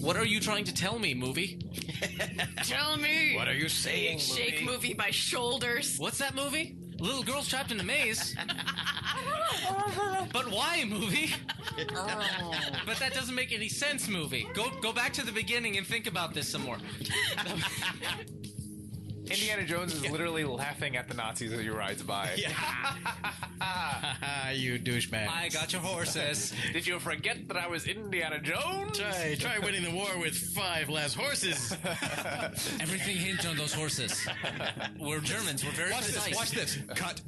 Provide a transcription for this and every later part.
What are you trying to tell me, movie? Tell me. What are you saying, Shake movie by shoulders. What's that movie? Little girls trapped in a maze. But why, movie? But that doesn't make any sense, movie. Go back to the beginning and think about this some more. Indiana Jones is literally laughing at the Nazis as he rides by. You douchebag. I got your horses. Did you forget that I was Indiana Jones? Try winning the war with 5 less horses. Everything hinged on those horses. We're Germans. We're very precise. Watch this. Cut.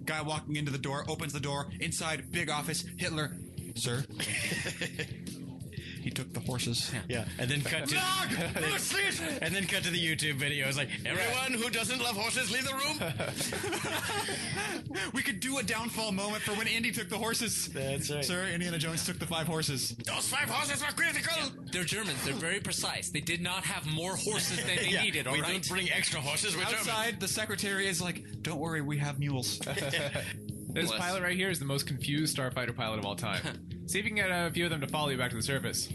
Guy walking into the door, opens the door. Inside, big office. Hitler. Sir. He took the horses. Yeah, and then cut to and then cut to the YouTube video. It's like, everyone who doesn't love horses, leave the room. We could do a downfall moment for when Indy took the horses. That's right. Sir, Indiana Jones took the 5 horses. Those 5 horses were critical. They're Germans. They're very precise. They did not have more horses than they needed, all we right? don't bring extra horses. We're Outside, the secretary is like, don't worry, we have mules. This pilot right here is the most confused starfighter pilot of all time. See if you can get a few of them to follow you back to the surface.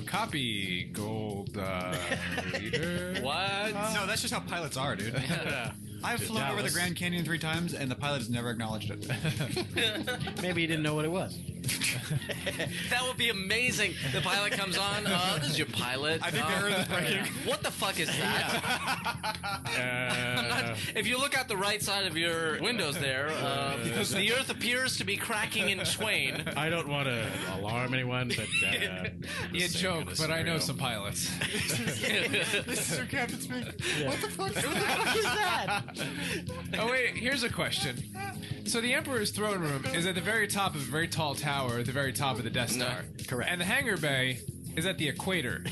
Copy, gold reader. What? No, that's just how pilots are, dude. I've flown over the Grand Canyon 3 times, and the pilot has never acknowledged it. Maybe he didn't know what it was. That would be amazing. The pilot comes on. This is your pilot. I think they heard the breaking. What the fuck is that? If you look out the right side of your windows there, the Earth appears to be cracking in twain. I don't want to alarm anyone, but... You joke, but I know some pilots. This is Sir Captain Speak. What the fuck? Who the fuck is that? Oh, wait, here's a question. So the Emperor's throne room is at the very top of a very tall tower at the very top of the Death Star. Correct. And the hangar bay is at the equator.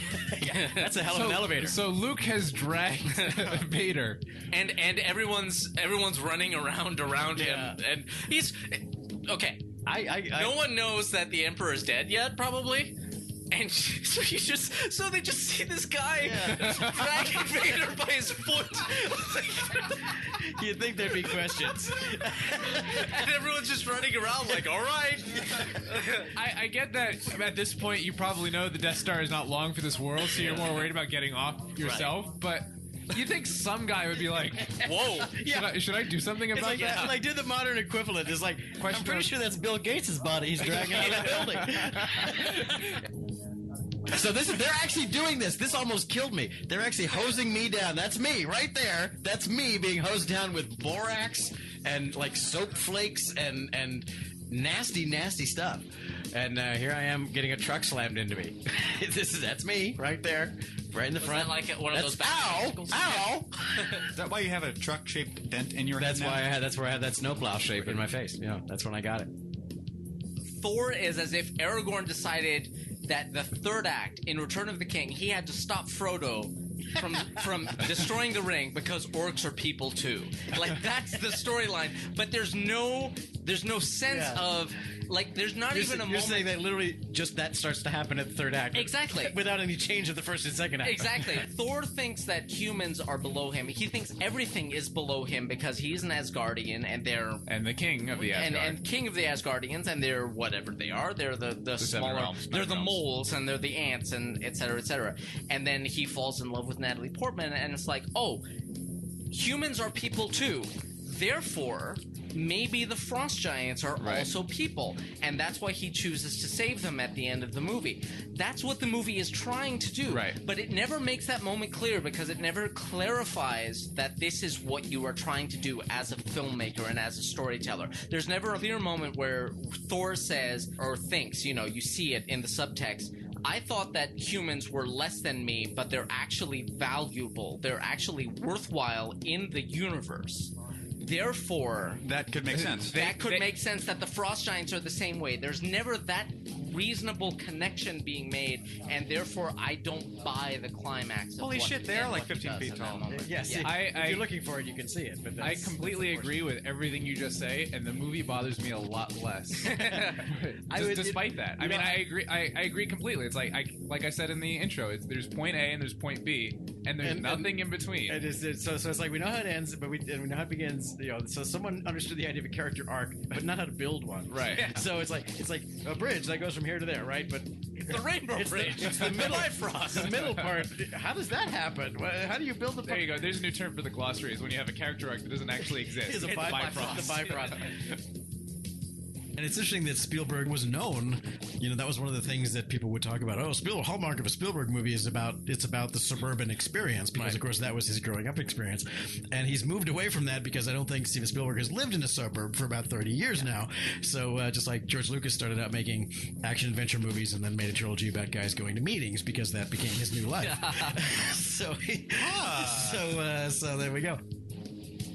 That's a hell of an elevator. So Luke has dragged Vader. And everyone's running around him. And he's... Okay. No one knows that the Emperor is dead yet, probably. And so they just see this guy dragging Vader by his foot. You'd think there'd be questions. And everyone's just running around like, all right. I get that at this point you probably know the Death Star is not long for this world, so you're more worried about getting off yourself, but... You think some guy would be like, whoa, should I do something about like, that? Like, do the modern equivalent. It's like, I'm pretty sure that's Bill Gates' body he's dragging out of the building. So they're actually doing this. This almost killed me. They're actually hosing me down. That's me right there. That's me being hosed down with borax and like soap flakes and nasty, nasty stuff. And here I am getting a truck slammed into me. That's me right there. Right in the front. Like one of those ow! Is that why you have a truck-shaped dent in your head? That's where I had that snowplow shape in my face. Yeah, that's when I got it. Thor is as if Aragorn decided that the third act in Return of the King, he had to stop Frodo from destroying the ring because orcs are people too. Like, that's the storyline. But there's no sense of, like, there's not even a moment. You're saying that literally just that starts to happen at the third act. Exactly. Without any change of the first and second act. Exactly. Thor thinks that humans are below him. He thinks everything is below him because he's an Asgardian and they're... And the king of the Asgard. And king of the Asgardians, and they're whatever they are. They're the smaller... realms, they're the moles, and they're the ants, and et cetera, et cetera. And then he falls in love with Natalie Portman, and it's like, oh, humans are people too. Therefore, maybe the frost giants are also people. And that's why he chooses to save them at the end of the movie. That's what the movie is trying to do. Right. But it never makes that moment clear because it never clarifies that this is what you are trying to do as a filmmaker and as a storyteller. There's never a clear moment where Thor says or thinks, you see it in the subtext, I thought that humans were less than me, but they're actually valuable. They're actually worthwhile in the universe. Therefore, that could make sense. That could make sense that the frost giants are the same way. There's never that reasonable connection being made, and therefore I don't buy the climax of Holy what shit, they are like 15 feet tall. Yes, if you're looking for it, you can see it. But I completely agree with everything you just say, and the movie bothers me a lot less. Despite that, I mean, I agree. I agree completely. It's like I said in the intro. There's point A and there's point B, and there's nothing in between. So it's like we know how it ends, but we know how it begins. So someone understood the idea of a character arc, but not how to build one. Right. So it's like a bridge that goes from from here to there, right? But The Rainbow Bridge. It's the middle, Bifrost. the middle part. How does that happen? How do you build the? There you go. There's a new term for the glossary. Is when you have a character arc that doesn't actually exist. It's a Bifrost. The Bifrost. And it's interesting that Spielberg was known. You know, that was one of the things that people would talk about. Oh, hallmark of a Spielberg movie is about the suburban experience because, of course, that was his growing up experience. And he's moved away from that because I don't think Steven Spielberg has lived in a suburb for about 30 years now. So just like George Lucas started out making action adventure movies and then made a trilogy about guys going to meetings because that became his new life. So there we go.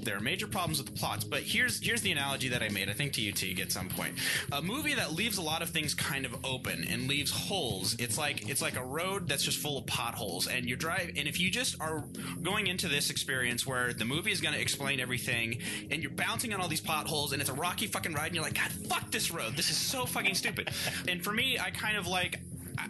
There are major problems with the plots, but here's the analogy that I made, I think to you, Teague, at some point. A movie that leaves a lot of things kind of open and leaves holes. It's like a road that's just full of potholes, and you drive, and if you just are going into this experience where the movie is going to explain everything, and you're bouncing on all these potholes, and it's a rocky fucking ride, and you're like, God, fuck this road. This is so fucking stupid. And for me, I kind of like...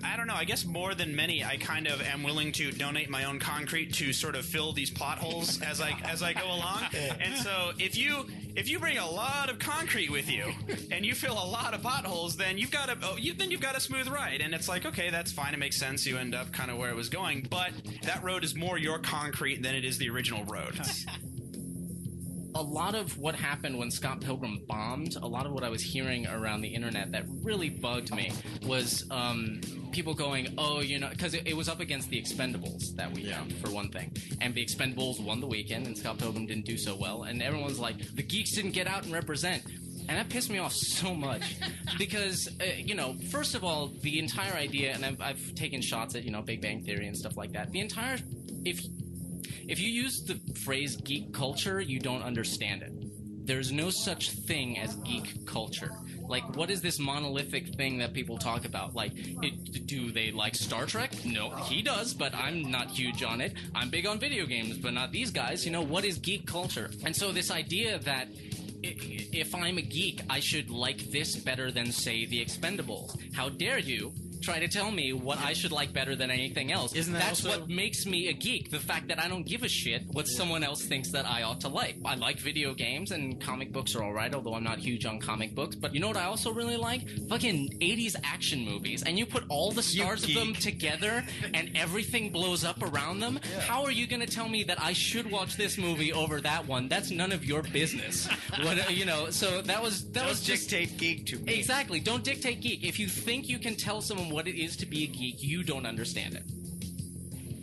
I don't know. I guess more than many, I kind of am willing to donate my own concrete to sort of fill these potholes as I go along. And so if you bring a lot of concrete with you and you fill a lot of potholes, then you've got a smooth ride. And it's like, okay, that's fine. It makes sense. You end up kind of where it was going, but that road is more your concrete than it is the original road. A lot of what happened when Scott Pilgrim bombed, a lot of what I was hearing around the internet that really bugged me was people going, oh, you know, because it was up against the Expendables that weekend, for one thing. And the Expendables won the weekend, and Scott Pilgrim didn't do so well. And everyone's like, the geeks didn't get out and represent. And that pissed me off so much because, you know, first of all, the entire idea, and I've taken shots at, you know, Big Bang Theory and stuff like that. The entire, if you use the phrase geek culture, you don't understand it. There's no such thing as geek culture. Like, what is this monolithic thing that people talk about? Like, do they like Star Trek? No, he does, but I'm not huge on it. I'm big on video games, but not these guys. You know, what is geek culture? And so this idea that if I'm a geek, I should like this better than, say, the Expendables. How dare you try to tell me what I should like better than anything else? That's also what makes me a geek, the fact that I don't give a shit what someone else thinks that I ought to like. I like video games, and comic books are alright, although I'm not huge on comic books. But you know what I also really like? Fucking 80s action movies. And you put all the stars of them together, and everything blows up around them. Yeah. How are you going to tell me that I should watch this movie over that one? That's none of your business. What, you know, so that was just... dictate geek to me. Exactly. Don't dictate geek. If you think you can tell someone what it is to be a geek, you don't understand it.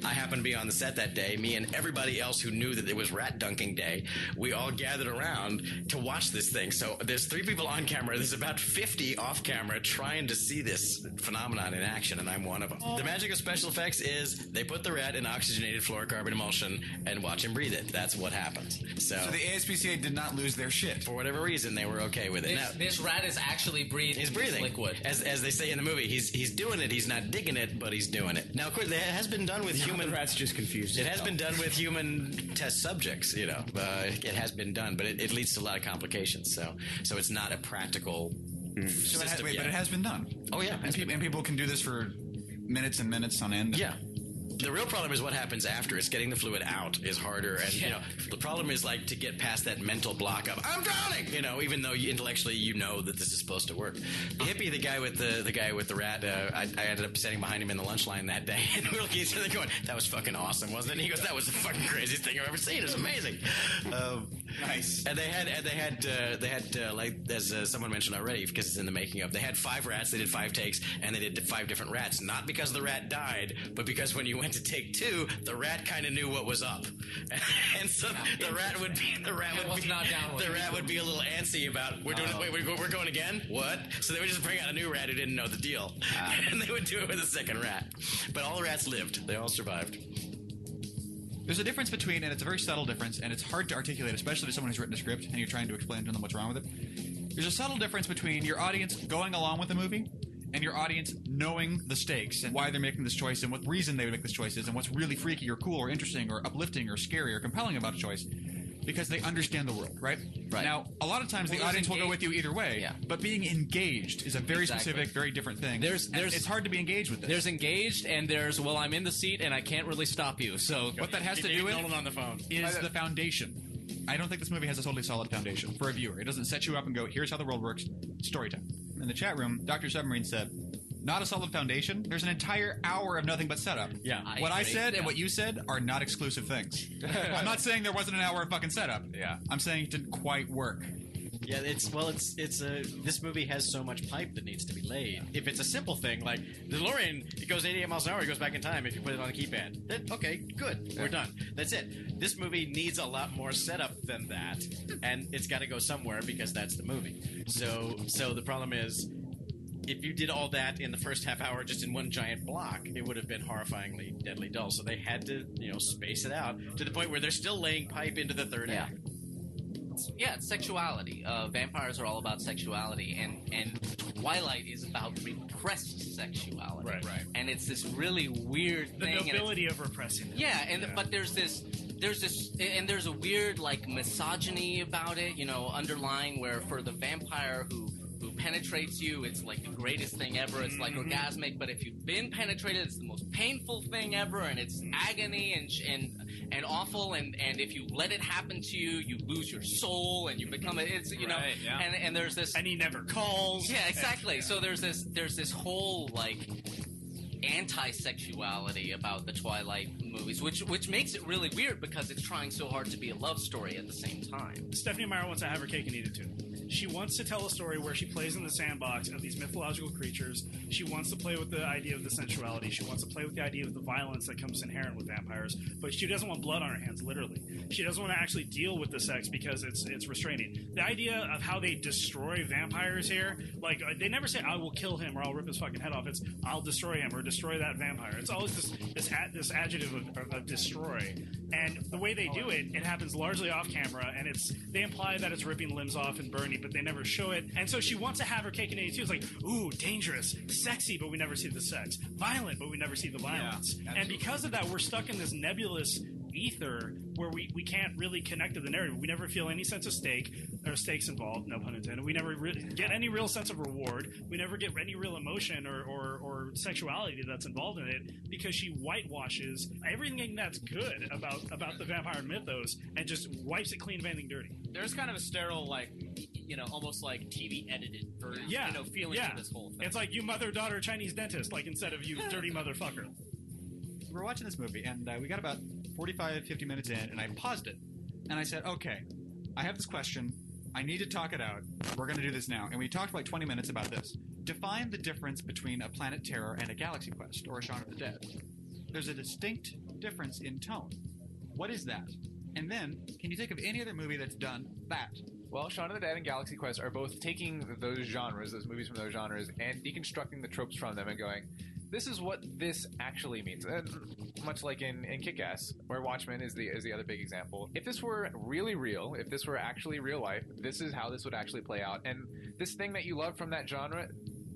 I happened to be on the set that day. Me and everybody else who knew that it was rat dunking day, we all gathered around to watch this thing. So there's 3 people on camera. There's about 50 off camera trying to see this phenomenon in action, and I'm one of them. The magic of special effects is they put the rat in oxygenated fluorocarbon emulsion and watch him breathe it. That's what happens. So the ASPCA did not lose their shit. For whatever reason, they were okay with it. This rat is actually breathing. He's breathing. Liquid. As they say in the movie, he's doing it. He's not digging it, but he's doing it. Now, of course, it has been done with human... The rat's just confused. It has been done with human test subjects, you know. It has been done, but it leads to a lot of complications. So it's not a practical system yet. But it has been done. Oh, yeah. And people can do this for minutes and minutes on end. Yeah. The real problem is what happens after. It's getting the fluid out is harder, and you know the problem is like to get past that mental block of I'm drowning. You know, even though intellectually you know that this is supposed to work. Hippie, the guy with the rat, I ended up standing behind him in the lunch line that day, and we were looking at each other going, "That was fucking awesome, wasn't it?" And he goes, "That was the fucking craziest thing I've ever seen. It was amazing." Nice. And they had like as someone mentioned already, because it's in the making of, they had 5 rats. They did 5 takes, and they did 5 different rats. Not because the rat died, but because when you went to take 2, the rat kind of knew what was up, and so the rat would be a little antsy about we're going again. What? So they would just bring out a new rat who didn't know the deal, and they would do it with a second rat. But all the rats lived. They all survived. There's a difference between, and it's a very subtle difference, and it's hard to articulate, especially to someone who's written a script and you're trying to explain to them what's wrong with it. There's a subtle difference between your audience going along with the movie and your audience knowing the stakes and why they're making this choice and what reason they would make this choice is and what's really freaky or cool or interesting or uplifting or scary or compelling about a choice, because they understand the world, right? Now, a lot of times the audience will go with you either way, but being engaged is a very specific, very different thing. It's hard to be engaged with this. There's engaged, and there's, well, I'm in the seat, and I can't really stop you. So what that has to do with on the phone is the foundation. I don't think this movie has a totally solid foundation for a viewer. It doesn't set you up and go, here's how the world works, story time. In the chat room, Dr. Submarine said, not a solid foundation, there's an entire hour of nothing but setup. Yeah. What I agree. said and what you said are not exclusive things. I'm not saying there wasn't an hour of fucking setup. Yeah. I'm saying it didn't quite work. Yeah, this movie has so much pipe that needs to be laid. If it's a simple thing like the DeLorean, it goes 88 miles an hour, it goes back in time if you put it on a keypad. Then okay, good, we're done. That's it. This movie needs a lot more setup than that, and it's got to go somewhere because that's the movie. So the problem is, if you did all that in the first half hour just in one giant block, it would have been horrifyingly deadly dull. So they had to, space it out to the point where they're still laying pipe into the third act. Yeah, it's sexuality. Vampires are all about sexuality, and Twilight is about repressed sexuality. Right. And it's this really weird The thing. nobility of repressing it. Yeah, but there's a weird like misogyny about it, underlying where for the vampire who penetrates you, it's like the greatest thing ever. It's like orgasmic, but if you've been penetrated, it's the most painful thing ever, and it's agony and awful. And if you let it happen to you, you lose your soul, and you become Right, yeah. and there's this, And he never calls. yeah, exactly. So there's this whole like anti-sexuality about the Twilight movies, which makes it really weird because it's trying so hard to be a love story at the same time. Stephanie Meyer wants to have her cake and eat it too. She wants to tell a story where she plays in the sandbox of these mythological creatures. She wants to play with the idea of the sensuality. She wants to play with the idea of the violence that comes inherent with vampires. But she doesn't want blood on her hands, literally. She doesn't want to actually deal with the sex because it's restraining. The idea of how they destroy vampires here, like, they never say, I will kill him or I'll rip his fucking head off. It's, I'll destroy him or destroy that vampire. It's always this adjective of destroy. And the way they do it, it happens largely off camera, and they imply that it's ripping limbs off and burning, but they never show it. And so she wants to have her cake and eat it too. It's like, ooh, dangerous, sexy, but we never see the sex. Violent, but we never see the violence. Yeah, and because of that, we're stuck in this nebulous ether where we can't really connect to the narrative. We never feel any sense of stakes involved, no pun intended. We never get any real sense of reward. We never get any real emotion or sexuality that's involved in it because she whitewashes everything that's good about the vampire mythos and just wipes it clean of anything dirty. There's kind of a sterile, like, almost like TV edited version, feeling to this whole thing. It's like you mother-daughter Chinese dentist, like instead of you dirty motherfucker. We're watching this movie, and we got about 45, 50 minutes in, and I paused it. And I said, okay, I have this question. I need to talk it out. We're going to do this now. And we talked for like 20 minutes about this. Define the difference between a Planet Terror and a Galaxy Quest or a Shaun of the Dead. There's a distinct difference in tone. What is that? And then, can you think of any other movie that's done that? Well, Shaun of the Dead and Galaxy Quest are both taking those movies from those genres, and deconstructing the tropes from them and going, this is what this actually means. Much like in Kick-Ass, where Watchmen is the other big example. If this were really real, if this were actually real life, this is how this would actually play out. And this thing that you love from that genre,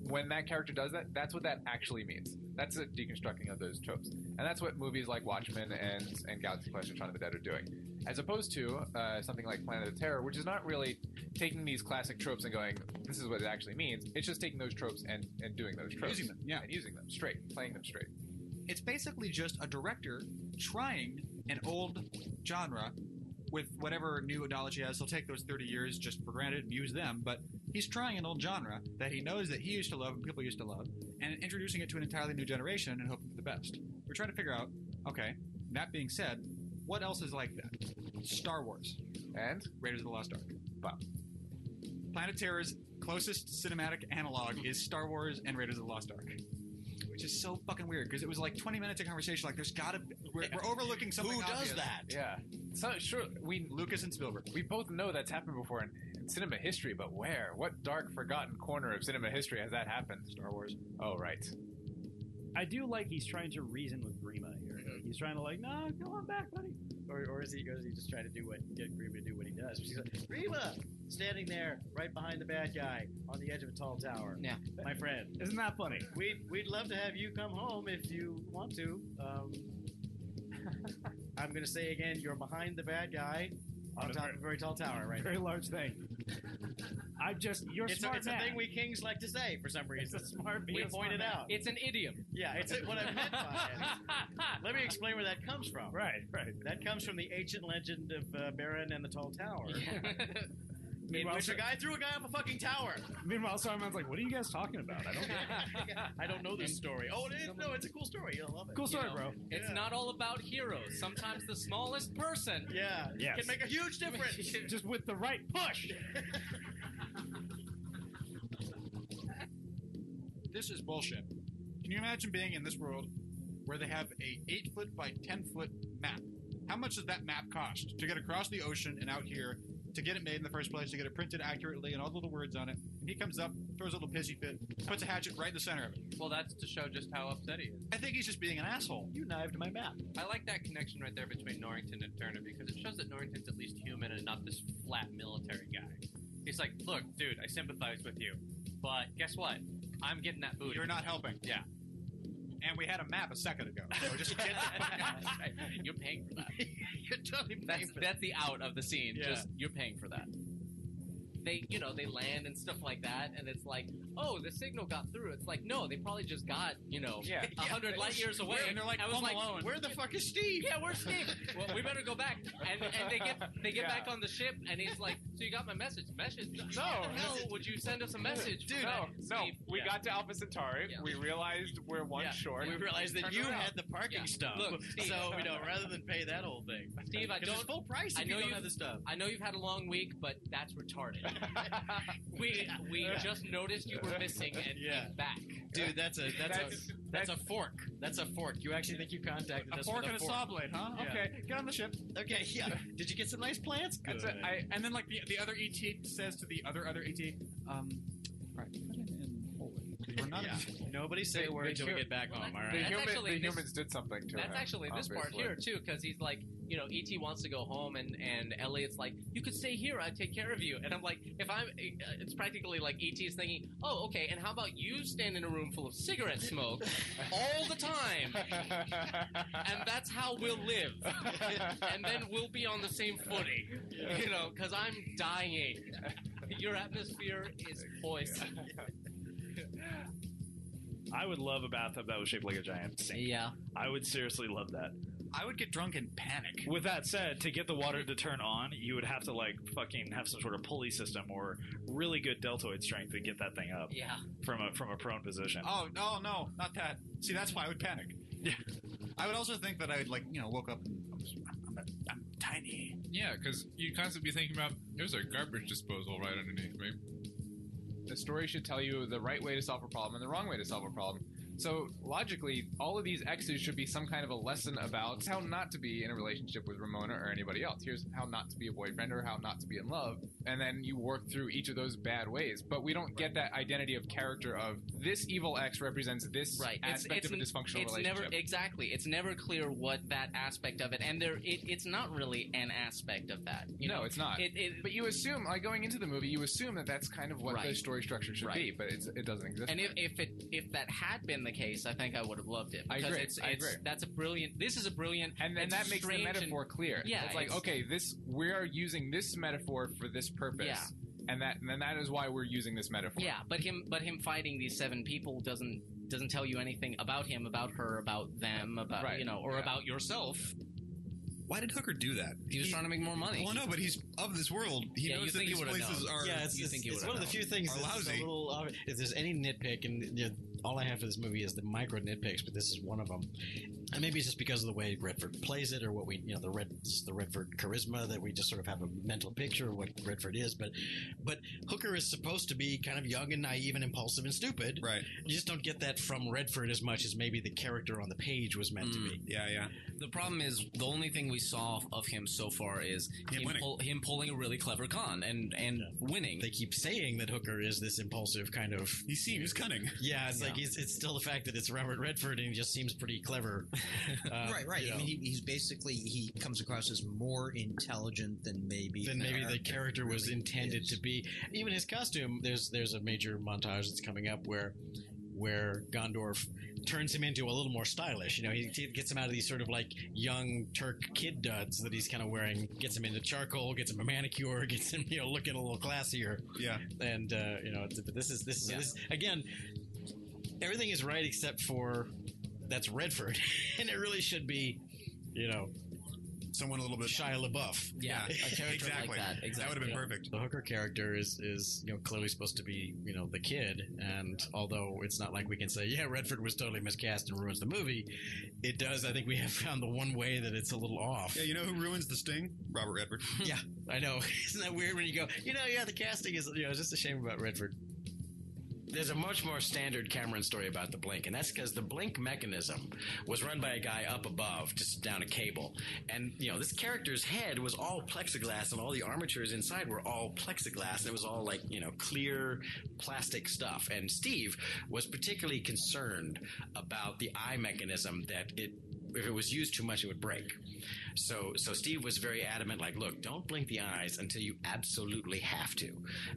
when that character does that, that's what that actually means. That's a deconstructing of those tropes. And that's what movies like Watchmen and Galaxy Quest and Shaun of the Dead are doing. As opposed to something like Planet of the Terror, which is not really taking these classic tropes and going, this is what it actually means. It's just taking those tropes and doing those tropes. Using them, yeah. And using them straight, playing them straight. It's basically just a director trying an old genre with whatever new knowledge he has. He'll take those 30 years just for granted and use them, but he's trying an old genre that he knows that he used to love and people used to love, and introducing it to an entirely new generation and hoping for the best. We're trying to figure out, okay, that being said, what else is like that? Star Wars. And? Raiders of the Lost Ark. Wow. Planet Terror's closest cinematic analog is Star Wars and Raiders of the Lost Ark. Which is so fucking weird, because it was like 20 minutes of conversation, like there's gotta be, we're overlooking something Who does obvious. that? Yeah. So, sure, Lucas and Spielberg. we both know that's happened before in cinema history, but where? What dark, forgotten corner of cinema history has that happened? Star Wars. Oh, right. I do like he's trying to reason with Grima here. He's trying to like, no, go on back, buddy. Or is he just trying to get Grima to do what he does? She's like, Grima, standing there right behind the bad guy on the edge of a tall tower. Yeah. My friend. Isn't that funny? We'd love to have you come home if you want to. I'm going to say again, you're behind the bad guy on top of a very tall tower, right? Very large thing. You're It's smart a thing we kings like to say for some reason. It's a smart. We pointed out. It's an idiom. Yeah, it's what I meant by it. Let me explain where that comes from. Right. That comes from the ancient legend of Baron and the Tall Tower. in which a guy threw a guy off a fucking tower. Meanwhile, Saruman's like, what are you guys talking about? I don't know. I don't know this story. Oh, no, it's a cool story. You'll love it. Cool story, bro. It's not all about heroes. Sometimes the smallest person can make a huge difference. Just with the right push. This is bullshit. Can you imagine being in this world where they have a 8-foot by 10-foot map? How much does that map cost to get across the ocean and out here, to get it made in the first place, to get it printed accurately and all the little words on it? And he comes up, throws a little pissy fit, puts a hatchet right in the center of it. Well, that's to show just how upset he is. I think he's just being an asshole. You knifed my map. I like that connection right there between Norrington and Turner because it shows that Norrington's at least human and not this flat military guy. He's like, look, dude, I sympathize with you, but guess what? I'm getting that booty. You're not helping. Yeah. And we had a map a second ago. So just get You're paying for that. You're totally paying for that. That's the out of the scene. Yeah. Just you're paying for that. They land and stuff like that, and it's like, oh, the signal got through. It's like, no, they probably just got, 100 light years away. And they're like, I was like, alone. Where the fuck is Steve? Yeah, where's Steve? Well, we better go back. And they get back on the ship, and he's like, so you got my message? No. How the hell would you send us a message? Dude, No. Steve, We got to Alpha Centauri. Yeah. We realized we're one short. We realized that Turned you around. had the parking stuff. Look, Steve. So, rather than pay that whole thing. Steve, I It's don't. full price if I know you don't you have the stuff. I know you've had a long week, but that's retarded. we just noticed you were missing and came back. Dude, that's a fork. That's a fork. You actually think you contacted a us fork with and a saw blade, huh? Yeah. Okay, get on the ship. Okay, yeah. Did you get some nice plants? Good. That's it. And then, like, the other ET says to the other ET, all right, put it in holy. We're not. Nobody say a word until we get back home, all right? actually The this- humans did something to him. That's actually this part obviously. here too, because he's like, E.T. wants to go home, and Elliot's like, you could stay here, I'd take care of you. And I'm like, it's practically like E.T.'s thinking, oh, okay, and how about you stand in a room full of cigarette smoke all the time, and that's how we'll live, and then we'll be on the same footing, because I'm dying. Your atmosphere is poison. I would love a bathtub that was shaped like a giant sink. Yeah. I would seriously love that. I would get drunk and panic. With that said, to get the water to turn on, you would have to fucking have some sort of pulley system or really good deltoid strength to get that thing up. Yeah. From a prone position. Oh no, not that. See, that's why I would panic. Yeah. I would also think that I would woke up and I'm tiny. Yeah, because you'd constantly be thinking about, there's a garbage disposal right underneath me. The story should tell you the right way to solve a problem and the wrong way to solve a problem. So logically, all of these X's should be some kind of a lesson about how not to be in a relationship with Ramona or anybody else. Here's how not to be a boyfriend or how not to be in love. And then you work through each of those bad ways. But we don't get that identity of character of this evil X represents this aspect of a dysfunctional relationship. It's never clear what that aspect of it, and it's not really an aspect of that. No, it's not. But you assume, like going into the movie, you assume that that's kind of what the story structure should be, but it doesn't exist. And if that had been the case, I think I would have loved it. Because I agree. That's a brilliant. This is a brilliant, and that makes the metaphor clear. Yeah, it's like okay, we are using this metaphor for this purpose. Yeah. And that is why we're using this metaphor. Yeah, but him fighting these 7 people doesn't tell you anything about him, about her, about them, about about yourself. Why did Hooker do that? He was trying to make more money. Well, no, but he's of this world. He knows that these places are. Yeah, it's one of the few things that's lousy. a little. If there's any nitpick, and all I have for this movie is the micro nitpicks, but this is one of them. And maybe it's just because of the way Redford plays it, or what we, the Redford charisma that we just sort of have a mental picture of what Redford is. But Hooker is supposed to be kind of young and naive and impulsive and stupid. Right. You just don't get that from Redford as much as maybe the character on the page was meant to be. Yeah. The problem is the only thing we saw of him so far is him pulling a really clever con and winning. They keep saying that Hooker is this impulsive kind of. He seems cunning. Yeah, it's like it's still the fact that it's Robert Redford and he just seems pretty clever. Right. I mean, he's basically he comes across as more intelligent than maybe the character was intended to be. Even his costume, there's a major montage that's coming up where Gondorf turns him into a little more stylish. He gets him out of these sort of like young Turk kid duds that he's kind of wearing, gets him into charcoal, gets him a manicure, gets him looking a little classier. Yeah. And but this is again, everything is right except for that's Redford, and it really should be, someone a little bit Shia LaBeouf. Yeah, a character exactly. like that. Exactly. That would have been perfect. The Hooker character is clearly supposed to be the kid, and although it's not like we can say Redford was totally miscast and ruins the movie, it does. I think we have found the one way that it's a little off. Yeah, you know who ruins the Sting? Robert Redford. Yeah, I know. Isn't that weird when you go, the casting is, it's just a shame about Redford. There's a much more standard Cameron story about the blink, and that's because the blink mechanism was run by a guy up above, just down a cable. And, this character's head was all plexiglass, and all the armatures inside were all plexiglass, and it was all clear plastic stuff. And Steve was particularly concerned about the eye mechanism that if it was used too much, it would break. So Steve was very adamant, look, don't blink the eyes until you absolutely have to,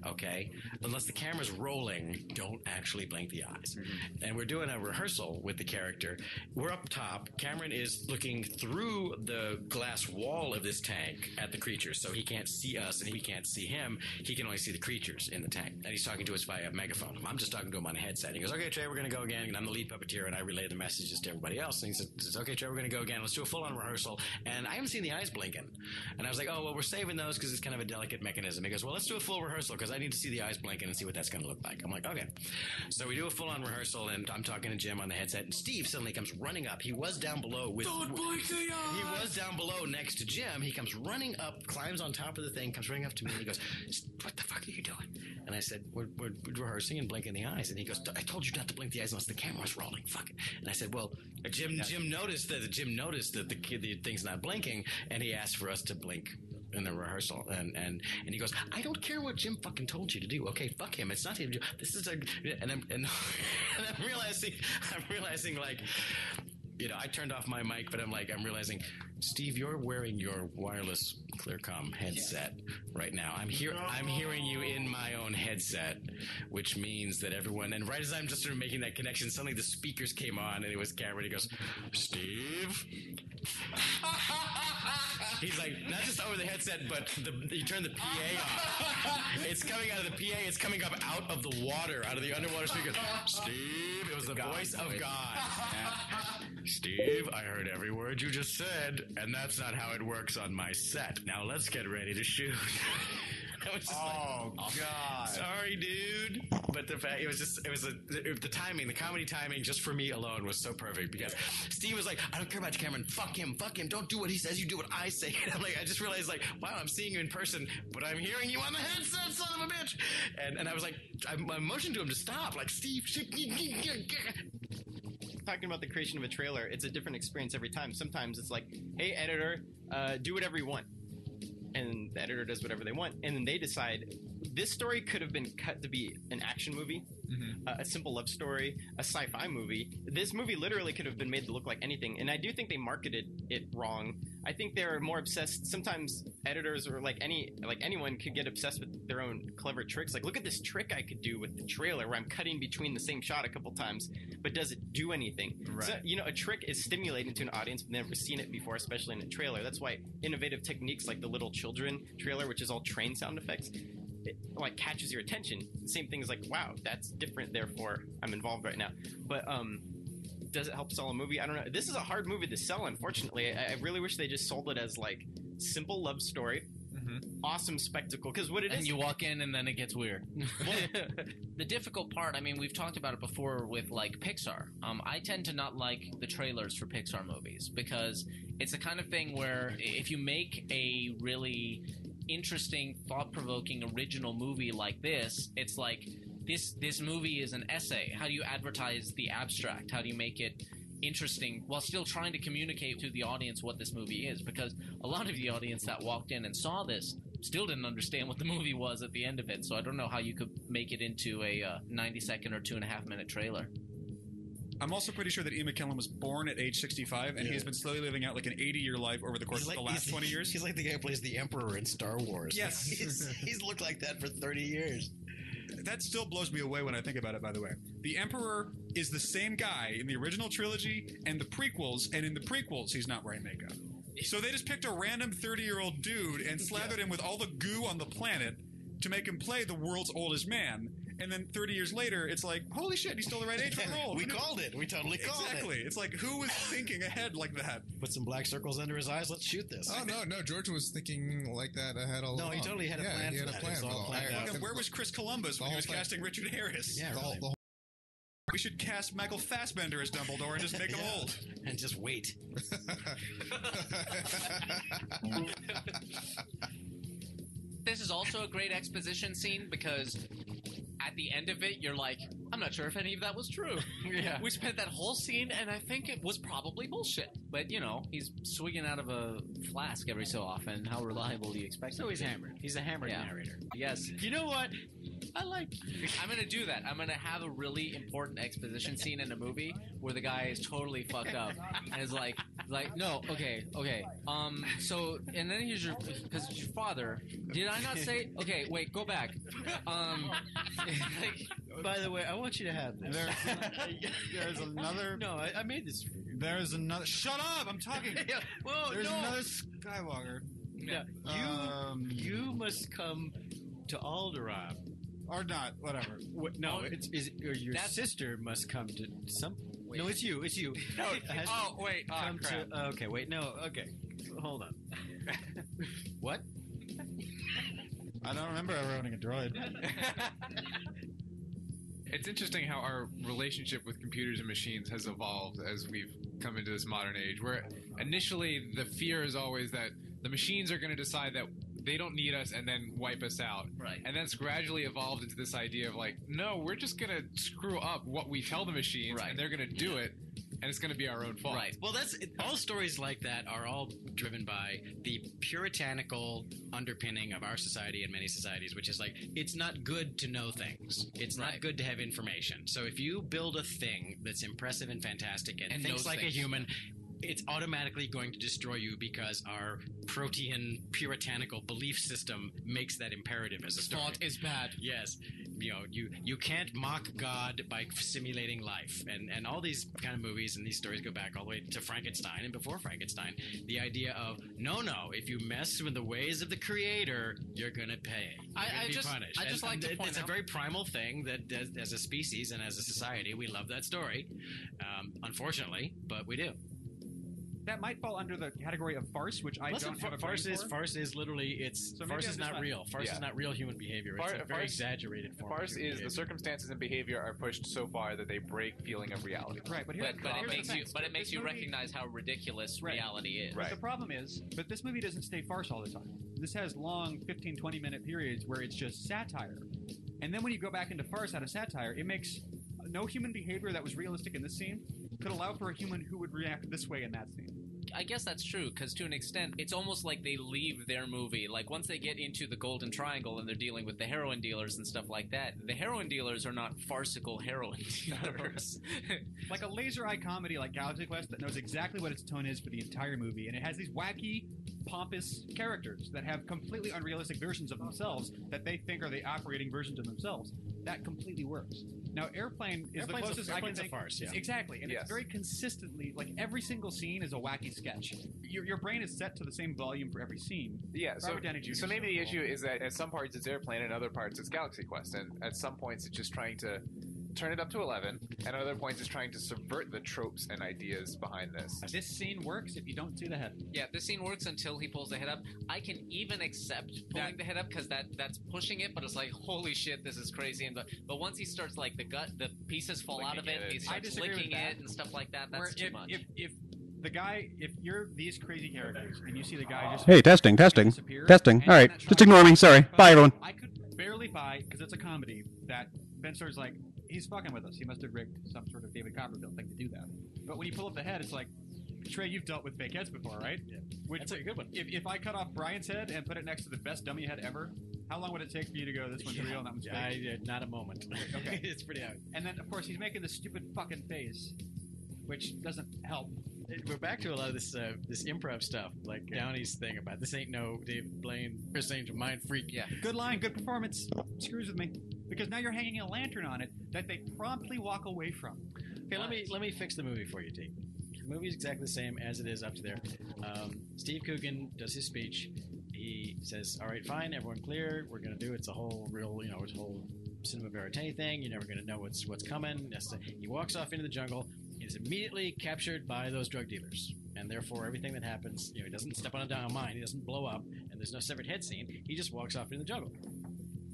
okay? Unless the camera's rolling, don't actually blink the eyes. Mm-hmm. And we're doing a rehearsal with the character. We're up top. Cameron is looking through the glass wall of this tank at the creatures, so he can't see us and he can't see him. He can only see the creatures in the tank. And he's talking to us via a megaphone. I'm just talking to him on a headset. He goes, okay, Trey, we're going to go again. And I'm the lead puppeteer, and I relay the messages to everybody else. And he says, okay, Trey, we're going to go again. Let's do a full-on rehearsal. And I haven't seen the eyes blinking. And I was like, oh, well, we're saving those because it's kind of a delicate mechanism. He goes, well, let's do a full rehearsal because I need to see the eyes blinking and see what that's going to look like. I'm like, okay. So we do a full-on rehearsal, and I'm talking to Jim on the headset, and Steve suddenly comes running up. He was down below with... Don't blink the eyes! He was down below next to Jim. He comes running up, climbs on top of the thing, comes running up to me, and he goes, what the fuck are you doing? And I said, we're rehearsing and blinking the eyes. And he goes, I told you not to blink the eyes unless the camera's rolling. Fuck it. And I said, well, Jim noticed that the thing's not blinking, and he asked for us to blink in the rehearsal, and he goes, I don't care what Jim fucking told you to do. Okay, fuck him. It's not him. This is and I'm realizing I turned off my mic, but I'm realizing, Steve, you're wearing your wireless Clearcom headset right now. I'm hearing you in my own headset, which means that everyone, and right as I'm just sort of making that connection, suddenly the speakers came on, and it was Cameron. He goes, Steve? He's like, not just over the headset, but you turn the PA on. It's coming out of the PA. It's coming up out of the water, out of the underwater speaker. Steve, it was the voice of God. Steve, I heard every word you just said, and that's not how it works on my set. Now let's get ready to shoot. I was just God. Sorry, dude. But the fact, the timing, the comedy timing, just for me alone was so perfect because Steve was like, I don't care about Cameron. Fuck him. Don't do what he says. You do what I say. And I'm like, I just realized wow, I'm seeing you in person, but I'm hearing you on the headset, son of a bitch. And I was like, I motioned to him to stop. Like, Steve, talking about the creation of a trailer, it's a different experience every time. Sometimes it's like, hey, editor, do whatever you want. And the editor does whatever they want. And then they decide this story could have been cut to be an action movie, a simple love story, a sci-fi movie. This movie literally could have been made to look like anything. And I do think they marketed it wrong. I think they're more obsessed. Sometimes editors or anyone could get obsessed with their own clever tricks. Like, look at this trick I could do with the trailer where I'm cutting between the same shot a couple times, but does it do anything? Right. So, a trick is stimulating to an audience, but they've never seen it before, especially in a trailer. That's why innovative techniques like the Little Children trailer, which is all train sound effects, it catches your attention. Same thing is wow, that's different, therefore I'm involved right now. But does it help sell a movie? I don't know. This is a hard movie to sell, unfortunately. I really wish they just sold it as simple love story, awesome spectacle, because what it is, and you walk in and then it gets weird. The difficult part, we've talked about it before with Pixar. I tend to not like the trailers for Pixar movies because it's the kind of thing where if you make a really interesting, thought-provoking, original movie like this, it's like this movie is an essay. How do you advertise the abstract? How do you make it interesting while still trying to communicate to the audience what this movie is? Because a lot of the audience that walked in and saw this still didn't understand what the movie was at the end of it. So I don't know how you could make it into a 90-second or 2.5-minute trailer. I'm also pretty sure that Ian McKellen was born at age 65, and he's been slowly living out an 80-year life over the course of the last 20 years. He's like the guy who plays the Emperor in Star Wars. Yes. He's looked like that for 30 years. That still blows me away when I think about it, by the way. The Emperor is the same guy in the original trilogy and the prequels, and in the prequels, he's not wearing makeup. So they just picked a random 30-year-old dude and slathered him with all the goo on the planet to make him play the world's oldest man. and then 30 years later, it's like, holy shit, he's still the right age for the role. We called it. We totally called it. Exactly. It's like, who was thinking ahead like that? Put some black circles under his eyes. Let's shoot this. Oh no, George was thinking like that ahead all No, he along. totally had a plan. He had for a that. plan. It was all for planned out. Fucking, where was Chris Columbus when he was casting Richard Harris? Yeah, really. We should cast Michael Fassbender as Dumbledore and just make him old. And just wait. This is also a great exposition scene because at the end of it, you're like, I'm not sure if any of that was true. Yeah. We spent that whole scene, and I think it was probably bullshit. But, you know, he's swigging out of a flask every so often. How reliable do you expect So him he's to be? hammered. He's a hammered narrator. Yes. You know what? I like. I'm going to do that. I'm going to have a really important exposition scene in a movie where the guy is totally fucked up and is like, no, okay. So, and then here's because it's your father. Did I not say? Okay, wait, go back. By the way, I want you to have this. There's another. No, I made this for you. There's another. Shut up! I'm talking. Well, There's no. another Skywalker. Yeah. You must come to Alderaan. Or not, whatever. No, or your sister must come to some. Wait. No, it's you. It's you. No. It has Oh, wait. Oh, come crap. to. Okay, wait. No. Okay. Hold on. What? I don't remember ever owning a droid. It's interesting how our relationship with computers and machines has evolved as we've come into this modern age, where initially the fear is always that the machines are going to decide that they don't need us and then wipe us out. Right. And then it's gradually evolved into this idea of like, no, we're just going to screw up what we tell the machines, and they're going to do it, and it's going to be our own fault. Right. Well, that's all stories like that are all driven by the puritanical underpinning of our society and many societies, which is like, it's not good to know things. It's not good to have information. So if you build a thing that's impressive and fantastic and thinks knows like things. a human, it's automatically going to destroy you because our protean puritanical belief system makes that imperative as a story. Thought is bad. Yes. You know, you can't mock God by simulating life. And all these kind of movies and these stories go back all the way to Frankenstein and before Frankenstein. The idea of, no, if you mess with the ways of the creator, you're going to pay. You're gonna be punished. I just like to point it's out. a very primal thing that as a species and as a society, we love that story. Unfortunately, but we do. That might fall under the category of farce, which I Listen, don't have a farce brain is for. farce is literally So farce maybe is I'm not just real. Farce is not real human behavior. It's a very exaggerated form. Farce of human is behavior. the circumstances and behavior are pushed so far that they break feeling of reality. Right, but here's It makes you recognize how ridiculous reality is. But the problem is, but this movie doesn't stay farce all the time. This has long 15, 20-minute periods where it's just satire. And then when you go back into farce out of satire, it makes no human behavior that was realistic in this scene could allow for a human who would react this way in that scene. I guess that's true, because to an extent, it's almost like they leave their movie. Like, once they get into the Golden Triangle and they're dealing with the heroin dealers and stuff like that, the heroin dealers are not farcical heroin dealers. Like a laser eye comedy like Galaxy Quest that knows exactly what its tone is for the entire movie, and it has these wacky, pompous characters that have completely unrealistic versions of themselves that they think are the operating versions of themselves. That completely works. Now, Airplane is the closest I can think. Farce, yeah. Exactly, and it's very consistently, like every single scene is a wacky sketch. Your brain is set to the same volume for every scene. Yeah, so, Robert Downey Jr. so maybe the issue is that at some parts it's Airplane and other parts it's Galaxy Quest, and at some points it's just trying to turn it up to 11, and at other points it's trying to subvert the tropes and ideas behind this. This scene works if you don't see the head. Yeah, this scene works until he pulls the head up. I can even accept pulling the head up because that's pushing it, but it's like, holy shit, this is crazy. And but once he starts, like, the pieces fall out of it, and he starts licking it and stuff like that, that's too much. If you're these crazy characters and you see the guy just Hey, testing. All right, just ignore me. Sorry. Bye, everyone. I could barely buy, because it's a comedy, that Ben Stiller's like, he's fucking with us. He must have rigged some sort of David Copperfield thing to do that. But when you pull up the head, it's like, Trey, you've dealt with fake heads before, right? Yeah. That's a good one. If I cut off Brian's head and put it next to the best dummy head ever, how long would it take for you to go, this one's real and that one's fake? Not a moment. Okay. It's pretty out. And then, of course, he's making this stupid fucking face, which doesn't help. We're back to a lot of this improv stuff, like Downey's thing about this ain't no Dave Blaine, Chris Angel, mind freak. Yeah. Good line, good performance. Screws with me. Because now you're hanging a lantern on it that they promptly walk away from. Okay, let me fix the movie for you, T. The movie's exactly the same as it is up to there. Steve Coogan does his speech. He says, "All right, fine, everyone clear. We're gonna do it's a whole real, it's a whole cinema verite thing. You're never going to know what's coming. He walks off into the jungle. He's immediately captured by those drug dealers, and therefore everything that happens, he doesn't step on a mine, he doesn't blow up, and there's no severed head scene. He just walks off into the jungle.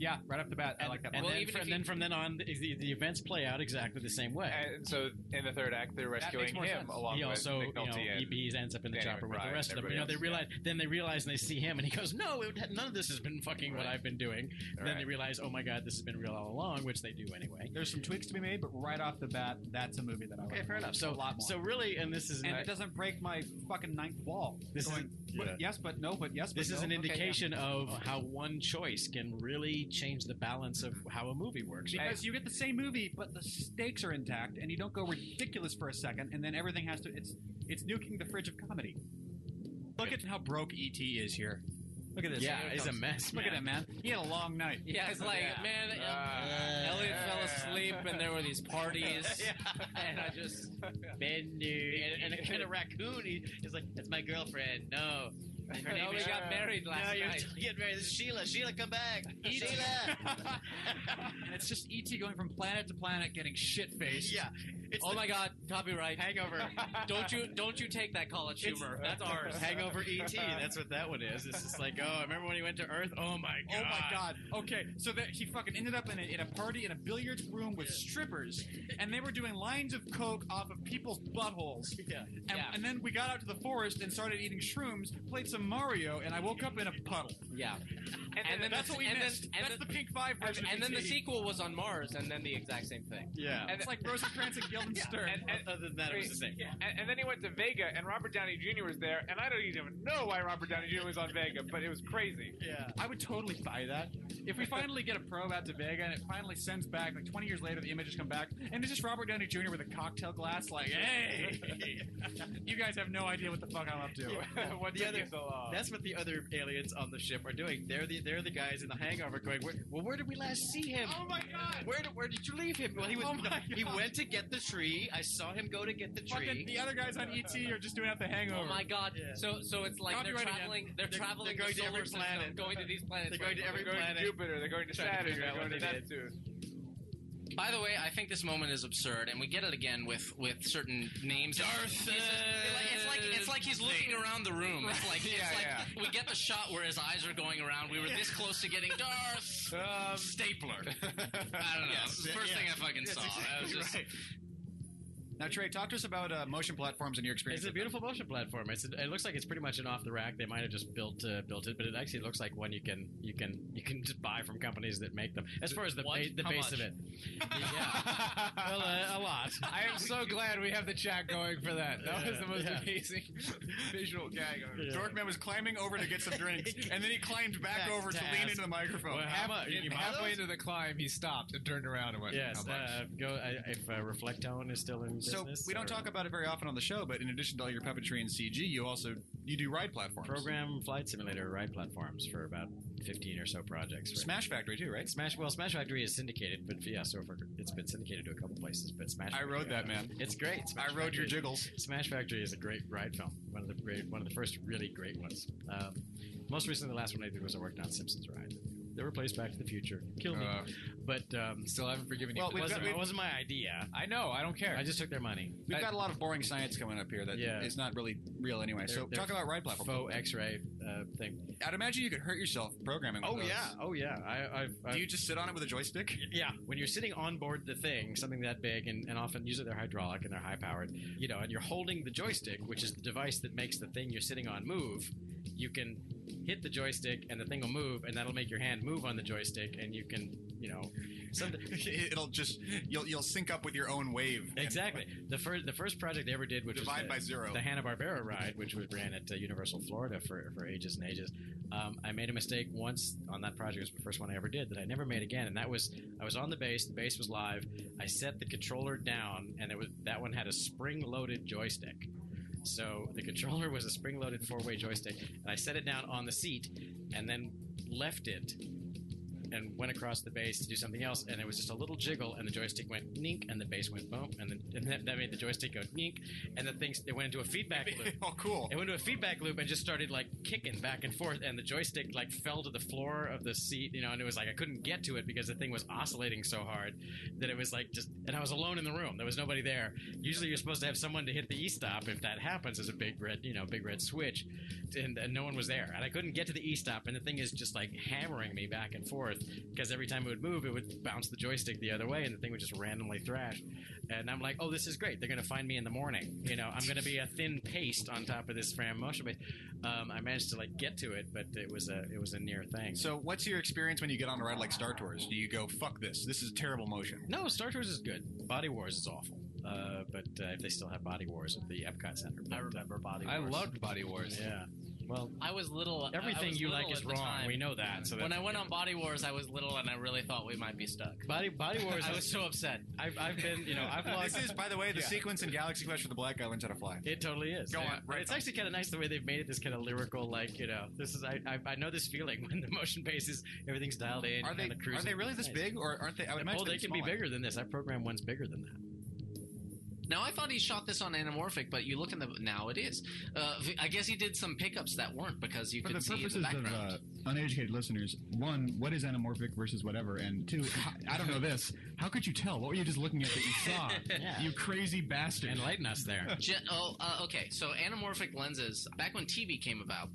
Yeah, right off the bat, I like that. And then from then on, the events play out exactly the same way. And so in the third act, they're rescuing him along he with also, Nick Nolte he ends up in the Danny chopper with the McBride rest of them. and everybody else. They realize and they see him, and he goes, "No, none of this has been fucking what I've been doing." And then they realize, "Oh my god, this has been real all along," which they do anyway. There's some tweaks to be made, but right off the bat, that's a movie that I like. Okay, fair enough. A lot more. So really, and this is, and it doesn't break my fucking ninth wall. Yes, but no, but yes, but this no. is an indication Okay, of how one choice can really change the balance of how a movie works. Because you get the same movie, but the stakes are intact, and you don't go ridiculous for a second, and then everything has to. It's nuking the fridge of comedy. Look at how broke E.T. is here. Look at this. Yeah, he's a mess. Look at that, man. He had a long night. Yeah, it's like, man, Elliot fell asleep, and there were these parties, and I just... and a kind of raccoon, he's like, "That's my girlfriend." No. No, we got married last night. night. You're getting married. This is Sheila. Sheila, come back. Sheila. And it's just E.T. going from planet to planet, getting shit-faced. Yeah. Oh my God! Copyright. Hangover. Don't you take that college humor? That's ours. Hangover E.T. That's what that one is. It's just like, oh, remember when he went to Earth? Oh my god. Oh my god. Okay, so that he fucking ended up in a party in a billiards room with strippers, and they were doing lines of coke off of people's buttholes. Yeah. And then we got out to the forest and started eating shrooms, played some Mario, and I woke up in a puddle. Yeah. And then that's what we missed. That's the Pink 5 version of And then the E.T. sequel was on Mars, and then the exact same thing. Yeah. And it's like Rosencrantz and Guildenstern. Other than that, it was the same. And then he went to Vega, and Robert Downey Jr. was there, and I don't even know why Robert Downey Jr. was on Vega, but it was crazy. Yeah. I would totally buy that. If we finally get a probe out to Vega, and it finally sends back, like 20 years later, the images come back, and it's just Robert Downey Jr. with a cocktail glass, like, hey, you guys have no idea what the fuck I'm up to. That's what the other aliens on the ship are doing. They're the guys in the Hangover going, where did we last see him? Oh my god! Where did you leave him? Well, he went to get the tree. I saw him go to get the tree. Fucking the other guys on ET are just doing out the Hangover. Oh my god! Yeah. So it's like they're traveling. They're traveling. They're going the to solar every planet. system, going to these planets. They're going to every They're going planet. to Jupiter, they're going to Trying to Saturn, figure they're out going to what they did. Neptune. By the way, I think this moment is absurd, and we get it again with certain names. Darth. It's like he's looking around the room. It's like we get the shot where his eyes are going around. We were this close to getting Darth Stapler. I don't know. It's the first thing I fucking saw. I was just. Now, Trey, talk to us about motion platforms and your experience. It's a beautiful motion platform. It looks like it's pretty much an off the rack. They might have just built it, but it actually looks like one you can just buy from companies that make them. As far as the base of it, yeah, well, a lot. I am so glad we have the chat going for that. That was the most amazing visual gag. Dorkman was climbing over to get some drinks, and then he climbed back over to lean into the microphone. Well, halfway into the climb, he stopped and turned around and went, yes, how much? if Reflectone is still in So business, we don't talk about it very often on the show, but in addition to all your puppetry and CG, you do ride platforms. Program flight simulator ride platforms for about 15 or so projects. Right? Smash Factory too, right? Smash Factory is syndicated, but yeah, so far it's been syndicated to a couple places. But Smash. I rode that, man. It's great. I rode your jiggles. Smash Factory is a great ride film. One of the first really great ones. Most recently, the last one I did was I worked on Simpsons Ride. They replaced Back to the Future. Kill me. But still haven't forgiven you. Well, it wasn't my idea. I know. I don't care. I just took their money. We've got a lot of boring science coming up here that is not really real anyway. So talk about ride platforms. Faux X-ray thing. I'd imagine you could hurt yourself programming with those. Oh yeah. Do you just sit on it with a joystick? Yeah. When you're sitting on board the thing, something that big, and often usually they're hydraulic and they're high powered, and you're holding the joystick, which is the device that makes the thing you're sitting on move. You can hit the joystick and the thing will move, and that'll make your hand move on the joystick, and you can, it'll just you'll sync up with your own wave. Exactly. The first project I ever did, which Divide was by zero, the Hanna-Barbera ride, which was ran at Universal Florida for ages and ages. I made a mistake once on that project. It was the first one I ever did that I never made again, and that was I was on the base. The base was live. I set the controller down, and that one had a spring-loaded joystick. So the controller was a spring-loaded 4-way joystick, and I set it down on the seat and then left it and went across the base to do something else, and it was just a little jiggle, and the joystick went nink, and the base went boom, and that made the joystick go nink, and it went into a feedback loop. Oh, cool. It went into a feedback loop and just started like kicking back and forth, and the joystick like fell to the floor of the seat, and it was like I couldn't get to it because the thing was oscillating so hard that it was like and I was alone in the room. There was nobody there. Usually you're supposed to have someone to hit the E-stop if that happens. There's a big red switch, and no one was there, and I couldn't get to the E-stop, and the thing is just like hammering me back and forth because every time it would move, it would bounce the joystick the other way, and the thing would just randomly thrash. And I'm like, oh, this is great. They're going to find me in the morning. I'm going to be a thin paste on top of this Fram motion base. I managed to like get to it, but it was a near thing. So what's your experience when you get on a ride like Star Tours? Do you go, fuck this is terrible motion? No, Star Tours is good. Body Wars is awful. But if they still have Body Wars at the Epcot Center. I remember Body Wars. I loved Body Wars. Yeah. Well, I was little. Everything you like is wrong. Time. We know that. So when I went on Body Wars, I was little, and I really thought we might be stuck. Body Wars. I was so upset. I've been, I've lost. This is, by the way, the sequence in Galaxy Quest where the black guy learns how to fly. It totally is. Go on. Right. It's actually kind of nice the way they've made it this kind of lyrical, like this is. I know this feeling when the motion bases, everything's dialed in. Are they really this big, or aren't they? I would imagine they can be bigger than this. I programmed one's bigger than that. Now, I thought he shot this on anamorphic, but you look in now it is. I guess he did some pickups that weren't because you could see in the background. For the purposes of uneducated listeners, one, what is anamorphic versus whatever? And two, I don't know this. How could you tell? What were you just looking at that you saw? Yeah. You crazy bastard. Enlighten us there. Okay. So anamorphic lenses, back when TV came about,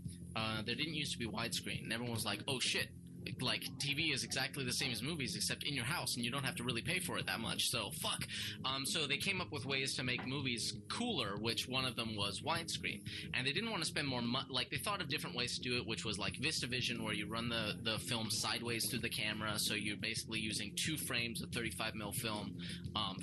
there didn't used to be widescreen. And everyone was like, oh, shit. Like, TV is exactly the same as movies, except in your house, and you don't have to really pay for it that much, so fuck. So they came up with ways to make movies cooler, which one of them was widescreen. And they didn't want to spend more money. Like, they thought of different ways to do it, which was like VistaVision, where you run the film sideways through the camera, so you're basically using 2 frames of 35mm film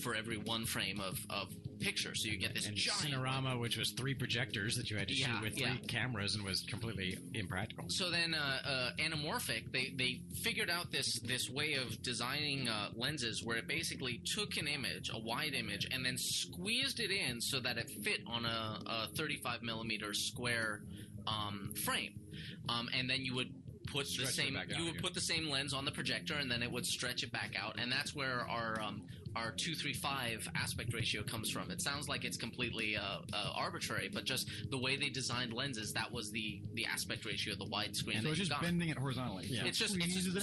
for every 1 frame of picture, so you get this giant Cinerama, which was 3 projectors that you had to shoot with 3 cameras and was completely impractical. So then anamorphic, they figured out this way of designing lenses where it basically took an image, a wide image, and then squeezed it in so that it fit on a 35mm square frame, and then you would put the same lens on the projector, and then it would stretch it back out, and that's where our 2:3:5 aspect ratio comes from. It sounds like it's completely arbitrary, but just the way they designed lenses, that was the aspect ratio of the widescreen. So it's just bending it horizontally. Yeah. It's just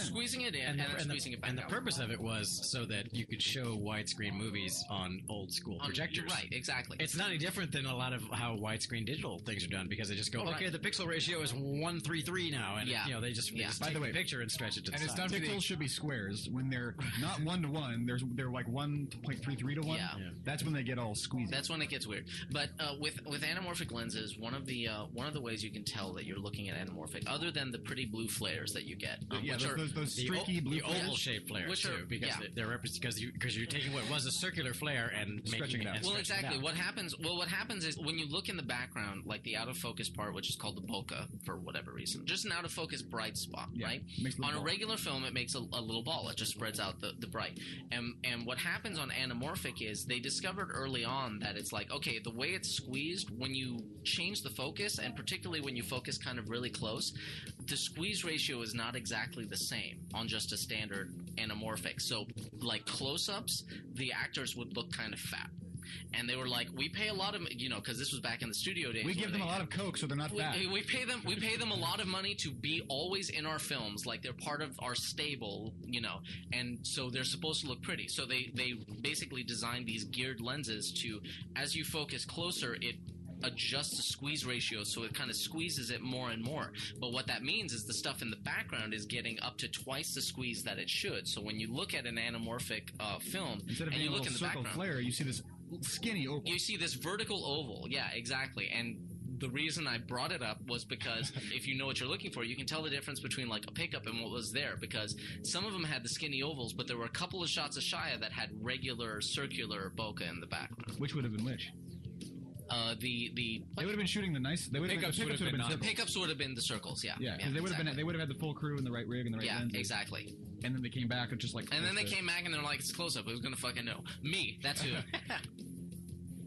squeezing it in and then squeezing it back out. And the purpose of it was so that you could show widescreen movies on old school projectors. Right, exactly. It's not any different than a lot of how widescreen digital things are done, because they just go, okay, the pixel ratio is 1:3:3 now, and they just by the way, take a picture and stretch it to the side. And pixels should be squares. When they're not 1:1, they're like 1.33 to 1. Yeah. That's when they get all squeezed. That's when it gets weird. But with anamorphic lenses, one of the ways you can tell that you're looking at anamorphic, other than the pretty blue flares that you get, which are those streaky blue flares, oval shaped flares too, because they're because you're taking what was a circular flare and stretching it out. Well, exactly. What happens is when you look in the background, like the out of focus part, which is called the bokeh for whatever reason, just an out of focus bright spot, right? On a regular film, it makes a little ball. It just spreads out the bright. And what happens on anamorphic is they discovered early on that it's like, okay, the way it's squeezed, when you change the focus, and particularly when you focus kind of really close, the squeeze ratio is not exactly the same on just a standard anamorphic. So, like close-ups, the actors would look kind of fat. And they were like, we pay a lot of, because this was back in the studio days. We give them a lot of Coke so they're not fat. We pay them a lot of money to be always in our films, like they're part of our stable, and so they're supposed to look pretty. So they basically designed these geared lenses to, as you focus closer, it adjusts the squeeze ratio, so it kind of squeezes it more and more. But what that means is the stuff in the background is getting up to twice the squeeze that it should. So when you look at an anamorphic film, instead of and you look in the circle background, flare, you see this skinny oval. You see this vertical oval. Yeah, exactly. And the reason I brought it up was because if you know what you're looking for, you can tell the difference between like a pickup and what was there, because some of them had the skinny ovals, but there were a couple of shots of Shia that had regular circular bokeh in the background. Which would have been which? They would have been shooting the nice. The pickups would have been circles. Pickups would have been the circles. Yeah, because they would have been. They would have had the full crew and the right rig and the right lenses. Yeah, exactly. And then they came back and just like. And then they came back and they're like, "It's close up. Who's gonna fucking know? Me. That's who."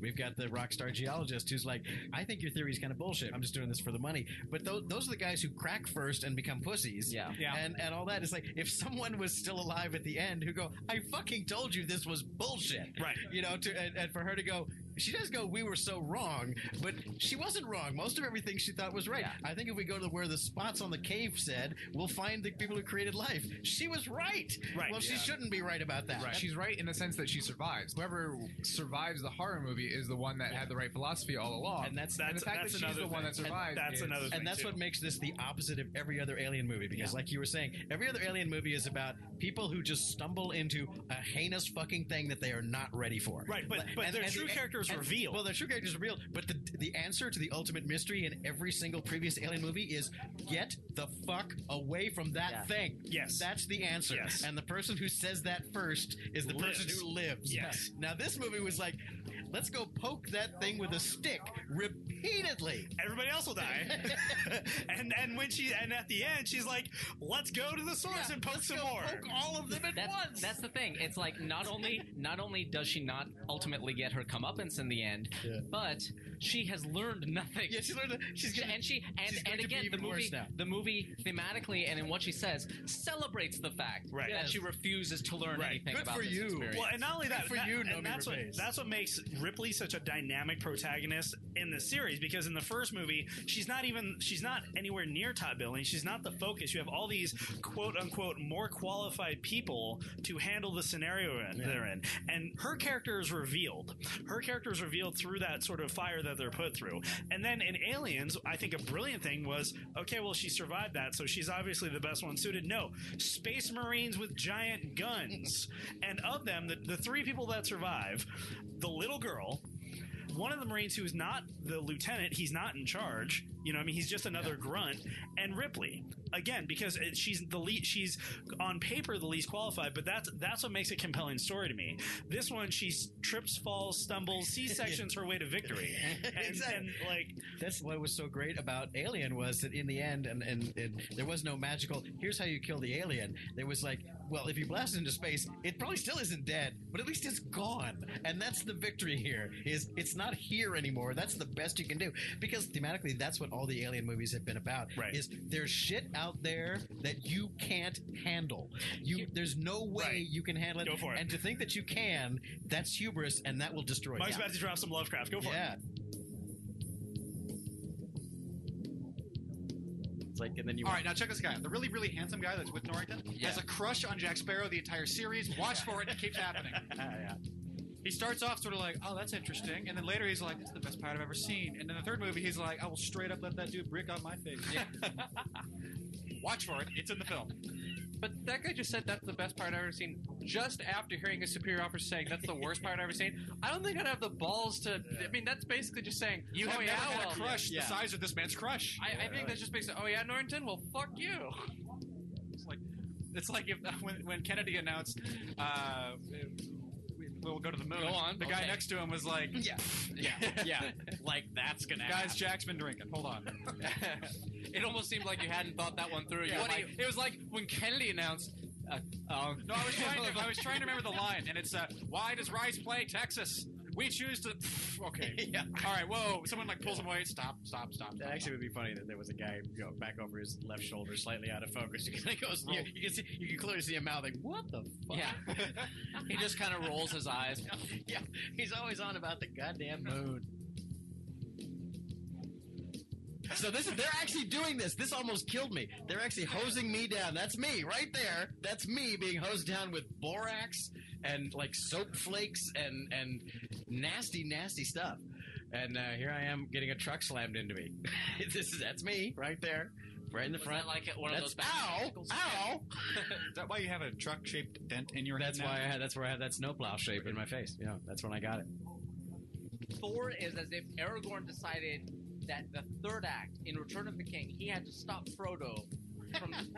We've got the rock star geologist who's like, I think your theory's kind of bullshit. I'm just doing this for the money. But those are the guys who crack first and become pussies. Yeah. And all that is like, if someone was still alive at the end who go, I fucking told you this was bullshit. Right. You know, and for her to go, she does go, we were so wrong, but she wasn't wrong. Most of everything she thought was right. I think if we go to where the spots on the cave said, we'll find the people who created life. She was right. Right. Well, she shouldn't be right about that. Right. She's right in the sense that she survives. Whoever survives the horror movie is the one that had the right philosophy all along. And that's the fact that she's the one that survived. That's another thing. And that's too. what makes this the opposite of every other Alien movie. Because, like you were saying, every other Alien movie is about people who just stumble into a heinous fucking thing that they are not ready for. Right, but their true character is revealed. Well, their true character is revealed. But the answer to the ultimate mystery in every single previous Alien movie is get the fuck away from that thing. Yes. That's the answer. Yes. And the person who says that first is the person who lives. Yes. Now, this movie was like, let's go poke that thing with a stick repeatedly. Everybody else will die. and at the end she's like, let's go to the source and poke some more. Poke all of them at once. That's the thing. It's like not only does she not ultimately get her comeuppance in the end, but she has learned nothing. Yeah, she learned. The movie thematically and in what she says celebrates the fact that she refuses to learn anything about this experience. Well, and not only that, that's what makes Ripley such a dynamic protagonist in the series, because in the first movie she's not anywhere near top billing. She's not the focus. You have all these quote unquote more qualified people to handle the scenario they're in, and her character is revealed. Her character is revealed through that sort of fire that they're put through. And then in Aliens, I think a brilliant thing was, okay, well, she survived that, so she's obviously the best one suited. No, Space Marines with giant guns, and of them, the three people that survive, the little girl, one of the Marines who's not the lieutenant, he's not in charge. You know, I mean, he's just another grunt. And Ripley, again, because she's she's on paper the least qualified, but that's what makes a compelling story to me. This one, she trips, falls, stumbles, C-sections her way to victory. And like, that's what was so great about Alien was that in the end, and there was no magical, here's how you kill the alien. There was like, well, if you blast it into space, it probably still isn't dead, but at least it's gone. And that's the victory here, is it's not here anymore. That's the best you can do. Because thematically, that's what all the Alien movies have been about. Right. Is there's shit out there that you can't handle. There's no way you can handle it. Go for it. And to think that you can, that's hubris, and that will destroy you. Mike's about to drop some Lovecraft. Go for it. It's like, and then All right, now check this guy out. The really, really handsome guy that's with Norrington has a crush on Jack Sparrow the entire series. Watch for it. It keeps happening. He starts off sort of like, oh, that's interesting. And then later he's like, it's the best part I've ever seen. And in the third movie, he's like, I will straight up let that dude brick on my face. Yeah. Watch for it. It's in the film. But that guy just said that's the best part I've ever seen just after hearing his superior officer saying that's the worst part I've ever seen. I don't think I'd have the balls to... I mean, that's basically just saying... You have never had a crush the size of this man's crush. I think that's just basically, oh yeah, Norrington? Well, fuck you. It's like if when Kennedy announced... we'll go to the moon. Go on. The guy next to him was like, yeah, like that's gonna happen. Guys, Jack's been drinking. Hold on. It almost seemed like you hadn't thought that one through. Yeah, It was like when Kennedy announced. No, I was trying to remember the line, and it's why does Rice play Texas? We choose to. Okay. Yeah. All right. Whoa! Someone like pulls him away. Stop. That actually would be funny that there was a guy go back over his left shoulder, slightly out of focus. You can clearly see him mouthing, "What the fuck?" Yeah. He just kind of rolls his eyes. Yeah. He's always on about the goddamn moon. So they're actually doing this. This almost killed me. They're actually hosing me down. That's me right there. That's me being hosed down with borax and like soap flakes and nasty, nasty stuff. And here I am getting a truck slammed into me. That's me right there. Right in the front. Like one of those ow! Is that why you have a truck-shaped dent in your head? That's where I have that snowplow shape in my face. Yeah, that's when I got it. Thor is as if Aragorn decided that the third act in Return of the King, he had to stop Frodo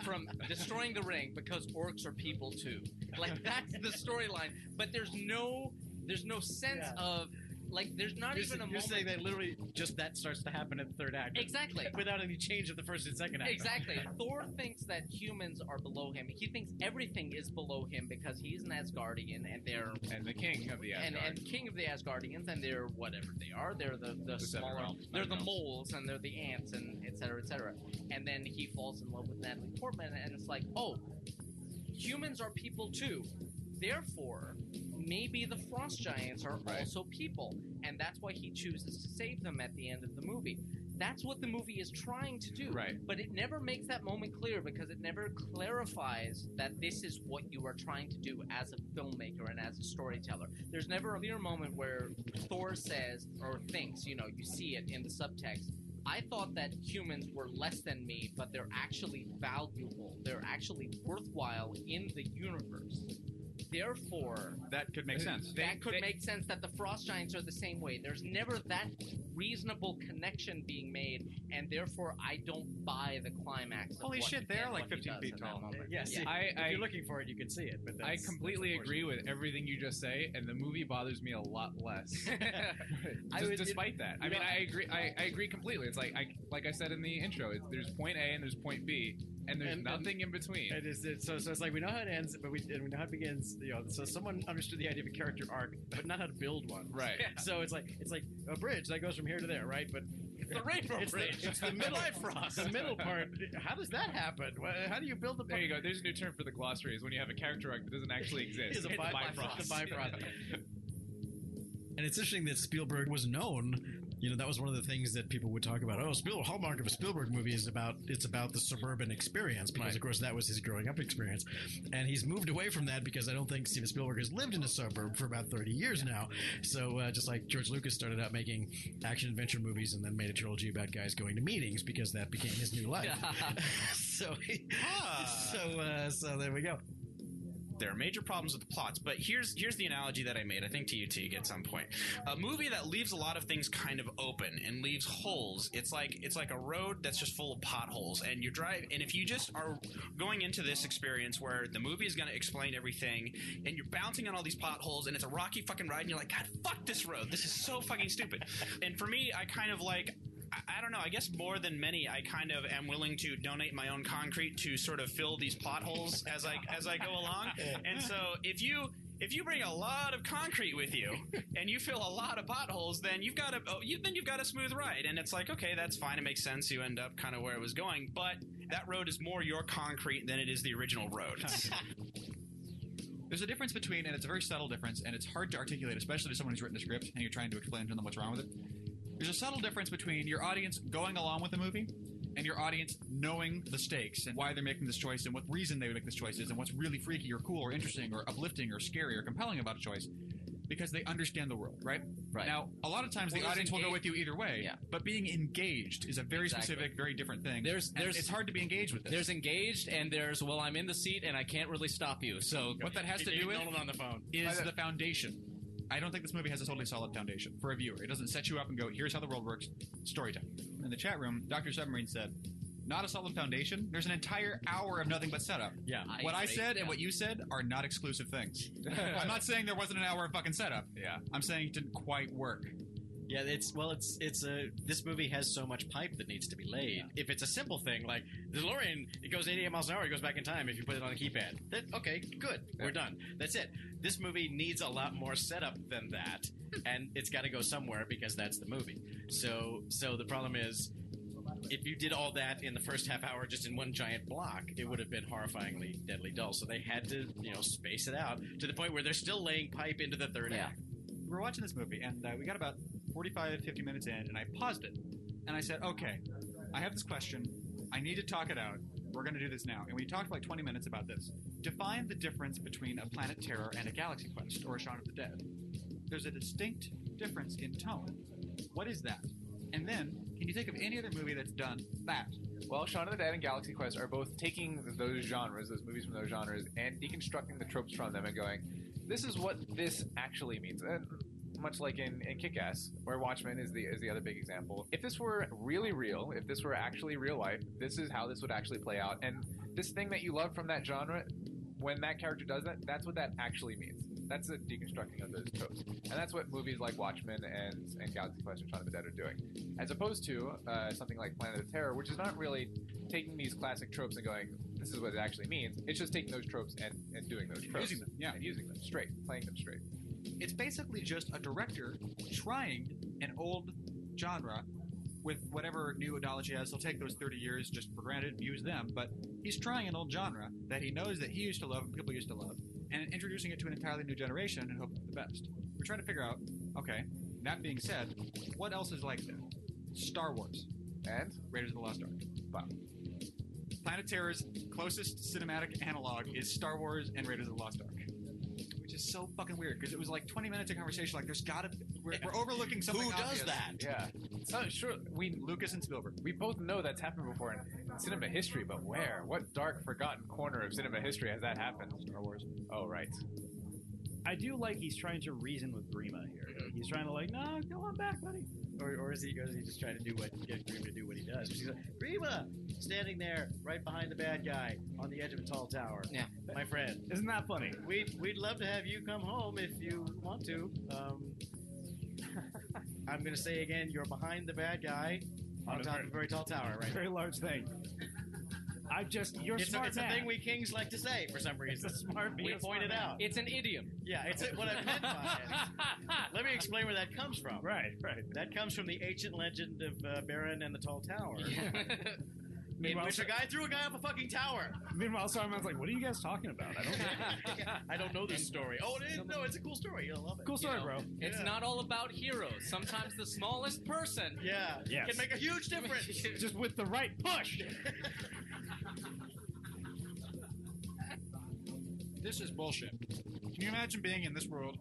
from destroying the ring because orcs are people too. Like that's the storyline. But there's no sense of Like, there's not even a You're moment. saying that literally just that starts to happen in the third act. Exactly. Without any change of the first and second act. Exactly. Thor thinks that humans are below him. He thinks everything is below him because he's an Asgardian and they're and the king of the Asgard. and king of the Asgardians, and they're whatever they are. They're the smaller. realms, They're the realms. moles and they're the ants and et cetera, et cetera. And then he falls in love with Natalie Portman, and it's like, oh, humans are people too. Therefore, maybe the frost giants are also people, and that's why he chooses to save them at the end of the movie. That's what the movie is trying to do. Right. But it never makes that moment clear because it never clarifies that this is what you are trying to do as a filmmaker and as a storyteller. There's never a clear moment where Thor says or thinks, you see it in the subtext, I thought that humans were less than me, but they're actually valuable. They're actually worthwhile in the universe. Therefore, that could make sense. That could make sense that the frost giants are the same way. There's never that reasonable connection being made, and therefore I don't buy the climax. Holy shit, they are like 15 feet tall. Yes, if you're looking for it, you can see it. But I completely agree with everything you just say, and the movie bothers me a lot less. Despite that, I mean, I agree. I agree completely. It's like I said in the intro. There's point A and there's point B, and there's nothing in between. So it's like we know how it ends, but we know how it begins. So someone understood the idea of a character arc, but not how to build one. Right. Yeah. So it's like a bridge that goes from here to there, right? But it's the rainbow bridge. It's the middle frost. The middle part. How does that happen? How do you build the? There you go. There's a new term for the glossary. Is when you have a character arc that doesn't actually exist. It's a bifrost. It's a bifrost. And it's interesting that Spielberg was known. That was one of the things that people would talk about. Oh, hallmark of a Spielberg movie is about the suburban experience because, of course, that was his growing up experience. And he's moved away from that because I don't think Steven Spielberg has lived in a suburb for about 30 years now. So just like George Lucas started out making action adventure movies and then made a trilogy about guys going to meetings because that became his new life. So there we go. There are major problems with the plots, but here's the analogy that I made, I think to you, Teague, at some point. A movie that leaves a lot of things kind of open and leaves holes. It's like a road that's just full of potholes, and you drive, and if you just are going into this experience where the movie is going to explain everything, and you're bouncing on all these potholes, and it's a rocky fucking ride, and you're like, God, fuck this road. This is so fucking stupid. And for me, I kind of like... I don't know. I guess more than many, I kind of am willing to donate my own concrete to sort of fill these potholes as I go along. And so if you bring a lot of concrete with you and you fill a lot of potholes, then you've got a smooth ride. And it's like, okay, that's fine. It makes sense. You end up kind of where it was going, but that road is more your concrete than it is the original road. There's a difference between, and it's a very subtle difference, and it's hard to articulate, especially to someone who's written a script and you're trying to explain to them what's wrong with it. There's a subtle difference between your audience going along with the movie and your audience knowing the stakes and why they're making this choice and what reason they would make this choice is and what's really freaky or cool or interesting or uplifting or scary or compelling about a choice because they understand the world, right? Right. Now, a lot of times the audience will go with you either way, but being engaged is a very specific, very different thing. It's hard to be engaged with this. There's engaged and there's, well, I'm in the seat and I can't really stop you. So what that has to do with on the phone is the foundation. I don't think this movie has a totally solid foundation for a viewer. It doesn't set you up and go, here's how the world works, storytelling. In the chat room, Dr. Submarine said, not a solid foundation. There's an entire hour of nothing but setup. Yeah. What I said and what you said are not exclusive things. I'm not saying there wasn't an hour of fucking setup. Yeah. I'm saying it didn't quite work. Yeah, this movie has so much pipe that needs to be laid. Yeah. If it's a simple thing like the DeLorean, it goes 88 miles an hour, it goes back in time if you put it on a keypad. Okay, good, we're done. That's it. This movie needs a lot more setup than that, and it's got to go somewhere because that's the movie. So the problem is, if you did all that in the first half hour just in one giant block, it would have been horrifyingly deadly dull. So they had to, space it out to the point where they're still laying pipe into the third act. We were watching this movie, and we got about 45, 50 minutes in, and I paused it. And I said, okay, I have this question. I need to talk it out. We're going to do this now. And we talked for like 20 minutes about this. Define the difference between a Planet Terror and a Galaxy Quest or a Shaun of the Dead. There's a distinct difference in tone. What is that? And then, can you think of any other movie that's done that? Well, Shaun of the Dead and Galaxy Quest are both taking those genres, those movies from those genres, and deconstructing the tropes from them and going, this is what this actually means. And much like in Kick-Ass, where Watchmen is the other big example. If this were really real, if this were actually real life, this is how this would actually play out. And this thing that you love from that genre, when that character does that, that's what that actually means. That's a deconstructing of those tropes, and that's what movies like Watchmen and Galaxy Quest and Shaun of the Dead are doing, as opposed to something like Planet of the Terror, which is not really taking these classic tropes and going, this is what it actually means. It's just taking those tropes and doing those tropes, using them, yeah, and using them straight, playing them straight. It's basically just a director trying an old genre with whatever new knowledge he has. He'll take those 30 years just for granted and use them, but he's trying an old genre that he knows that he used to love and people used to love, and introducing it to an entirely new generation and hoping for the best. We're trying to figure out, okay, that being said, what else is like that? Star Wars and Raiders of the Lost Ark. Wow. Planet Terror's closest cinematic analog is Star Wars and Raiders of the Lost Ark. Which is so fucking weird, because it was like 20 minutes of conversation, like there's gotta be, we're overlooking something. Who does obvious. that? Yeah. So sure, Lucas and Spielberg. We both know that's happened before in cinema history, but where? What dark, forgotten corner of cinema history has that happened? Star Wars. Oh, right. I do like he's trying to reason with Grima here. He's trying to like, no, go on back, buddy. Or is he just trying to get Grima to do what he does? She's like, Grima, standing there right behind the bad guy on the edge of a tall tower. Yeah, my friend. Isn't that funny? We'd love to have you come home if you want to. I'm going to say again, you're behind the bad guy on top of a very tall tower, right? Very large thing. You're smart. It's a thing we kings like to say for some reason. It's a smart. We pointed out. It's an idiom. Yeah, it's what I meant by it. Let me explain where that comes from. Right. That comes from the ancient legend of Baron and the Tall Tower. Yeah. In which a guy threw a guy off a fucking tower. Meanwhile, Saruman's like, what are you guys talking about? I don't know. I don't know this story. Oh, no, it's a cool story. You'll love it. Cool story, bro. It's not all about heroes. Sometimes the smallest person can make a huge difference. Just with the right push. This is bullshit. Can you imagine being in this world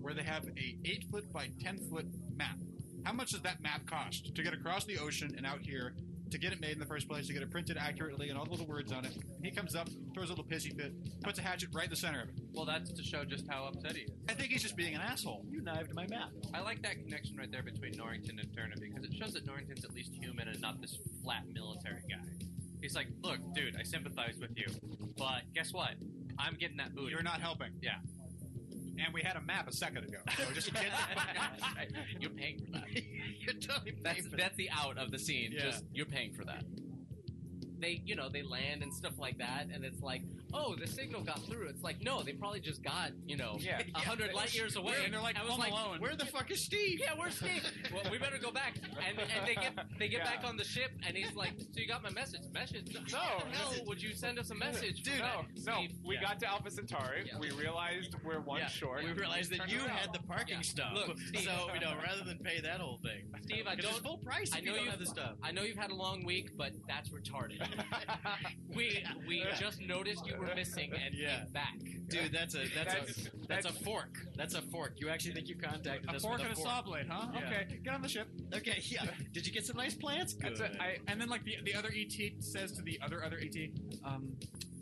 where they have a 8-foot by 10-foot map? How much does that map cost to get across the ocean and out here, to get it made in the first place, to get it printed accurately and all the little words on it? And he comes up, throws a little pissy fit, puts a hatchet right in the center of it. Well, that's to show just how upset he is. I think he's just being an asshole. You knifed my map. I like that connection right there between Norrington and Turner, because it shows that Norrington's at least human and not this flat military guy. He's like, look, dude, I sympathize with you, but guess what? I'm getting that booty. You're not helping. Yeah. And we had a map a second ago. So just get You're paying for that. You're totally paying for that. That's the out of the scene. Yeah. Just, you're paying for that. They land and stuff like that, and it's like, oh, the signal got through. It's like, no, they probably just got, 100 light years away. And they're like, I was Home like, Alone. Where the fuck is Steve? Yeah, where's Steve? Well, we better go back. And they get back on the ship, and he's like, so you got my message? Message? No. How the hell would you send us a message? Dude, no. We got to Alpha Centauri. Yeah. We realized we're one short. We realized that you had the parking stuff. Look, Steve, so, rather than pay that whole thing. Steve, I don't... It's full price if you don't have the stuff. I know you've had a long week, but that's retarded. We just noticed you were missing and came back. Dude, that's a fork. That's a fork. You actually think you contacted us with a fork? And a saw blade, huh? Yeah. Okay, get on the ship. Okay, yeah. Did you get some nice plants? Good. And then, like, the other ET says to the other ET, all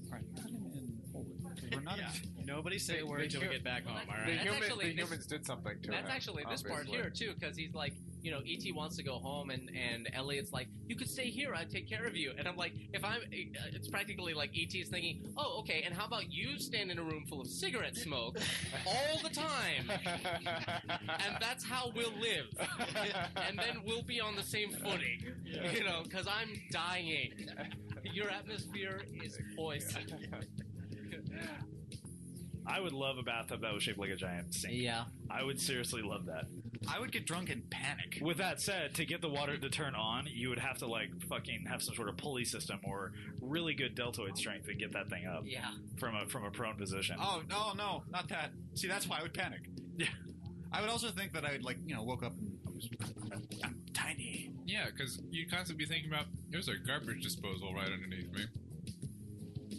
right, put him in forward. We're not Nobody say a word until we get back home, all right? The humans did something to him. That's actually this part here, too, because he's like, E.T. wants to go home, and Elliot's like, you could stay here, I'd take care of you. And I'm like, it's practically like E.T.'s thinking, oh, okay, and how about you stand in a room full of cigarette smoke all the time? And that's how we'll live. And then we'll be on the same footing, because I'm dying. Your atmosphere is poison. I would love a bathtub that was shaped like a giant sink. Yeah. I would seriously love that. I would get drunk and panic. With that said, to get the water to turn on, you would have to fucking have some sort of pulley system or really good deltoid strength to get that thing up. Yeah. From a prone position. Oh no, not that. See, that's why I would panic. Yeah. I would also think that I would woke up and I'm tiny. Yeah, because you'd constantly be thinking about there's a garbage disposal right underneath me.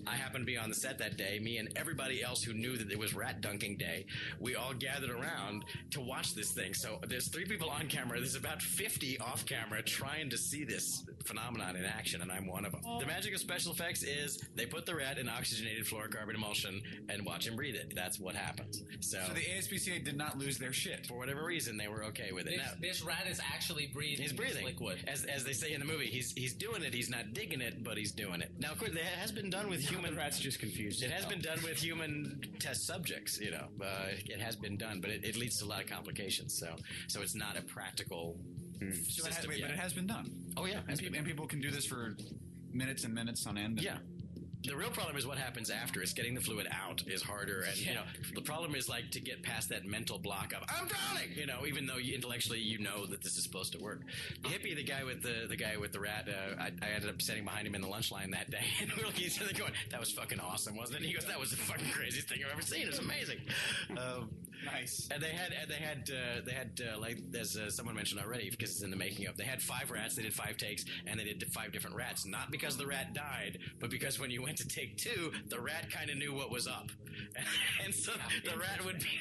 I happened to be on the set that day. Me and everybody else who knew that it was rat dunking day, we all gathered around to watch this thing. So there's 3 people on camera. There's about 50 off camera trying to see this phenomenon in action, and I'm one of them. The magic of special effects is they put the rat in oxygenated fluorocarbon emulsion and watch him breathe it. That's what happens. So the ASPCA did not lose their shit. For whatever reason, they were okay with it. This rat is actually breathing. He's breathing. Liquid. As they say in the movie, he's doing it. He's not digging it, but he's doing it. Now, of course, it has been done with human... The rat's just confused. It has been done with human test subjects, you know. It has been done, but it leads to a lot of complications. So it's not a practical system But yet. it has been done. Oh, yeah. And people can do this for minutes and minutes on end. Yeah. The real problem is what happens after. It's getting the fluid out is harder, and you know the problem is like to get past that mental block of I'm drowning. You know, even though intellectually you know that this is supposed to work. The hippie, the guy with the rat, I ended up sitting behind him in the lunch line that day, and we were looking at each other going, "That was fucking awesome, wasn't it?" He goes, "That was the fucking craziest thing I've ever seen. It was amazing." Nice. And they had like as someone mentioned already, because it's in the making of. They had 5 rats. They did 5 takes, and they did 5 different rats. Not because the rat died, but because when you went to take 2, the rat kind of knew what was up, and so the rat would be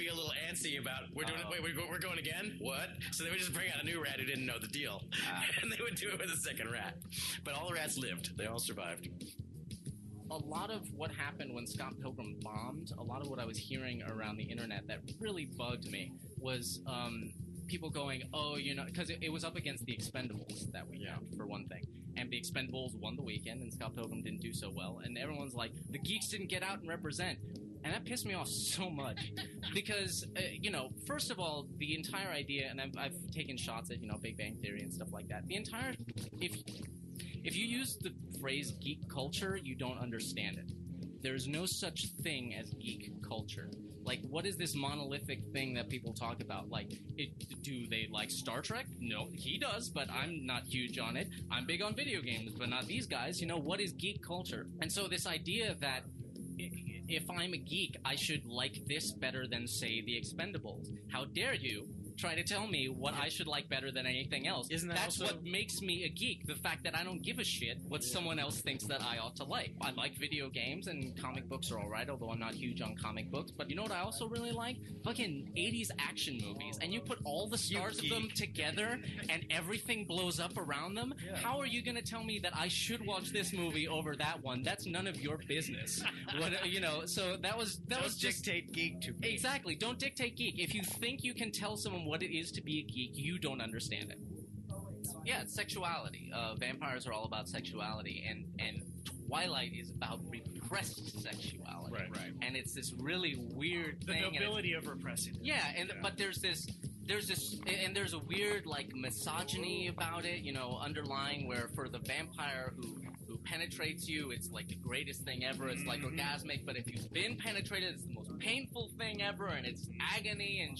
a little antsy about we're doing it. Wait, we're going again? What? So they would just bring out a new rat who didn't know the deal, and they would do it with a second rat. But all the rats lived. They all survived. A lot of what happened when Scott Pilgrim bombed, a lot of what I was hearing around the internet that really bugged me was people going, oh, you know, because it was up against the Expendables that weekend, for one thing. And the Expendables won the weekend, and Scott Pilgrim didn't do so well. And everyone's like, the geeks didn't get out and represent. And that pissed me off so much because, you know, first of all, the entire idea, and I've taken shots at, you know, Big Bang Theory and stuff like that. The entire, if you use the phrase geek culture, you don't understand it. There's no such thing as geek culture. Like, what is this monolithic thing that people talk about? Like, do they like Star Trek? No, he does, but I'm not huge on it. I'm big on video games, but not these guys. You know, what is geek culture? And so this idea that if I'm a geek, I should like this better than, say, the Expendables. How dare you try to tell me what I should like better than anything else? That's what makes me a geek, the fact that I don't give a shit what someone else thinks that I ought to like. I like video games, and comic books are alright, although I'm not huge on comic books. But you know what I also really like? Fucking 80s action movies. And you put all the stars of them together, and everything blows up around them. Yeah. How are you going to tell me that I should watch this movie over that one? That's none of your business. What, you know, so that was just dictate geek to me. Exactly. Don't dictate geek. If you think you can tell someone what it is to be a geek, you don't understand it. Yeah, it's sexuality. Vampires are all about sexuality, and Twilight is about repressed sexuality. Right. And it's this really weird thing. The nobility of repressing it. Yeah, but there's a weird like misogyny about it, you know, underlying, where for the vampire who penetrates you, it's like the greatest thing ever. It's like orgasmic, but if you've been penetrated, it's the most painful thing ever, and it's agony and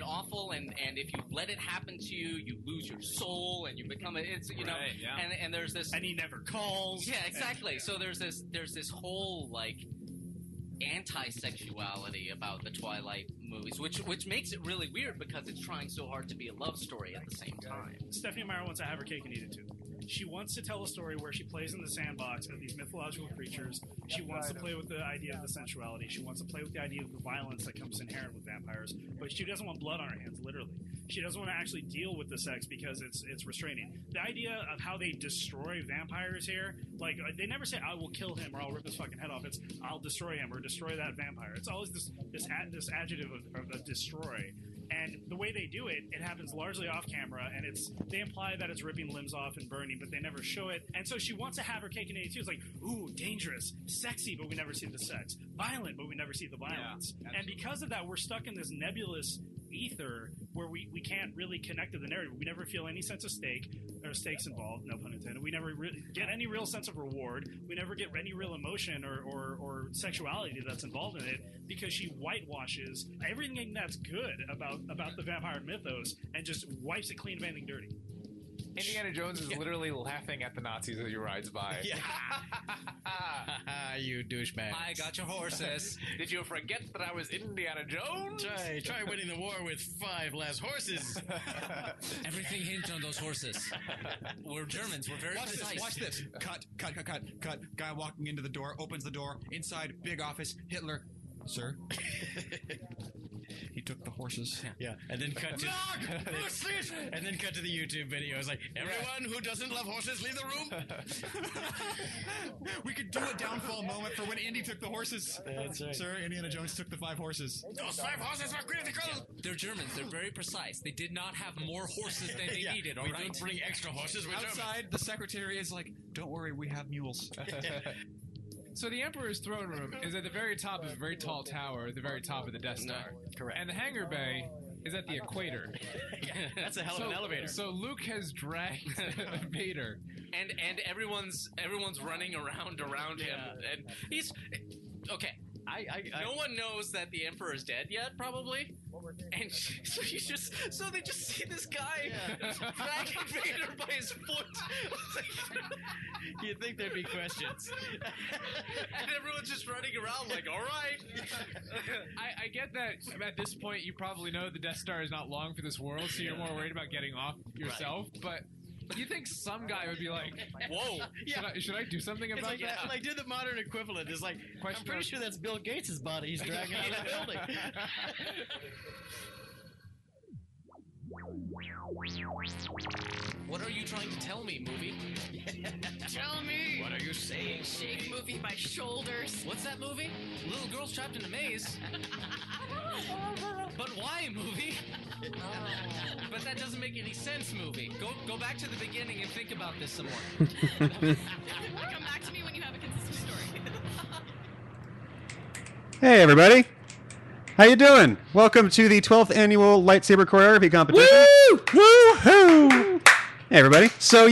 awful, and if you let it happen to you, you lose your soul, and you become and there's this, and he never calls. Yeah, exactly. So there's this whole like anti-sexuality about the Twilight movies, which makes it really weird because it's trying so hard to be a love story at the same time. Stephanie Meyer wants to have her cake and eat it too. She wants to tell a story where she plays in the sandbox of these mythological creatures. She wants to play with the idea of the sensuality. She wants to play with the idea of the violence that comes inherent with vampires. But she doesn't want blood on her hands, literally. She doesn't want to actually deal with the sex because it's restraining. The idea of how they destroy vampires here, like, they never say, I will kill him or I'll rip his fucking head off. It's, I'll destroy him or destroy that vampire. It's always this adjective of destroy. And the way they do it, it happens largely off camera, and they imply that it's ripping limbs off and burning, but they never show it. And so she wants to have her cake and eat it too. It's like, ooh, dangerous, sexy, but we never see the sex. Violent, but we never see the violence. Yeah, and because of that, we're stuck in this nebulous ether where we can't really connect to the narrative. We never feel any sense of stakes involved, no pun intended. We never get any real sense of reward. We never get any real emotion or sexuality that's involved in it, because she whitewashes everything that's good about the vampire mythos and just wipes it clean of anything dirty. Indiana Jones is literally laughing at the Nazis as he rides by. Yeah. You douchebag. I got your horses. Did you forget that I was Indiana Jones? Try winning the war with 5 less horses. Everything hinged on those horses. We're Germans. We're very precise. Watch this. Cut. Guy walking into the door, opens the door. Inside, big office. Hitler. Sir? took the horses. Yeah, and then cut to and then cut to the YouTube video. It's like, everyone who doesn't love horses, leave the room. We could do a downfall moment for when Indy took the horses. That's right. Sir, Indiana Jones took the 5 horses. Those 5 horses are critical. They're Germans. They're very precise. They did not have more horses than they needed. All we right. don't bring extra horses. We're Outside, the secretary is like, "Don't worry, we have mules." So the Emperor's throne room is at the very top of a very tall tower at the very top of the Death Star. Correct. And the hangar bay is at the equator. That's a hell of an elevator. So Luke has dragged Vader. And everyone's running around him, and he's okay. No one knows that the Emperor's dead yet, probably. And so they just see this guy dragging Vader by his foot. You'd think there'd be questions. And everyone's just running around like, all right. I get that at this point you probably know the Death Star is not long for this world, so you're more worried about getting off yourself, but you think some guy would be like, whoa, should I do something about that? Like, do the modern equivalent. It's like, I'm pretty sure that's Bill Gates' body he's dragging out of the building. What are you trying to tell me, movie? Tell me. What are you saying? Shake movie by shoulders. What's that movie? Little girls trapped in a maze. But why, movie? But that doesn't make any sense, movie. Go back to the beginning and think about this some more. Come back to me when you have a consistent story. Hey, everybody. How you doing? Welcome to the 12th annual Lightsaber Choreography Competition. Woo! Woo-hoo! Hey, everybody. So,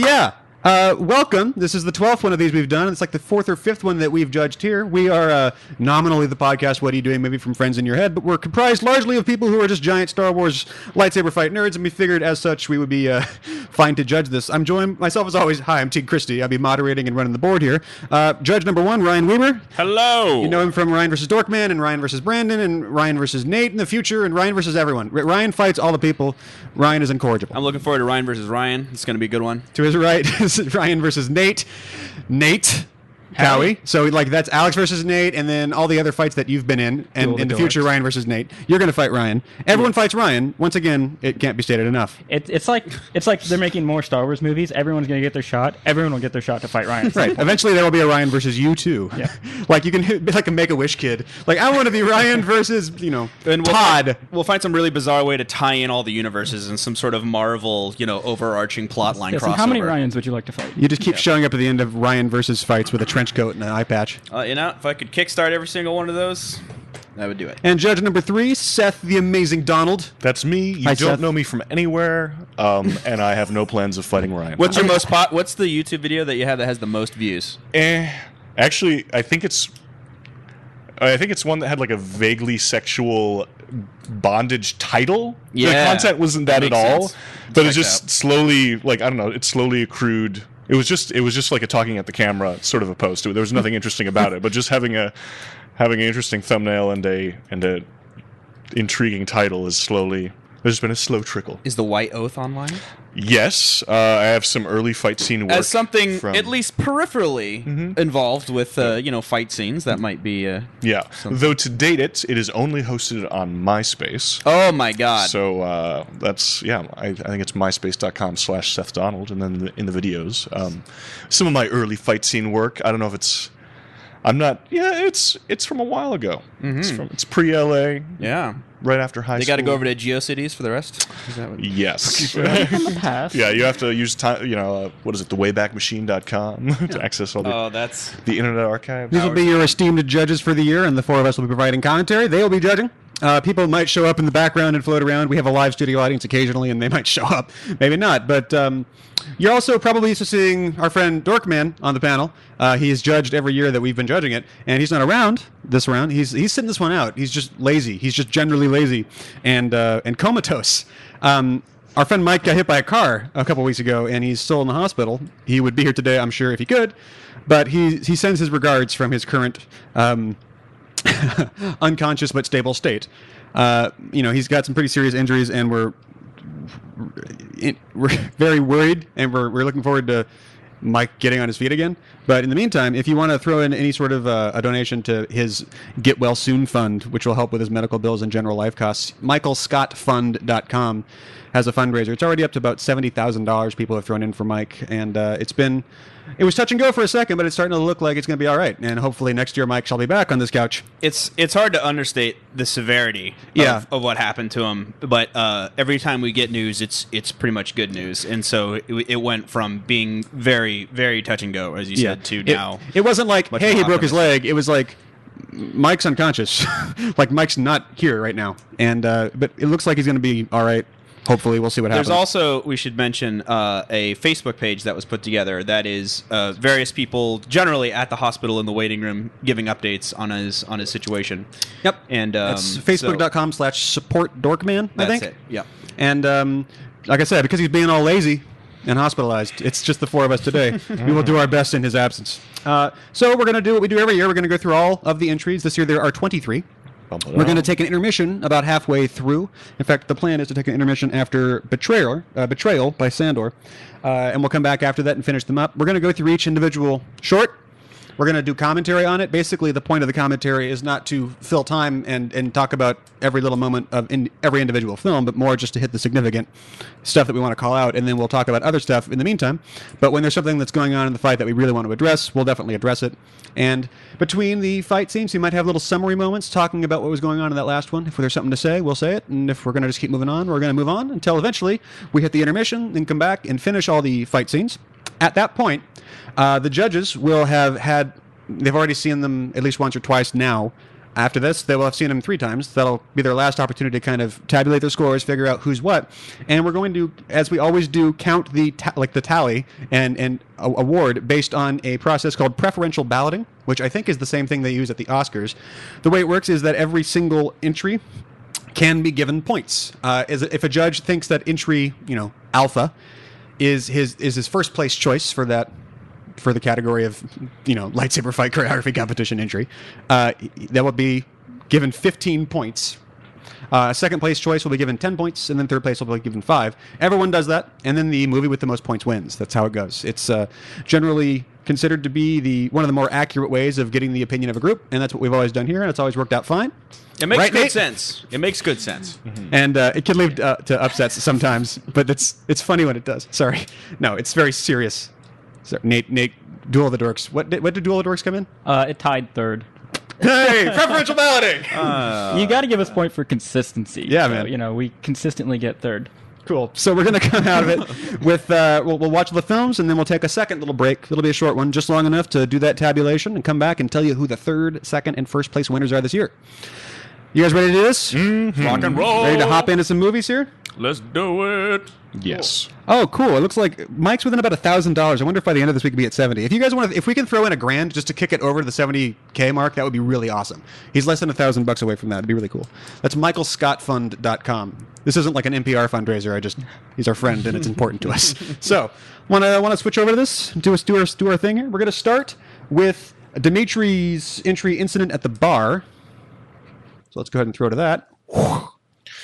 welcome. This is the 12th one of these we've done. It's like the 4th or 5th one that we've judged here. We are nominally the podcast What Are You Doing? Maybe from Friends in Your Head, but we're comprised largely of people who are just giant Star Wars lightsaber fight nerds, and we figured as such we would be fine to judge this. I'm joined myself as always. Hi, I'm Teague Christie. I'll be moderating and running the board here. Judge number 1, Ryan Weber. Hello. You know him from Ryan vs. Dorkman and Ryan vs. Brandon and Ryan vs. Nate in the future and Ryan vs. everyone. Ryan fights all the people. Ryan is incorrigible. I'm looking forward to Ryan versus Ryan. It's going to be a good one. To his right is Ryan versus Nate. Nate Cowie. So that's Alex versus Nate, and then all the other fights that you've been in, and in the future, Ryan versus Nate. You're going to fight Ryan. Everyone fights Ryan. Once again, it can't be stated enough. It's like they're making more Star Wars movies. Everyone's going to get their shot. Everyone will get their shot to fight Ryan. Right. Eventually, there will be a Ryan versus you too. Yeah. Like you can be like a Make-A-Wish kid. Like I want to be Ryan versus Todd. We'll find some really bizarre way to tie in all the universes and some sort of Marvel overarching plot line crossover. So how many Ryans would you like to fight? You just keep showing up at the end of Ryan versus fights with a trench coat and an eye patch. If I could kickstart every single one of those, I would do it. And judge number 3, Seth the Amazing Donald. That's me. You Hi, don't Seth. know me from anywhere, and I have no plans of fighting Ryan. What's your What's the YouTube video that you have that has the most views? Actually, I think it's one that had like a vaguely sexual bondage title. Yeah, the content wasn't that at all, sense. but it just slowly, I don't know, it slowly accrued. It was just like a talking at the camera sort of a post. There was nothing interesting about it, but just having an interesting thumbnail and a intriguing title is slowly. There's been a slow trickle. Is the White Oath online? Yes, I have some early fight scene work. As something at least peripherally involved with fight scenes, that might be something. Though to date it is only hosted on MySpace. Oh my god! So that's I think it's myspace.com/Seth Donald, and then in the videos, some of my early fight scene work. I don't know if it's. I'm not. Yeah, it's from a while ago. Mm-hmm. It's pre-LA. Yeah. Right after high school. They got to go over to GeoCities for the rest? Is that what yes. Pass. Yeah, you have to use what is it, thewaybackmachine.com to access all the Internet Archive. These will be your esteemed judges for the year, and the 4 of us will be providing commentary. They will be judging. People might show up in the background and float around. We have a live studio audience occasionally, and they might show up. Maybe not. But you're also probably used to seeing our friend Dorkman on the panel. He is judged every year that we've been judging it, and he's not around this round. He's sitting this one out. He's just lazy. He's just generally lazy and comatose. Our friend Mike got hit by a car a couple weeks ago, and he's still in the hospital. He would be here today, I'm sure, if he could. But he sends his regards from his current unconscious but stable state. He's got some pretty serious injuries, and we're very worried, and we're looking forward to Mike getting on his feet again. But in the meantime, if you want to throw in any sort of a donation to his Get Well Soon fund, which will help with his medical bills and general life costs, michaelscottfund.com has a fundraiser. It's already up to about $70,000 people have thrown in for Mike, and it was touch and go for a second, but it's starting to look like it's going to be all right. And hopefully next year Mike shall be back on this couch. It's hard to understate the severity of what happened to him, but every time we get news, it's pretty much good news. And so it went from being very, very touch and go, as you said, to now. It wasn't like, hey, he broke his leg. It was like, Mike's unconscious. Like, Mike's not here right now. And but it looks like he's going to be all right. Hopefully, we'll see what happens. There's also, we should mention, a Facebook page that was put together that is various people, generally at the hospital in the waiting room, giving updates on his situation. Yep. And it's facebook.com/supportdorkman, I think. That's it, yeah. And like I said, because he's being all lazy and hospitalized, it's just the four of us today. We will do our best in his absence. So we're going to do what we do every year. We're going to go through all of the entries. This year there are 23. We're going to take an intermission about halfway through. In fact, the plan is to take an intermission after Betrayal by Sandor, and we'll come back after that and finish them up. We're going to go through each individual short. We're going to do commentary on it. Basically, the point of the commentary is not to fill time and talk about every little moment of every individual film, but more just to hit the significant stuff that we want to call out, and then we'll talk about other stuff in the meantime. But when there's something that's going on in the fight that we really want to address, we'll definitely address it. And between the fight scenes, we might have little summary moments talking about what was going on in that last one. If there's something to say, we'll say it. And if we're going to just keep moving on, we're going to move on until eventually we hit the intermission, then come back and finish all the fight scenes. At that point, the judges will have had, they've already seen them at least once or twice now. After this, they will have seen them 3 times. That'll be their last opportunity to kind of tabulate their scores, figure out who's what. And we're going to, as we always do, count the tally and award based on a process called preferential balloting, which I think is the same thing they use at the Oscars. The way it works is that every single entry can be given points. If a judge thinks that entry, alpha, is his first place choice for the category of, lightsaber fight choreography competition entry, that will be given 15 points. Second place choice will be given 10 points, and then third place will be given 5. Everyone does that, and then the movie with the most points wins. That's how it goes. It's generally considered to be one of the more accurate ways of getting the opinion of a group, and that's what we've always done here, and it's always worked out fine. It makes right, good Nate? sense. It makes good sense. Mm-hmm. And it can lead to upsets sometimes, but it's funny when it does. Sorry. No, it's very serious. Sorry, Nate, Duel of the Dorks. What did Duel of the Dorks come in? It tied third. Hey, preferential balloting! You got to give us point for consistency. Yeah, so, man. We consistently get third. Cool. So we're going to come out of it with, we'll watch the films, and then we'll take a second little break. It'll be a short one, just long enough to do that tabulation and come back and tell you who the third, second, and first place winners are this year. You guys ready to do this? Mm-hmm. Rock and roll. Ready to hop into some movies here? Let's do it. Yes. Oh, cool. It looks like Mike's within about $1,000. I wonder if by the end of this we could be at 70. If you guys want to, if we can throw in $1,000 just to kick it over to the 70K mark, that would be really awesome. He's less than $1,000 away from that. It'd be really cool. That's michaelscottfund.com. This isn't like an NPR fundraiser. He's our friend and it's important to us. So, want to switch over to this? Do our thing here. We're going to start with Dimitri's entry incident at the bar. So let's go ahead and throw to that.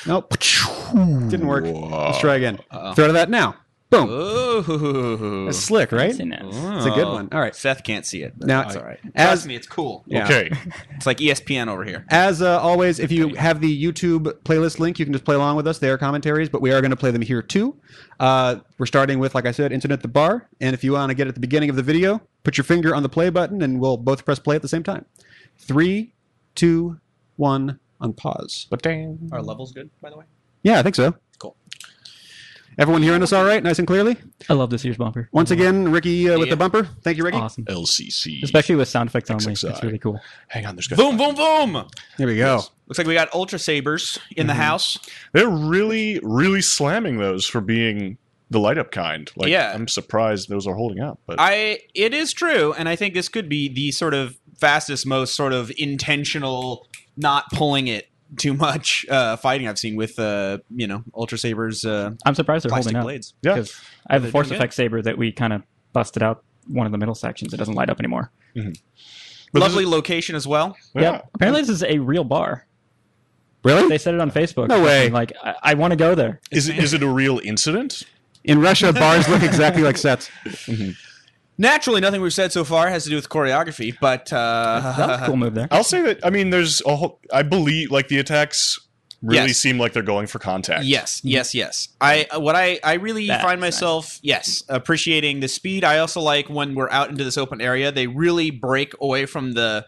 Nope. Didn't work. Let's try again. Throw to that now. Boom. Ooh. That's slick, right? It's a good one. All right. Seth can't see it. Now, That's all right. Trust me, it's cool. Yeah. Okay. It's like ESPN over here. As always, if you have the YouTube playlist link, you can just play along with us. They are commentaries, but we are going to play them here too. We're starting with, like I said, Incident at the Bar. And if you want to get at the beginning of the video, put your finger on the play button and we'll both press play at the same time. 3, 2, 1, on pause. Are levels good, by the way? Yeah, I think so. Cool. Everyone hearing us all right, nice and clearly? I love this year's bumper. Once again, Ricky with the bumper. Thank you, Ricky. Awesome. LCC. Especially with sound effects only. XXI. That's really cool. Hang on, there's Boom, boom, boom. There we go. Yes. Looks like we got Ultra Sabers in the house. They're really, really slamming those for being the light up kind. Like, Yeah. I'm surprised those are holding up. But It is true, and I think this could be the sort of fastest, most sort of intentional, not pulling it too much fighting I've seen with Ultra Sabers. I'm surprised they're plastic holding up. blades. Yeah. Because I have a They're force doing effect saber that we kind of busted out one of the middle sections. It doesn't light up anymore. Mm-hmm. Lovely location as well. Yeah. Apparently this is a real bar. Really? They said it on Facebook. No way. Like, I want to go there. Is it a real incident? In Russia, bars look exactly like sets. Mm-hmm. Naturally, nothing we've said so far has to do with choreography, but that was a cool move there. I'll say that. I mean, there's a whole. I believe like the attacks really Yes. seem like they're going for contact. Yes. I really find myself appreciating the speed. I also like when we're out into this open area, they really break away from the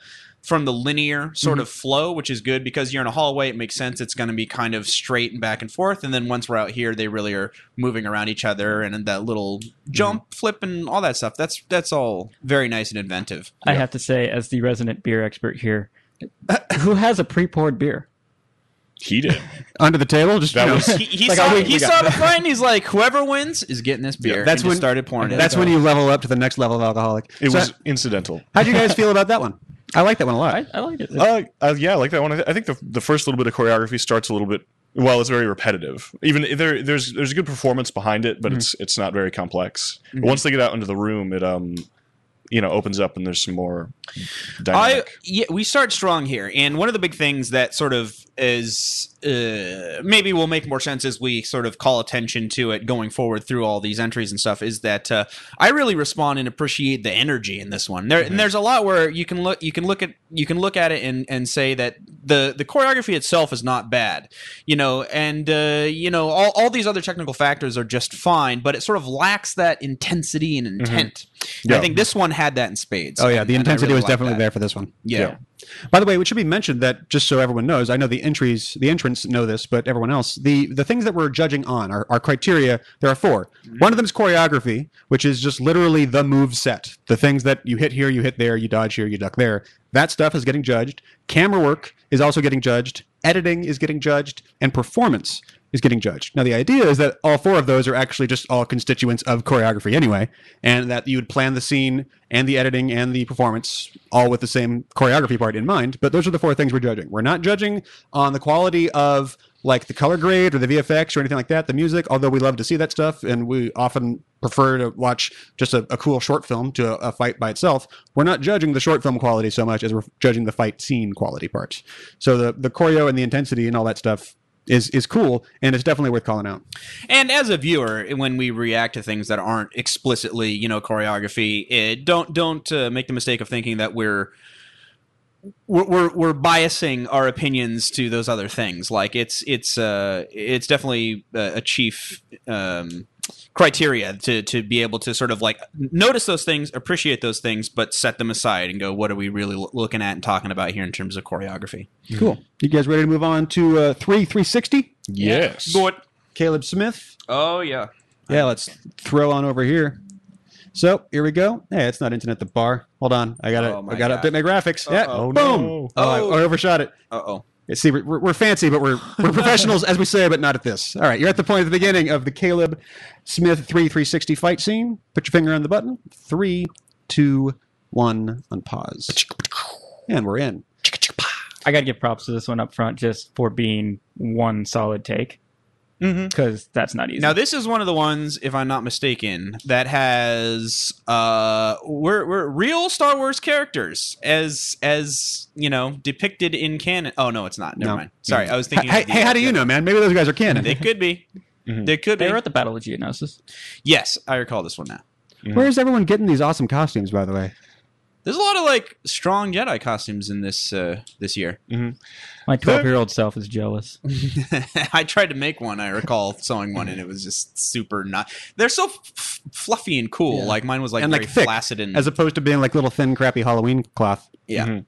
linear sort of flow, which is good because you're in a hallway. It makes sense. It's going to be kind of straight and back and forth. And then once we're out here, they really are moving around each other and that little jump, flip, and all that stuff. That's all very nice and inventive. I have to say, as the resident beer expert here, who has a pre-poured beer? He did. Under the table? Just That you know, was- He like, saw, oh, he we saw got- the fight and he's like, whoever wins is getting this beer. That's and when just started pouring it. That's when you level up to the next level of alcoholic. It So, was incidental. how'd you guys feel about that one? I like that one a lot. I like it. Yeah, I like that one. I think the first little bit of choreography starts a little bit. Well, it's very repetitive. Even there's a good performance behind it, but it's not very complex. But once they get out into the room, it opens up and there's some more dynamic. We start strong here, and one of the big things that sort of is maybe will make more sense as we sort of call attention to it going forward through all these entries and stuff is that I really respond and appreciate the energy in this one. And there's a lot where you can look at it and say that the choreography itself is not bad, and all these other technical factors are just fine, but it sort of lacks that intensity and intent. Yeah. I think this one had that in spades. Oh yeah, the and I intensity really was like definitely that. there for this one. Yeah. By the way, it should be mentioned that just so everyone knows, I know the entrants know this, but everyone else, the things that we're judging on our criteria, there are 4. One of them is choreography, which is just literally the move set. The things that you hit here, you hit there, you dodge here, you duck there. That stuff is getting judged. Camera work is also getting judged. Editing is getting judged, and performance is getting judged. Now, the idea is that all 4 of those are actually just all constituents of choreography anyway, and that you would plan the scene and the editing and the performance all with the same choreography part in mind. But those are the 4 things we're judging. We're not judging on the quality of like the color grade or the VFX or anything like that, the music, although we love to see that stuff, and we often prefer to watch just a cool short film to a fight by itself. We're not judging the short film quality so much as we're judging the fight scene quality parts. So the choreo and the intensity and all that stuff is cool, and it's definitely worth calling out. And as a viewer, when we react to things that aren't explicitly, choreography, don't make the mistake of thinking that we're biasing our opinions to those other things. Like it's definitely a chief criteria to be able to sort of like notice those things, appreciate those things, but set them aside and go, what are we really looking at and talking about here in terms of choreography? Cool. You guys ready to move on to 360? Yes. Go it. Caleb Smith. Oh yeah. Yeah, let's throw on over here. So here we go. Hey, it's not internet the bar. Hold on, I gotta update my graphics. Yeah, boom. No. I overshot it. Uh-oh. See, we're fancy, but we're professionals, as we say, but not at this. All right, you're at the point at the beginning of the Caleb Smith 360 fight scene. Put your finger on the button. 3, 2, 1, on pause. And we're in. I got to give props to this one up front just for being one solid take. Because that's not easy. Now, this is one of the ones, if I'm not mistaken, that has we're real Star Wars characters as depicted in canon. Oh no, it's not. Never mind. Sorry, I was thinking. Hey, how do you know, man? Maybe those guys are canon. They could be. They could be. They were at the Battle of Geonosis. Yes, I recall this one now. Where is everyone getting these awesome costumes, by the way? There's a lot of like strong Jedi costumes in this this year. My 12-year-old self is jealous. I tried to make one. I recall sewing one, and it was just super not. They're so fluffy and cool. Yeah. Like mine was like and very like thick, flaccid and as opposed to being like little thin, crappy Halloween cloth. yeah.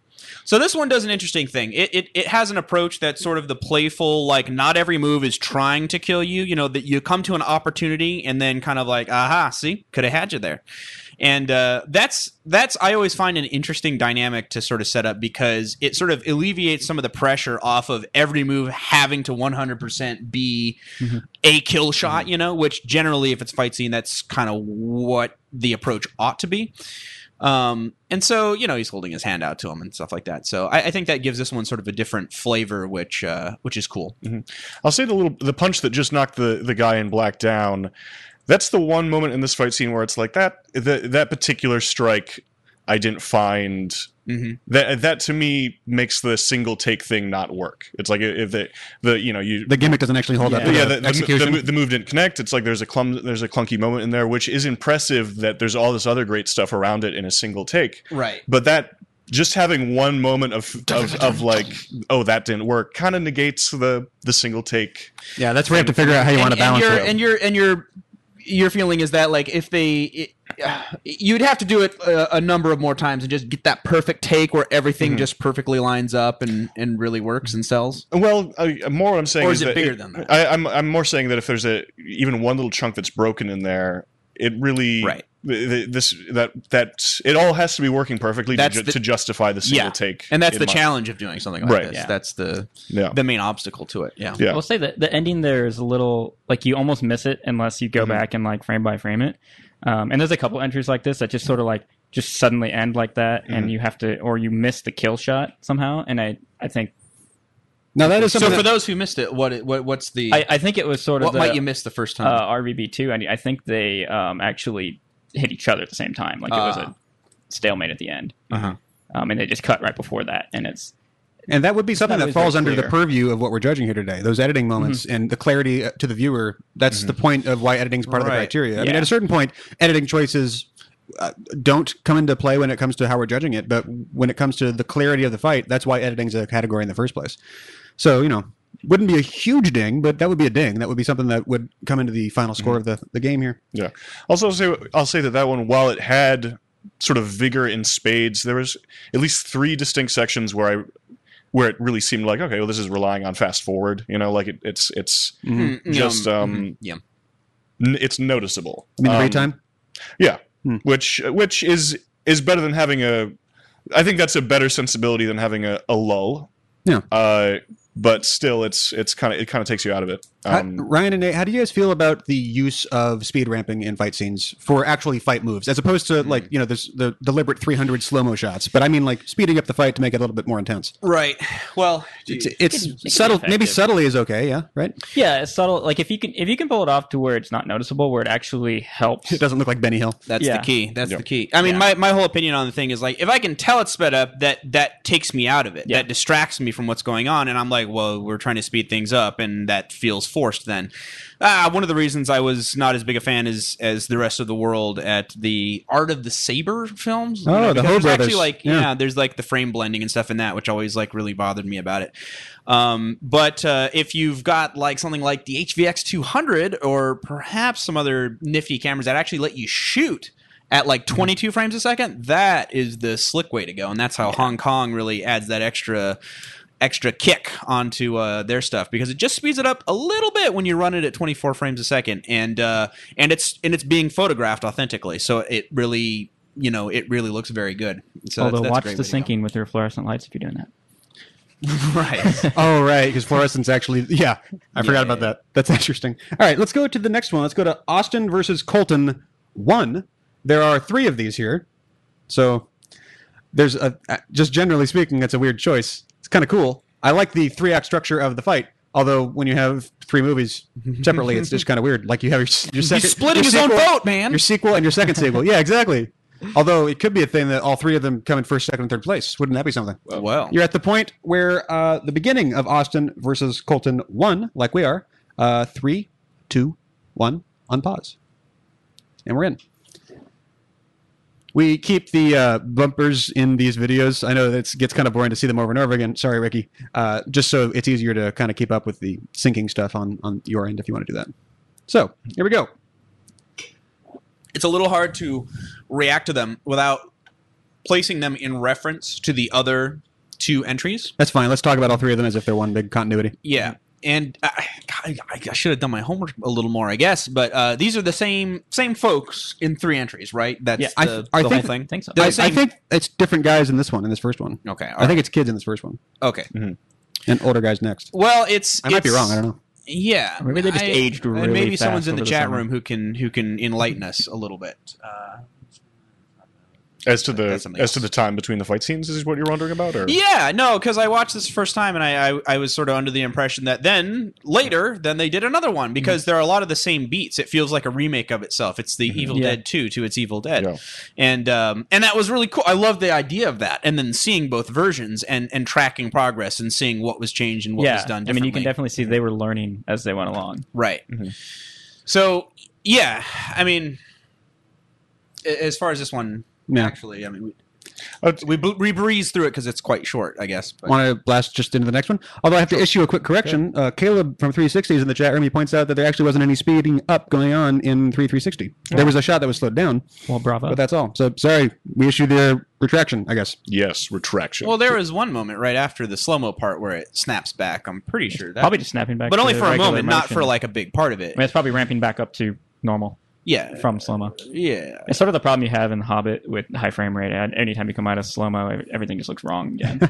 So this one does an interesting thing. It has an approach that's sort of the playful, like not every move is trying to kill you. You know, that you come to an opportunity and then kind of like, aha, see, could have had you there. And that's I always find an interesting dynamic to sort of set up because it sort of alleviates some of the pressure off of every move having to 100% be a kill shot, which generally if it's fight scene, that's kind of what the approach ought to be. And so, he's holding his hand out to him and stuff like that. So I think that gives this one sort of a different flavor, which is cool. I'll say the punch that just knocked the guy in black down. That's the one moment in this fight scene where it's like that particular strike I didn't find That to me makes the single take thing not work. It's like if the gimmick doesn't actually hold up. Yeah, the execution. The move didn't connect. It's like there's a clunky moment in there, which is impressive that there's all this other great stuff around it in a single take. Right. But that just having one moment of like, oh, that didn't work, kind of negates the single take. Yeah, that's where you have to figure out how you want to balance it. And your feeling is that like if you'd have to do it a number of more times and just get that perfect take where everything just perfectly lines up and really works and sells. Well, more what I'm saying or is it that bigger than that? I'm more saying that if there's even one little chunk that's broken in there, it really it all has to be working perfectly to justify the single take. And that's the challenge of doing something like this. Yeah. That's the main obstacle to it. Yeah. I will say that the ending there is a little like you almost miss it unless you go back and like frame by frame it. And there's a couple entries like this that just sort of like just suddenly end like that, and you have to, or you miss the kill shot somehow. And I think. Now that is so. For those who missed it, what's the? I think it was sort of what might you miss the first time? RVB2, and I think they actually hit each other at the same time. Like it was a stalemate at the end, and they just cut right before that, and it's. And that would be something that falls under the purview of what we're judging here today. Those editing moments and the clarity to the viewer. That's the point of why editing is part of the criteria. I mean, at a certain point, editing choices don't come into play when it comes to how we're judging it. But when it comes to the clarity of the fight, that's why editing is a category in the first place. So, wouldn't be a huge ding, but that would be a ding. That would be something that would come into the final score of the game here. Yeah. Also, I'll say that one, while it had sort of vigor in spades, there was at least 3 distinct sections where it really seemed like, okay, well, this is relying on fast forward. Like it's just it's noticeable. I mean, the time. Yeah, which is better than having I think that's a better sensibility than having a lull. Yeah. But still, it kind of takes you out of it. Ryan and Nate, how do you guys feel about the use of speed ramping in fight scenes for actually fight moves, as opposed to there's the deliberate 300 slow-mo shots? But I mean, like speeding up the fight to make it a little bit more intense. Right. Well, it's subtle. Maybe subtly is okay. Yeah. Right. Yeah, it's subtle. Like if you can pull it off to where it's not noticeable, where it actually helps. It doesn't look like Benny Hill. That's the key. That's the key. I mean, my whole opinion on the thing is like, if I can tell it's sped up, that takes me out of it. That distracts me from what's going on, and I'm like, well, we're trying to speed things up, and that feels forced then. One of the reasons I was not as big a fan as the rest of the world at the Art of the Saber films. Oh, the Ho brothers. Actually, there's like the frame blending and stuff in that, which always like really bothered me about it. But if you've got like something like the HVX 200 or perhaps some other nifty cameras that actually let you shoot at like 22 frames a second, that is the slick way to go, and that's how Hong Kong really adds that extra kick onto their stuff, because it just speeds it up a little bit when you run it at 24 frames a second, and it's being photographed authentically, so it really looks very good. So although watch the syncing with your fluorescent lights if you're doing that. Right. Oh, right, because fluorescence actually. Yeah, I forgot about that. That's interesting. All right, let's go to the next one. Let's go to Austin versus Colton 1. There are 3 of these here, so there's just generally speaking, that's a weird choice. It's kind of cool. I like the 3-act structure of the fight. Although when you have 3 movies separately, it's just kind of weird. Like you have your second, he's splitting his own boat, man. Your sequel and your second sequel. Yeah, exactly. Although it could be a thing that all 3 of them come in first, second, and third place. Wouldn't that be something? Well, you're at the point where the beginning of Austin versus Colton 1, like we are. 3, 2, 1, on pause, and we're in. We keep the bumpers in these videos. I know that it gets kind of boring to see them over and over again. Sorry, Ricky. Just so it's easier to kind of keep up with the syncing stuff on your end if you want to do that. So, here we go. It's a little hard to react to them without placing them in reference to the other 2 entries. That's fine. Let's talk about all 3 of them as if they're one big continuity. Yeah. And I should have done my homework a little more, I guess. But these are the same folks in 3 entries, right? That's the whole thing. I think so. I think it's different guys in this first one. Okay. I think it's kids in this first one. Okay. And older guys next. Well, I might be wrong. I don't know. Yeah. Or maybe they just aged really fast. And maybe someone's in the chat summer. room who can enlighten us a little bit. As to the time between the fight scenes is what you're wondering about, or Yeah, no, because I watched this the first time and I was sort of under the impression that then they did another one because there are a lot of the same beats. It feels like a remake of itself. It's the Evil Dead 2 to its Evil Dead, and that was really cool. I love the idea of that, and then seeing both versions and tracking progress and seeing what was changed and what was done differently. I mean, you can definitely see they were learning as they went along. Right. So yeah, I mean, as far as this one. Actually, I mean, we breezed through it because it's quite short, I guess. Want to blast just into the next one? Although I have to issue a quick correction. Caleb from 360 is in the chat room. He points out that there actually wasn't any speeding up going on in 360. There was a shot that was slowed down. Well, bravo. But that's all. So, sorry, we issued the retraction, I guess. Yes, retraction. Well, there was one moment right after the slow-mo part where it snaps back. I'm pretty sure that probably just snapping back, but only to for a moment, motion. not for like a big part of it. I mean, it's probably ramping back up to normal. Yeah, from slow-mo. Yeah, it's sort of the problem you have in The Hobbit with high frame rate. Anytime you come out of slow-mo, everything just looks wrong again.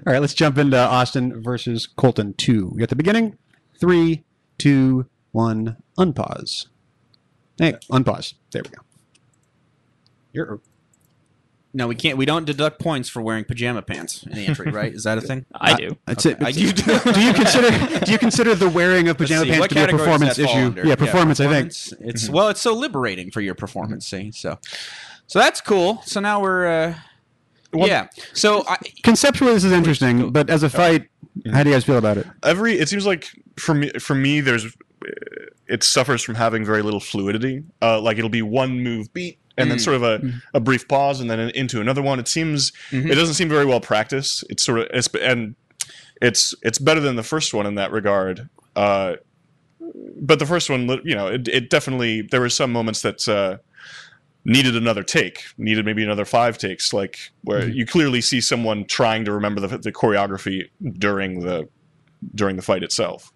All right, let's jump into Austin versus Colton 2. We got the beginning. 3, 2, 1, unpause. Hey, unpause. There we go. No, we can't. We don't deduct points for wearing pajama pants in the entry, right? Is that a thing? I do. I do. Do you consider the wearing of pajama pants to be a performance issue? Yeah, performance. I think it's it's so liberating for your performance. See, so that's cool. So now we're So conceptually, this is interesting, but as a fight, how do you guys feel about it? It seems like for me, it suffers from having very little fluidity. Like it'll be one move beat. And then sort of a brief pause, and then into another one. It seems it doesn't seem very well practiced. It's sort of it's better than the first one in that regard. But the first one, it definitely there were some moments that needed another take, needed maybe another 5 takes, like where you clearly see someone trying to remember the choreography during the fight itself.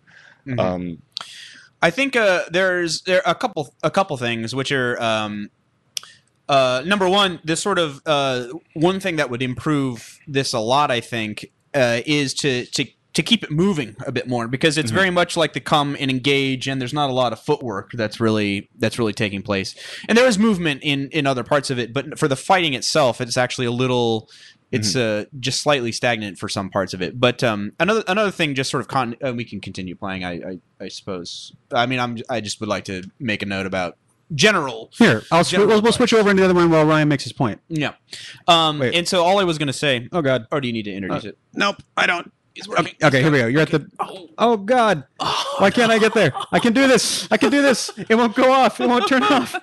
I think there are a couple things which are. Number one, this sort of one thing that would improve this a lot, I think, is to keep it moving a bit more, because it's very much like the come and engage, and there's not a lot of footwork that's really taking place. And there is movement in other parts of it, but for the fighting itself, it's actually a little. It's just slightly stagnant for some parts of it. But another thing, just sort of we can continue playing. I suppose. I mean, I just would like to make a note about. We'll switch over into the other one while Ryan makes his point. Yeah. And so all I was going to say. Oh God. Or do you need to introduce it? Nope, I don't. Okay, here we go. You're at the. Oh God. Why can't I get there? I can do this. It won't go off. It won't turn off.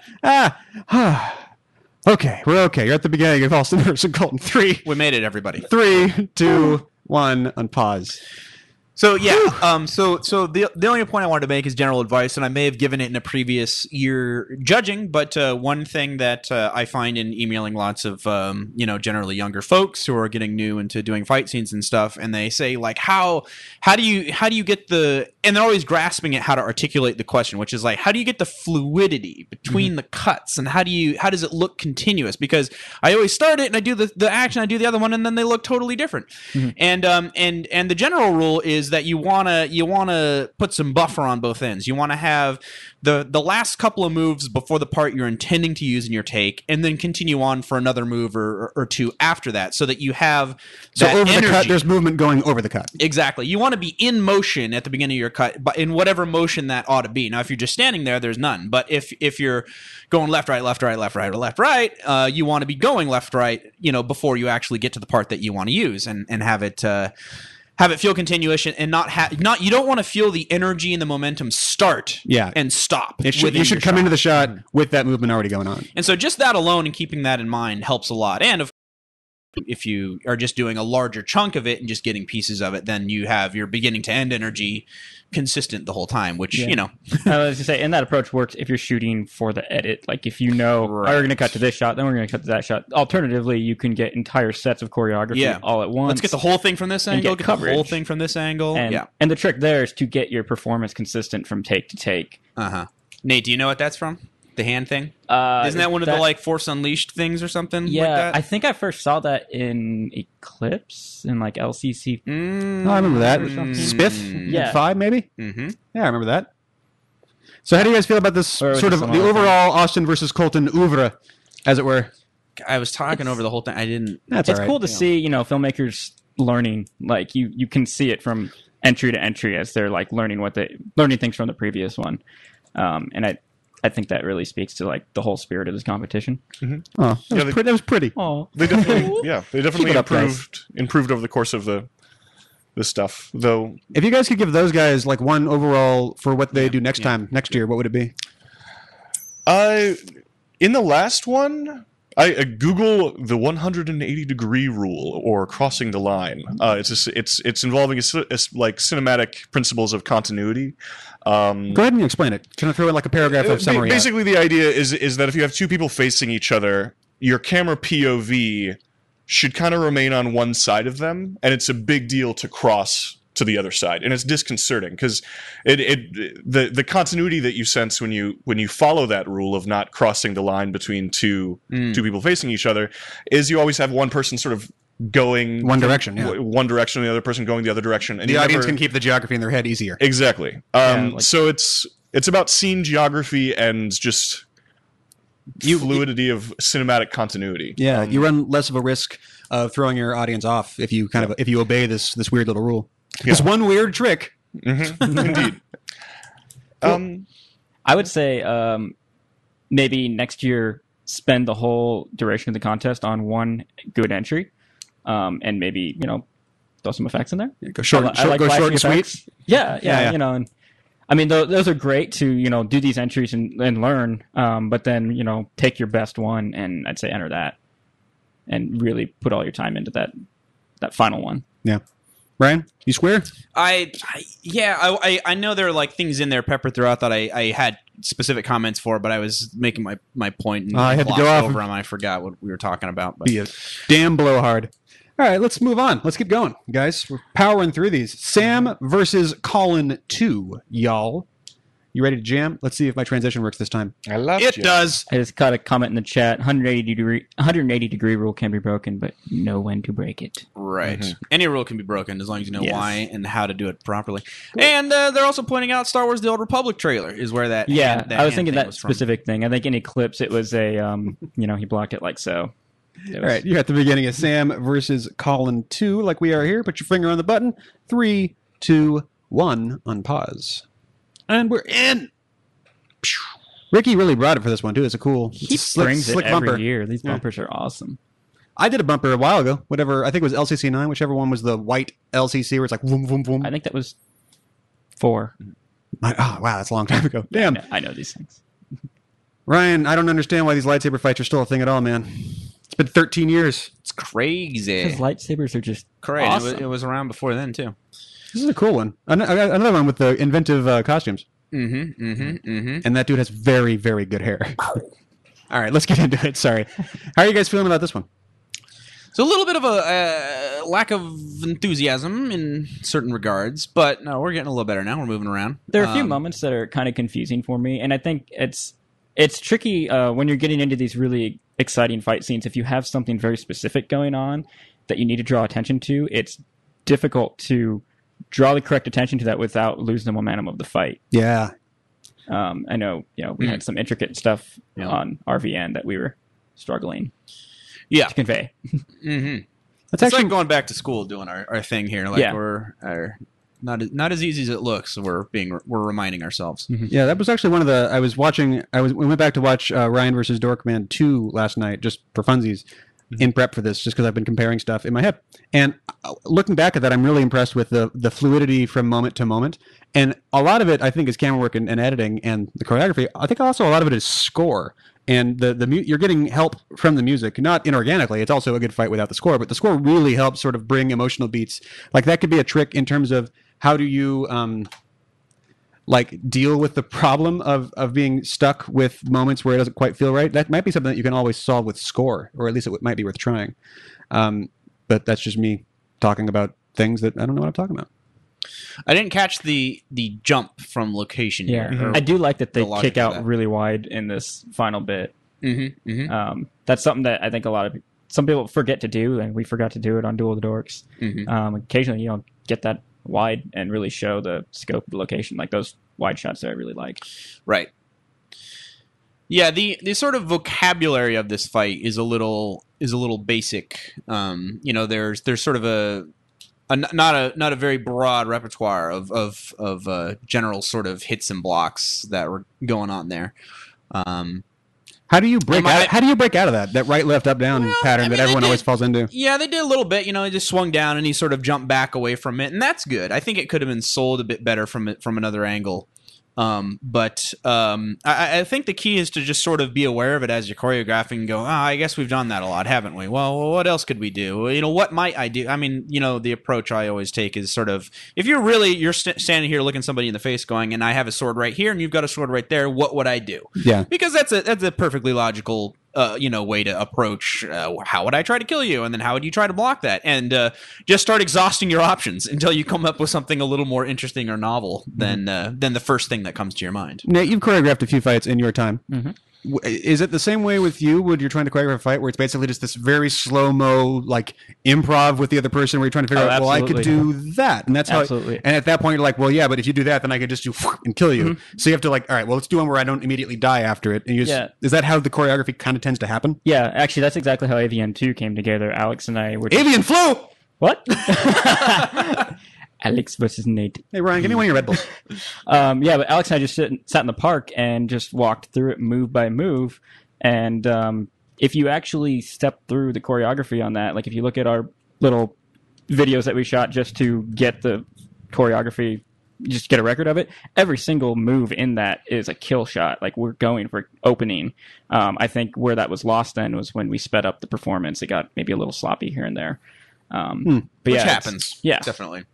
Okay, we're okay. You're at the beginning of Austin versus Colton 3. We made it, everybody. 3, 2, 1, unpause. So yeah, so the only point I wanted to make is general advice, and I may have given it in a previous year judging, but one thing that I find in emailing lots of generally younger folks who are getting new into doing fight scenes and stuff, and they say like how do you get the, and they're always grasping at how to articulate the question, which is like how do you get the fluidity between the cuts, and how does it look continuous? Because I always start it and I do the action, I do the other one, and then they look totally different. And the general rule is that you wanna put some buffer on both ends. You want to have the last couple of moves before the part you're intending to use in your take, and then continue on for another move or two after that, so that you have that over energy. The cut, there's movement going over the cut. Exactly. You want to be in motion at the beginning of your cut, but in whatever motion that ought to be. Now, if you're just standing there, there's none. But if you're going left, right, left, right, left, right, or left, right, you want to be going left, right, before you actually get to the part that you want to use, and have it feel continuous, and you don't want to feel the energy and the momentum start and stop. You should come into the shot with that movement already going on. And so just that alone and keeping that in mind helps a lot. And if you are just doing a larger chunk of it and just getting pieces of it, then you have your beginning to end energy consistent the whole time, which, I was going to say, and that approach works if you're shooting for the edit. Like if we're going to cut to this shot, then we're going to cut to that shot. Alternatively, you can get entire sets of choreography all at once. Let's get the whole thing from this angle, get the whole thing from this angle. And the trick there is to get your performance consistent from take to take. Nate, do you know what that's from? The hand thing? Isn't that one of the Force Unleashed things or something like that? I think I first saw that in Eclipse in LCC. I remember that. Spiff? 5 maybe? Mm-hmm. Yeah, I remember that. So how do you guys feel about this sort of the overall Austin versus Colton oeuvre, as it were? I was talking over the whole thing. I didn't. It's cool to see, filmmakers learning. Like you can see it from entry to entry as they're like learning things from the previous one. And I think that really speaks to like the whole spirit of this competition. Mm-hmm. Oh, that was pretty. Oh, they definitely improved over the course of this stuff. Though, if you guys could give those guys like one overall for what they do next year, what would it be? In the last one, I Google the 180-degree rule or crossing the line. It's involving like cinematic principles of continuity. Go ahead and explain it. Can I throw in like a paragraph of summary? Basically, the idea is that if you have two people facing each other, your camera POV should kind of remain on one side of them, and it's a big deal to cross to the other side, and it's disconcerting because the continuity that you sense when you follow that rule of not crossing the line between two people facing each other is you always have one person sort of going one direction, and the other person going the other direction, and the audience can keep the geography in their head easier. Exactly. So it's about scene geography and just fluidity of cinematic continuity. Yeah, you run less of a risk of throwing your audience off if you if you obey this weird little rule. This one weird trick. Mm-hmm. Indeed. I would say maybe next year spend the whole duration of the contest on one good entry, and maybe throw some effects in there. Go short and sweet. Yeah. And I mean those are great to do these entries and learn, but then take your best one and I'd say enter that, and really put all your time into that final one. Yeah. Brian, you square? I know there are like things in there peppered throughout that I had specific comments for, but I was making my point and I had to go off over them. I forgot what we were talking about. But. Be a damn blowhard. All right, let's move on. Let's keep going, guys. We're powering through these. Sam versus Colin 2, y'all. You ready to jam? Let's see if my transition works this time. I love it. Does. I just got a comment in the chat. 180 degree rule can be broken, but know when to break it. Right. Mm-hmm. Any rule can be broken as long as you know why and how to do it properly. Cool. And they're also pointing out Star Wars: The Old Republic trailer is where that. I was thinking that specific thing. I think in Eclipse it was a he blocked it like so. All right, you're at the beginning of Sam versus Colin 2, like we are here. Put your finger on the button. 3, 2, 1. Unpause. And we're in. Ricky really brought it for this one too. It's a cool, he slick every bumper. year. These bumpers are awesome. I did a bumper a while ago. Whatever, I think it was LCC 9, whichever one was the white LCC where it's like boom, boom, boom. I think that was 4. Wow, that's a long time ago. Damn, I know these things. Ryan, I don't understand why these lightsaber fights are still a thing at all, man. It's been 13 years. It's crazy. Because lightsabers are just crazy. Awesome. It was around before then too. This is a cool one. I got another one with the inventive costumes. Mm-hmm. And that dude has very, very good hair. All right, let's get into it. Sorry. How are you guys feeling about this one? So a little bit of a lack of enthusiasm in certain regards, but no, we're getting a little better now. We're moving around. There are a few moments that are kind of confusing for me, and I think it's tricky when you're getting into these really exciting fight scenes. If you have something very specific going on that you need to draw attention to, it's difficult to draw the correct attention to that without losing the momentum of the fight. Yeah. I know, we had some intricate stuff on RVN that we were struggling to convey. Mm-hmm. That's actually actually like going back to school doing our thing here. Like we're not as easy as it looks. We're reminding ourselves. Mm-hmm. Yeah, that was actually one of the. We went back to watch Ryan versus Dorkman 2 last night just for funsies. In prep for this, just because I've been comparing stuff in my head. And looking back at that, I'm really impressed with the fluidity from moment to moment. And a lot of it, I think, is camera work and editing and the choreography. I think also a lot of it is score. And you're getting help from the music, not inorganically. It's also a good fight without the score, but the score really helps sort of bring emotional beats. Like that could be a trick in terms of how do you deal with the problem of being stuck with moments where it doesn't quite feel right. That might be something that you can always solve with score, or at least it might be worth trying. But that's just me talking about things that I don't know what I'm talking about. I didn't catch the jump from location here. I do like that they kick out really wide in this final bit. That's something that I think some people forget to do, and we forgot to do it on Duel of the Dorks. Occasionally, get that wide and really show the scope of the location, like those wide shots that I really like. Right. Yeah, the sort of vocabulary of this fight is a little basic. There's sort of not a very broad repertoire of general sort of hits and blocks that were going on there. How do you break out? How do you break out of that right, left, up, down pattern that everyone always falls into? Yeah, they did a little bit. He just swung down and he sort of jumped back away from it, and that's good. I think it could have been sold a bit better from another angle. But I think the key is to just sort of be aware of it as you're choreographing and go, I guess we've done that a lot, haven't we? Well, what else could we do? What might I do? I mean, the approach I always take is sort of, if you're standing here looking somebody in the face going, and I have a sword right here and you've got a sword right there, what would I do? Yeah. Because that's a perfectly logical way to approach how would I try to kill you, and then how would you try to block that, and just start exhausting your options until you come up with something a little more interesting or novel than the first thing that comes to your mind. Nate, you've choreographed a few fights in your time. Mm-hmm. Is it the same way with you when you're trying to choreograph a fight where it's basically just this very slow-mo like improv with the other person where you're trying to figure out, well, I could do that, and that's how and at that point you're like, well, yeah, but if you do that, then I could just do and kill you. So you have to all right, well, let's do one where I don't immediately die after it. And you just, is that how the choreography kind of tends to happen? Yeah, actually that's exactly how Avian 2 came together. Alex and I were Avian flew! What? Alex versus Nate. Hey, Ryan, give me one of your Red Bulls. But Alex and I just sat in the park and just walked through it move by move. And if you actually step through the choreography on that, like if you look at our little videos that we shot just to get the choreography, just get a record of it, every single move in that is a kill shot. Like we're going for opening. I think where that was lost then was when we sped up the performance. It got maybe a little sloppy here and there. But Which yeah, happens. Yeah, Definitely.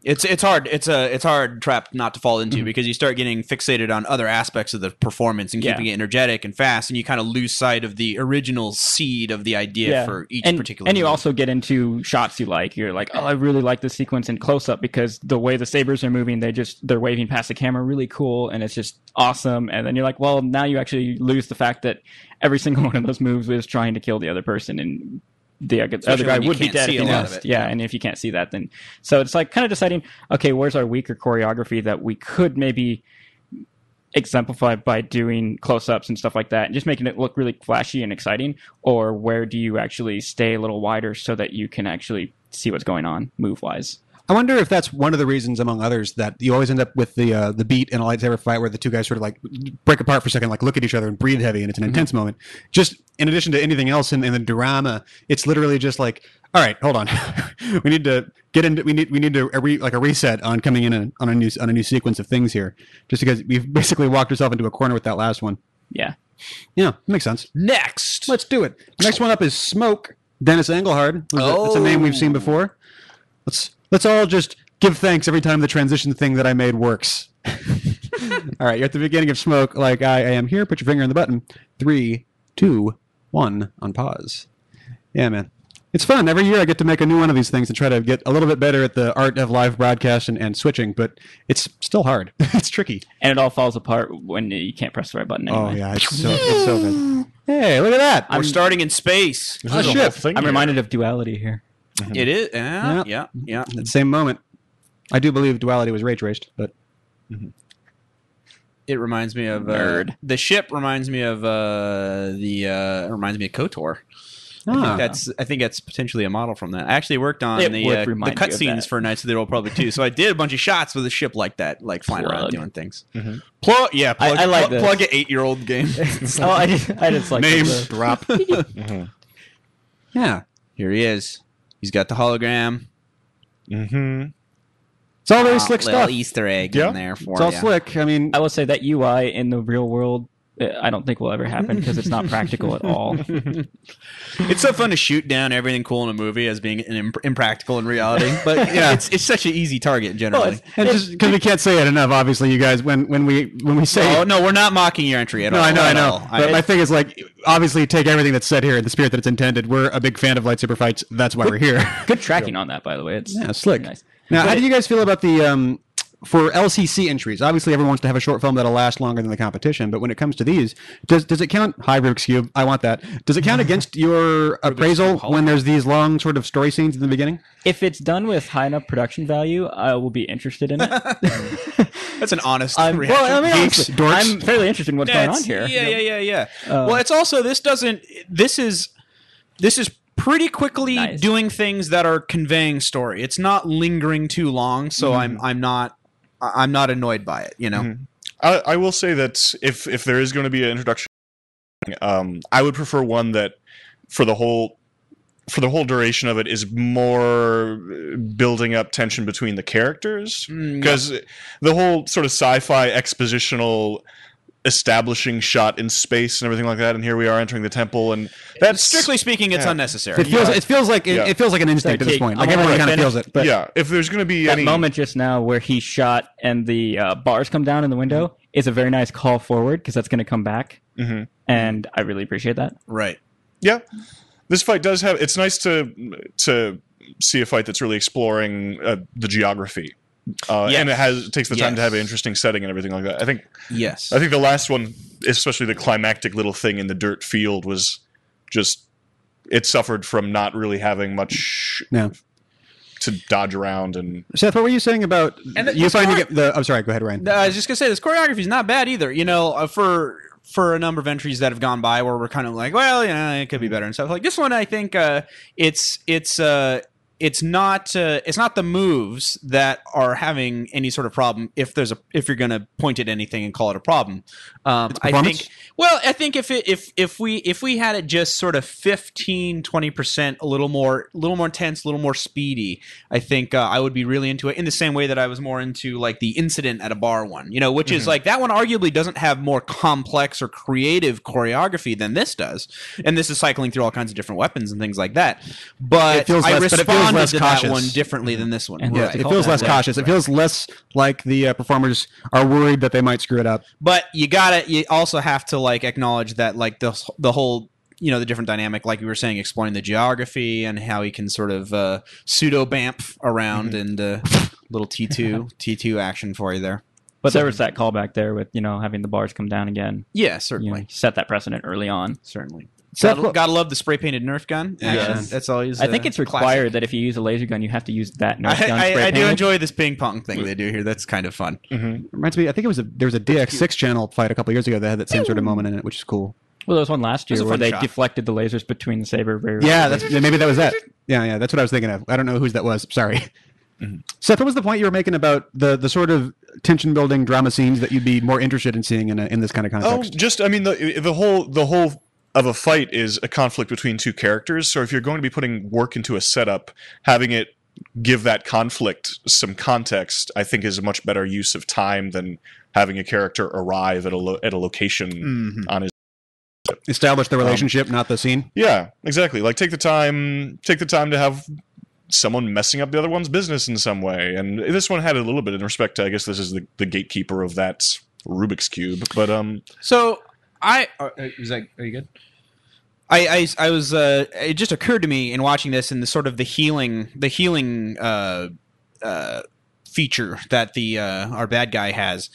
It's hard. It's a hard trap not to fall into because you start getting fixated on other aspects of the performance and keeping it energetic and fast, and you kind of lose sight of the original seed of the idea for each particular. And you also get into shots you like. You're like, oh, I really like this sequence in close up because the way the sabers are moving, they're waving past the camera really cool, and it's just awesome. And then you're like, well, now you actually lose the fact that every single one of those moves is trying to kill the other person, and the other guy would be dead if he missed. Yeah, and if you can't see that, then so it's like kind of deciding, okay, where's our weaker choreography that we could maybe exemplify by doing close-ups and stuff like that, and just making it look really flashy and exciting, or where do you actually stay a little wider so that you can actually see what's going on move-wise? I wonder if that's one of the reasons, among others, that you always end up with the beat in a lightsaber fight where the two guys sort of like break apart for a second, like look at each other and breathe heavy, and it's an intense moment. Just in addition to anything else in the drama, it's literally just like, all right, hold on, we need to get into we need to a reset on coming in on a new sequence of things here, just because we've basically walked ourselves into a corner with that last one. Yeah, makes sense. Next, let's do it. Next one up is Smoke. Dennis Engelhard. It's a name we've seen before. Let's all just give thanks every time the transition thing that I made works. All right, you're at the beginning of Smoke, like I am here. Put your finger on the button. 3, 2, 1 on pause. Yeah, man. It's fun. Every year I get to make a new one of these things and try to get a little bit better at the art of live broadcast and switching, but it's still hard. It's tricky. And it all falls apart when you can't press the right button anyway. Oh, yeah. It's so good. Hey, look at that. We're starting in space. Oh, shit. I'm reminded of Duality here. It is. Yeah. At the same moment. I do believe Duality was ray traced, but it reminds me of the ship. Reminds me of KOTOR. I think that's potentially a model from that. I actually worked on the cutscenes for Knights of the Old Republic too, so I did a bunch of shots with a ship like that, like flying around doing things. Plug I like this. Plug an 8-year-old game. I just like name drop. Yeah, here he is. He's got the hologram. It's all very slick little stuff. Easter egg in there for you. It's all slick. I mean, I will say that UI in the real world, I don't think will ever happen because it's not practical at all. It's so fun to shoot down everything cool in a movie as being impractical in reality, but yeah, it's such an easy target generally. And just because we can't say it enough, obviously, you guys, when we say, oh no, we're not mocking your entry at all. I know. But my thing is like, obviously, take everything that's said here in the spirit that it's intended. We're a big fan of lightsaber fights. That's why we're here. Good tracking on that, by the way. It's slick. Nice. Now, how do you guys feel about the for LCC entries, obviously everyone wants to have a short film that'll last longer than the competition. But when it comes to these, does it count? Hi, Rubik's Cube. I want that. Does it count against your appraisal when there's these long sort of story scenes in the beginning? If it's done with high enough production value, I will be interested in it. That's an honest reaction. Well, I mean, honestly, I'm fairly interested in what's going on here. Yeah. Well, it's also this is pretty quickly doing things that are conveying story. It's not lingering too long, so I'm not annoyed by it. You know, I will say that if there is going to be an introduction, I would prefer one that for the whole duration of it is more building up tension between the characters, because the whole sort of sci-fi expositional establishing shot in space and everything like that, and here we are entering the temple, and that's strictly speaking, it's unnecessary. It feels like an instinct at this point. Like everyone kind of feels it. But if there's going to be that moment just now where he shot and the bars come down in the window is a very nice call forward, because that's going to come back, and I really appreciate that. Right. Yeah. This fight does have. It's nice to see a fight that's really exploring the geography, and it takes the time to have an interesting setting and everything like that. I think. Yes. I think the last one, especially the climactic little thing in the dirt field, was just. It suffered from not really having much. To dodge around and. Seth, what were you saying about you finding the? I'm sorry. Go ahead, Ryan. I was just gonna say this choreography is not bad either. You know, for a number of entries that have gone by where we're kind of like, well, it could be better and stuff. Like this one, I think it's not the moves that are having any sort of problem. If you're going to point at anything and call it a problem, I think if we had it just sort of 15-20% a little more intense, a little more speedy, I think I would be really into it, in the same way that I was more into like the incident at a bar one, which is like that one arguably doesn't have more complex or creative choreography than this does, and this is cycling through all kinds of different weapons and things like that. But I responded to that one differently than this one. Yeah, it feels less cautious. It feels less like the performers are worried that they might screw it up. But you also have to like acknowledge that like the whole the different dynamic, like we were saying, exploring the geography and how he can sort of pseudo bamf around and little T2 action for you there. But there was that callback there with having the bars come down again. Yeah, certainly set that precedent early on. Certainly. Gotta love the spray painted Nerf gun. Yes. That's always. I think it's required that if you use a laser gun, you have to use that Nerf gun. I do enjoy this ping pong thing they do here. That's kind of fun. Reminds me, I think there was a DX6 channel fight a couple years ago that had that same sort of moment in it, which is cool. Well, there was one last year where they deflected the lasers between the saber. Maybe that was that. Yeah, that's what I was thinking of. I don't know whose that was. Sorry. Seth, what was the point you were making about the sort of tension building drama scenes that you'd be more interested in seeing in this kind of context? The whole of a fight is a conflict between two characters. So if you're going to be putting work into a setup, having it give that conflict some context, I think is a much better use of time than having a character arrive at a location on his. Establish the relationship, not the scene. Yeah, exactly. Like take the time to have someone messing up the other one's business in some way. And this one had a little bit in respect to, I guess this is the gatekeeper of that Rubik's Cube. But so are you good? I was it just occurred to me in watching this, and the sort of the healing feature that the our bad guy has.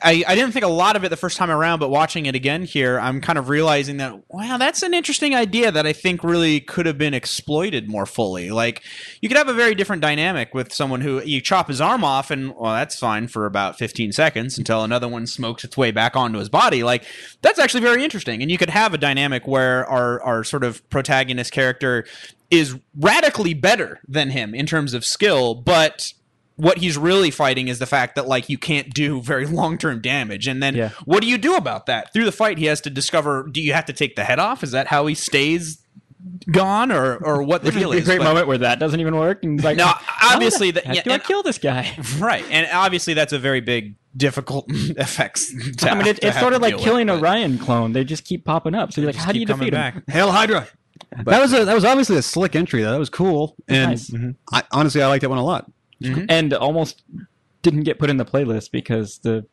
I didn't think a lot of it the first time around, but watching it again here, I'm kind of realizing that, wow, that's an interesting idea that I think really could have been exploited more fully. Like, you could have a very different dynamic with someone who you chop his arm off, and, well, that's fine for about 15 seconds until another one smokes its way back onto his body. Like, that's actually very interesting. And you could have a dynamic where our sort of protagonist character is radically better than him in terms of skill, but what he's really fighting is the fact that, like, you can't do very long-term damage. And then what do you do about that? Through the fight, he has to discover, do you have to take the head off? Is that how he stays gone, or what the deal is? Great moment where that doesn't even work. And like, no, obviously, do I kill this guy? Right, and obviously that's a very big, difficult effects. I mean, it's sort of like killing a Ryan clone. They just keep popping up. So you're like, how do you defeat him? Hail Hydra! But that was obviously a slick entry, though. That was cool, and nice. Honestly, I liked that one a lot. And almost didn't get put in the playlist because the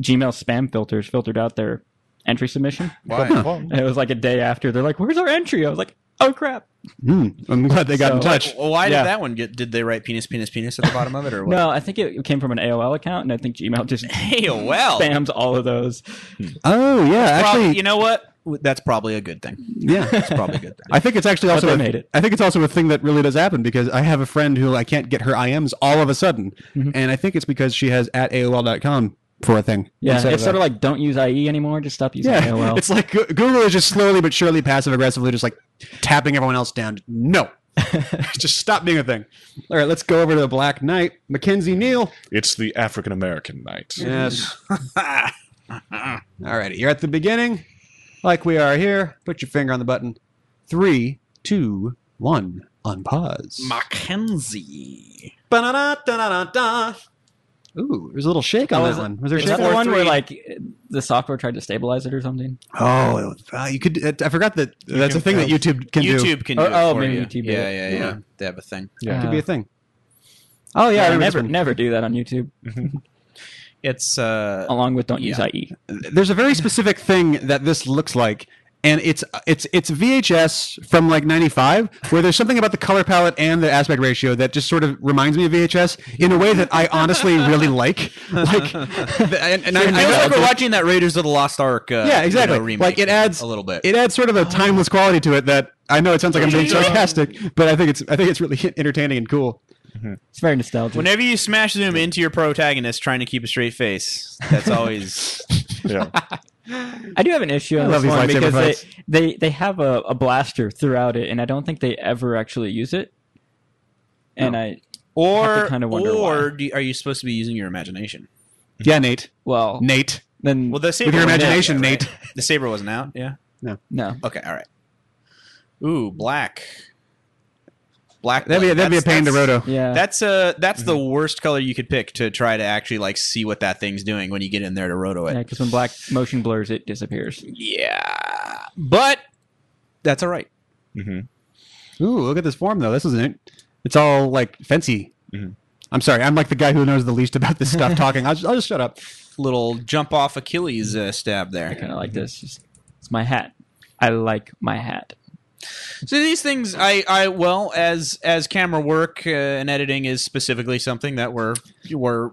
Gmail spam filters filtered out their entry submission. Why? It was like a day after. They're like, "Where's our entry?" I was like, Oh crap! I'm glad they got in touch. Why did that one get? Did they write penis, penis, penis at the bottom of it, or what? No, I think it came from an AOL account, and I think Gmail just AOL spams all of those. Oh yeah, actually, you know what? That's probably a good thing. Yeah, it's probably a good thing. I think it's actually also. But they made it. I think it's also a thing that really does happen because I have a friend who I can't get her IMs all of a sudden, and I think it's because she has at AOL.com for a thing. Yeah, it's sort of like don't use IE anymore. Just stop using AOL. It's like Google is just slowly but surely, passive aggressively, just like tapping everyone else down. No, just stop being a thing. All right, let's go over to the Black Knight, Mackenzie Neal. It's the African American Knight. Yes. All righty, you're at the beginning, like we are here. Put your finger on the button. 3, 2, 1. Unpause. Mackenzie. Ba-da-da-da-da-da. Ooh, there's a little shake on that one. Was there a was shake? that the one where like the software tried to stabilize it or something? Oh, you could. I forgot that that's a thing that YouTube can do. YouTube can do it for maybe you. YouTube. Yeah. They have a thing. Yeah, it could be a thing. Oh yeah, I never do that on YouTube. It's along with don't use IE. There's a very specific thing that this looks like, and it's VHS from like '95, where there's something about the color palette and the aspect ratio that just sort of reminds me of VHS in a way that I honestly really like. Like, and I feel like we're watching that Raiders of the Lost Ark. Yeah, exactly. Remake Like it adds a little bit. It adds sort of a timeless quality to it that I know it sounds like I'm being sarcastic, but I think it's really entertaining and cool. It's very nostalgic. Whenever you smash zoom into your protagonist trying to keep a straight face, that's always I do have an issue on this one because they have a blaster throughout it, and I don't think they ever actually use it. And I have to kind of wonder why. Are you supposed to be using your imagination? Yeah, Nate. Well, Nate. Then the saber with your imagination, out, Nate. Right? The saber wasn't out. Yeah. No. Okay. All right. Ooh, black. That'd be a pain to roto. Yeah. That's the worst color you could pick to try to actually like see what that thing's doing when you get in there to roto it. Yeah, because when black motion blurs, it disappears. Yeah, but that's all right. Ooh, look at this form though. This isn't it. It's all like fancy. I'm sorry. I'm like the guy who knows the least about this stuff talking. I'll just shut up. Little jump off Achilles stab there. I kind of like this. It's my hat. I like my hat. So these things, well, as camera work and editing is specifically something that we're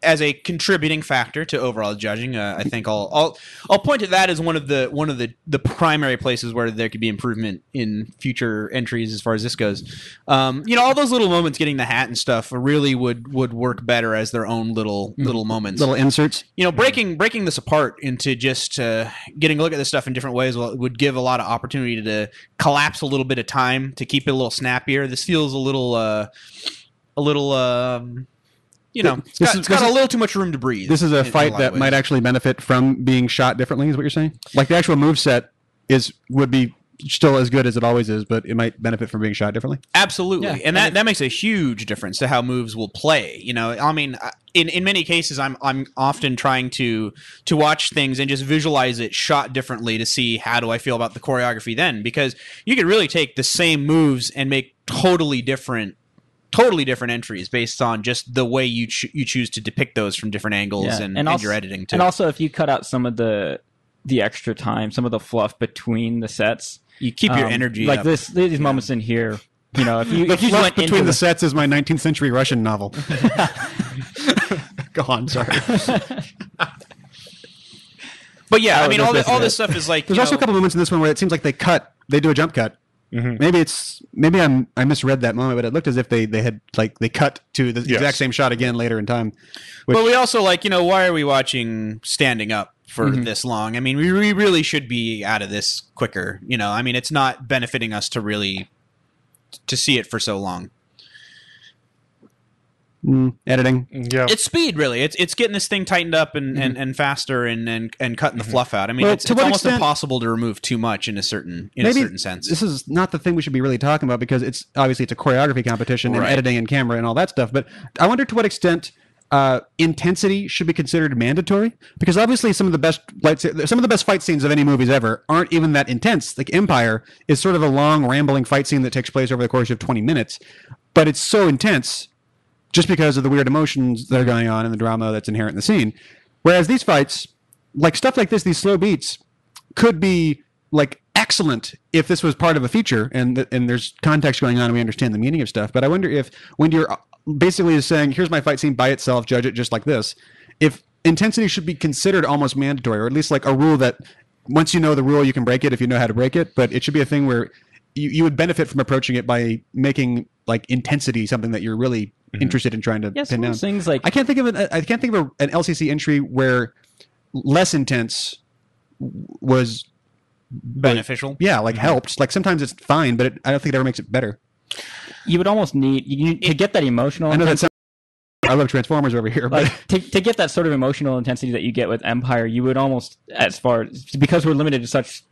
as a contributing factor to overall judging. I think I'll point to that as one of the primary places where there could be improvement in future entries as far as this goes. All those little moments, getting the hat and stuff, really would work better as their own little moments, little inserts. Breaking this apart into just getting a look at this stuff in different ways would give a lot of opportunity to collapse a little bit of time to keep it a little snappier. This feels a little. It's got a little too much room to breathe. This is a fight that might actually benefit from being shot differently, is what you're saying? Like the actual moveset would be still as good as it always is, but it might benefit from being shot differently? Absolutely. Yeah. And that makes a huge difference to how moves will play. I mean, in many cases, I'm often trying to watch things and just visualize it shot differently to see how do I feel about the choreography then, because you could really take the same moves and make totally different entries based on just the way you choose to depict those from different angles and also, your editing too. And also, if you cut out some of the extra time, some of the fluff between the sets, you keep your energy like up. These moments in here. If you went between the sets is my 19th century Russian novel. Go on, sorry. But yeah, I mean, all this stuff is like. There's also a couple moments in this one where it seems like they do a jump cut. Mm-hmm. Maybe I misread that moment, but it looked as if they cut to the exact same shot again later in time. But we also why are we watching standing up for this long? I mean, we really should be out of this quicker. I mean, it's not benefiting us to really to see it for so long. Editing, it's speed really. It's getting this thing tightened up and faster and cutting the fluff out. I mean, it's almost impossible to remove too much in a certain sense. This is not the thing we should be really talking about because it's a choreography competition and editing and camera and all that stuff. But I wonder to what extent intensity should be considered mandatory, because obviously some of the best fight scenes of any movies ever aren't even that intense. Like Empire is sort of a long rambling fight scene that takes place over the course of 20 minutes, but it's so intense just because of the weird emotions that are going on and the drama that's inherent in the scene. Whereas these fights, like stuff like this, these slow beats, could be like excellent if this was part of a feature and there's context going on and we understand the meaning of stuff. But I wonder if when you're basically just saying, here's my fight scene by itself, judge it just like this, if intensity should be considered almost mandatory, or at least like a rule that once you know the rule, you can break it if you know how to break it. But it should be a thing where you would benefit from approaching it by making like intensity something that you're really interested in trying to pin down. Things like I can't think of an LCC entry where less intense was beneficial. Yeah, like helped. Like sometimes it's fine, but I don't think it ever makes it better. You would almost need to get that emotional. I know that. I love Transformers over here, but to get that sort of emotional intensity that you get with Empire, you would almost, because we're limited to such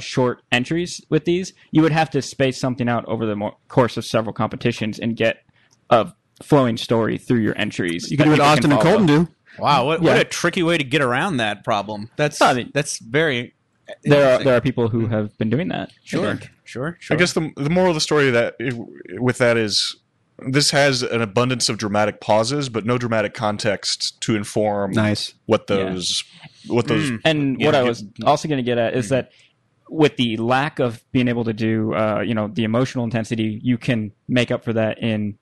short entries with these, you would have to space something out over the course of several competitions and get a flowing story through your entries. You can do what Austin and Colton do. Wow, what a tricky way to get around that problem. That's very. There are people who have been doing that. Sure. I guess the moral of the story with that is this has an abundance of dramatic pauses, but no dramatic context to inform what those. And what I was also going to get at is that with the lack of being able to do, the emotional intensity, you can make up for that in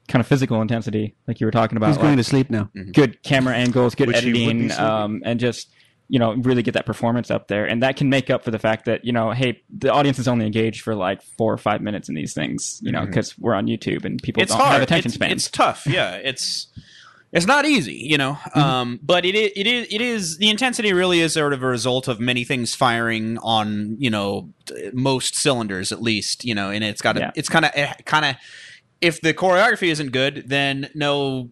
kind of physical intensity, like you were talking about. He's going to sleep now. Good camera angles, good editing, and just really get that performance up there. And that can make up for the fact that, hey, the audience is only engaged for like 4 or 5 minutes in these things, because we're on YouTube and people don't have attention spans. It's tough. Yeah. It's not easy, but it is the intensity really is sort of a result of many things firing on, most cylinders at least, and it's got to, it's kind of, if the choreography isn't good, then your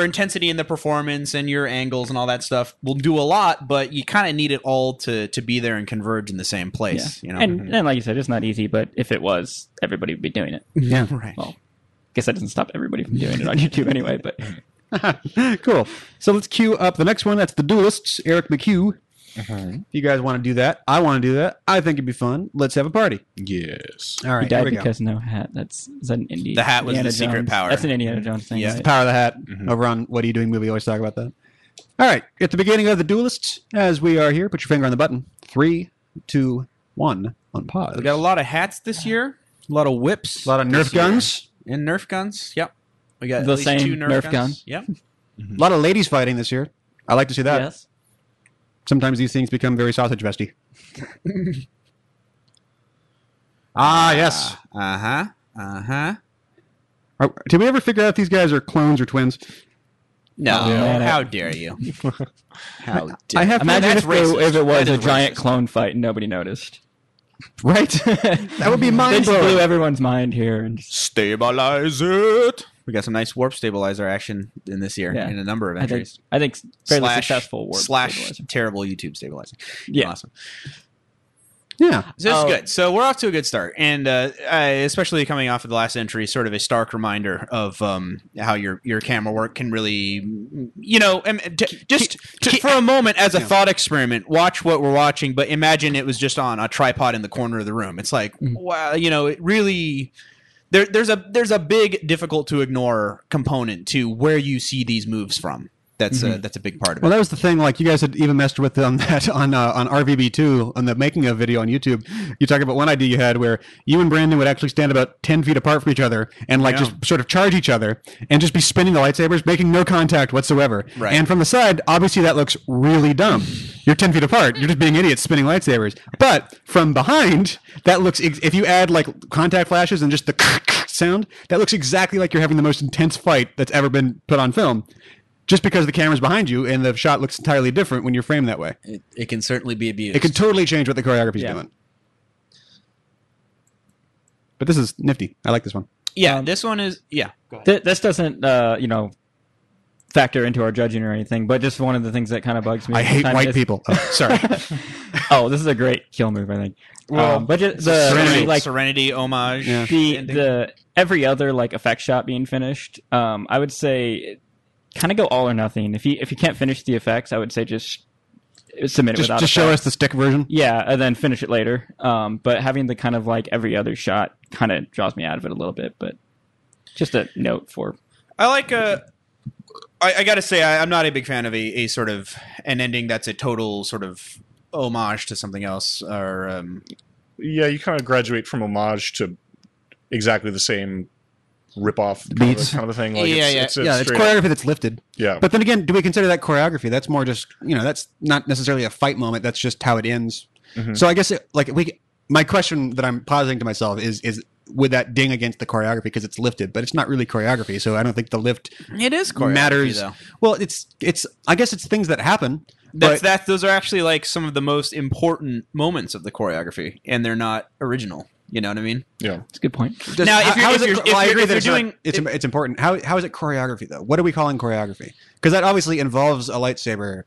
intensity in the performance and your angles and all that stuff will do a lot, but you kind of need it all to be there and converge in the same place. And like you said, it's not easy, but if it was, everybody would be doing it. Yeah, right. Well, I guess that doesn't stop everybody from doing it on YouTube anyway. But cool. So let's cue up the next one. That's The Duelists, Eric McHugh. If you guys want to do that, I want to do that. I think it'd be fun. Let's have a party. Yes. All right. He died here we because go. no hat. Is that an Indiana? The hat was Indiana the secret Jones? power. That's an Indiana Jones thing. Yeah, Right? it's the power of the hat. Over on What Are You Doing Movie, always talk about that. All right. At the beginning of The Duelists, as we are here, put your finger on the button. 3, 2, 1 on pause. We got a lot of hats this year. A lot of whips. A lot of Nerf guns. And Nerf guns. Yep. We got the at least same 2 Nerf gun. Yep. A lot of ladies fighting this year. I like to see that. Yes. Sometimes these things become very sausage vesty. Yes. Did we ever figure out if these guys are clones or twins? No. How dare you? How dare I have Imagine if it was That a is giant racist. clone fight and nobody noticed. Right? That would be They mind just blew blowing. everyone's mind here. And Stabilize it. We got some nice warp stabilizer action in this year Yeah. in a number of I think entries. fairly successful warp slash stabilizer. terrible YouTube stabilizing. Yeah. Awesome. Yeah. So this is good. So we're off to a good start, and especially coming off of the last entry, sort of a stark reminder of how your camera work can really, for a moment as a thought experiment, watch what we're watching, but imagine it was just on a tripod in the corner of the room. It's like, wow, it really. There's a big, difficult to ignore component to where you see these moves from. That's a big part of it. Well, that was the thing. Like you guys had even messed with on that on RVB2 on the making of video on YouTube. You talk about one idea you had where you and Brandon would actually stand about 10 feet apart from each other and just sort of charge each other and just be spinning the lightsabers, making no contact whatsoever. Right. And from the side, obviously that looks really dumb. You're 10 feet apart. You're just being idiots spinning lightsabers. But from behind, that looks. If you add like contact flashes and just the sound, that looks exactly like you're having the most intense fight that's ever been put on film. Just because the camera's behind you and the shot looks entirely different when you're framed that way. It can certainly be abused. It can totally change what the choreography's doing. But this is nifty. I like this one. Yeah, this one is... Yeah. This doesn't, factor into our judging or anything, but just one of the things that kind of bugs me. I hate white people. Oh, sorry. This is a great kill move, I think. Well, but the Serenity homage. Yeah. The every other effect shot being finished, I would say... kind of go all or nothing. If you can't finish the effects, I would say just submit it without just show us the stick version. Yeah, and then finish it later. But having the kind of every other shot kind of draws me out of it a little bit. But just a note for. I like I got to say I'm not a big fan of a sort of an ending that's a total sort of homage to something else, or yeah, you kind of graduate from homage to exactly the same rip-off Beats. kind of a thing. Like It's straight choreography up. that's lifted. Yeah. But then again, do we consider that choreography? That's more just, that's not necessarily a fight moment. That's just how it ends. Mhm. So I guess my question that I'm positing to myself is would that ding against the choreography because it's lifted? But it's not really choreography, so I don't think the lift it is choreography, matters. though. Well, it's I guess it's things that happen. Those are actually like some of the most important moments of the choreography, and they're not original. You know what I mean? Yeah, that's a good point. Now, I agree that doing, it's important. How is it choreography though? What are we calling choreography? Because that obviously involves a lightsaber,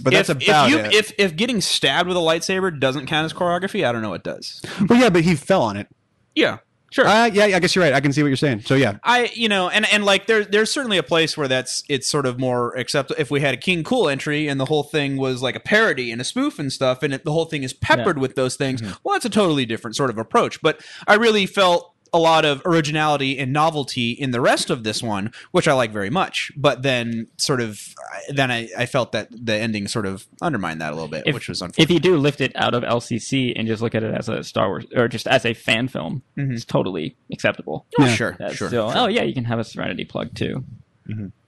but that's about it. If getting stabbed with a lightsaber doesn't count as choreography, I don't know what does. Well, yeah, but he fell on it. Yeah. Sure. Yeah, I guess you're right. I can see what you're saying. So yeah, and like there's certainly a place where it's sort of more acceptable. If we had a King Cool entry and the whole thing was like a parody and a spoof and stuff, and the whole thing is peppered with those things, well, that's a totally different sort of approach. But I really felt a lot of originality and novelty in the rest of this one, which I like very much. But then I felt that the ending sort of undermined that a little bit, which was unfortunate. If you do lift it out of LCC and just look at it as a Star Wars or just as a fan film, it's totally acceptable. Oh, sure. Still, oh yeah, you can have a Serenity plug too.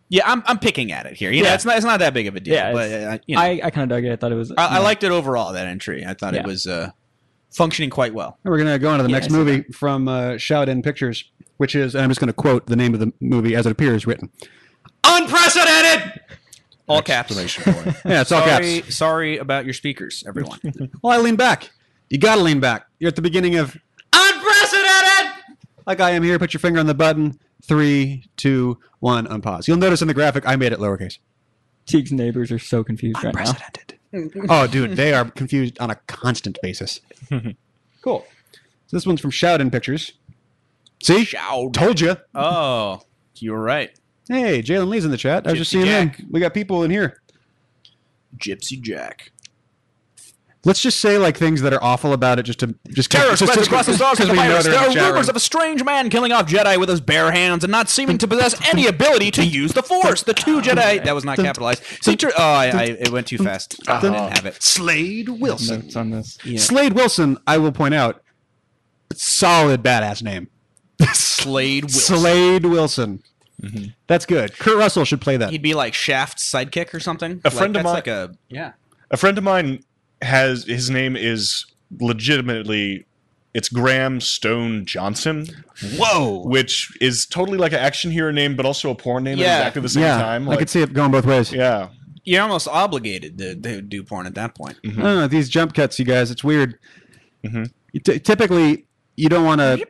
Yeah, I'm picking at it here. You know, it's not that big of a deal. Yeah, but I kind of dug it. I thought it was. I liked it overall, that entry. I thought it was functioning quite well. We're going to go on to the next movie from Shout In Pictures, which is, and I'm just going to quote the name of the movie as it appears written. Unprecedented! All caps. Yeah, it's all caps. Sorry about your speakers, everyone. Well, I lean back. You got to lean back. You're at the beginning of Unprecedented! Like I am here. Put your finger on the button. 3, 2, 1, unpause. You'll notice in the graphic, I made it lowercase. Teague's neighbors are so confused right now. Oh, dude, they are confused on a constant basis. Cool. So this one's from Shout In Pictures. See? Told you. Oh, you were right. Hey, Jalen Lee's in the chat. I was just seeing him. We got people in here. Gypsy Jack. Let's just say like things that are awful about it, just Terror spreads across the stars of the virus. There are rumors room. of a strange man killing off Jedi with his bare hands and not seeming to possess any ability to use the Force. The two Jedi that was not capitalized. It went too fast. I didn't have it. Slade Wilson. Notes on this. Yeah. Slade Wilson. I will point out, solid badass name. Slade Wilson. Slade Wilson. That's good. Kurt Russell should play that. He'd be like Shaft's sidekick or something. A friend of mine. A friend of mine has his name is legitimately it's Graham Stone Johnson. Whoa. Which is totally like an action hero name, but also a porn name at exactly the same time. I could see it going both ways. Yeah. You're almost obligated to do porn at that point. I don't know, these jump cuts, you guys, it's weird. Typically, you don't want to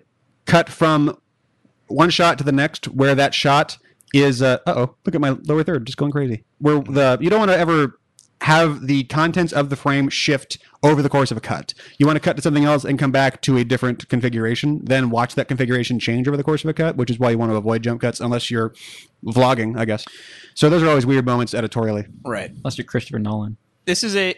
cut from one shot to the next where that shot is look at my lower third just going crazy. You don't want to ever have the contents of the frame shift over the course of a cut. You want to cut to something else and come back to a different configuration, then watch that configuration change over the course of a cut, which is why you want to avoid jump cuts unless you're vlogging, I guess. So those are always weird moments editorially. Right. Unless you're Christopher Nolan. This is an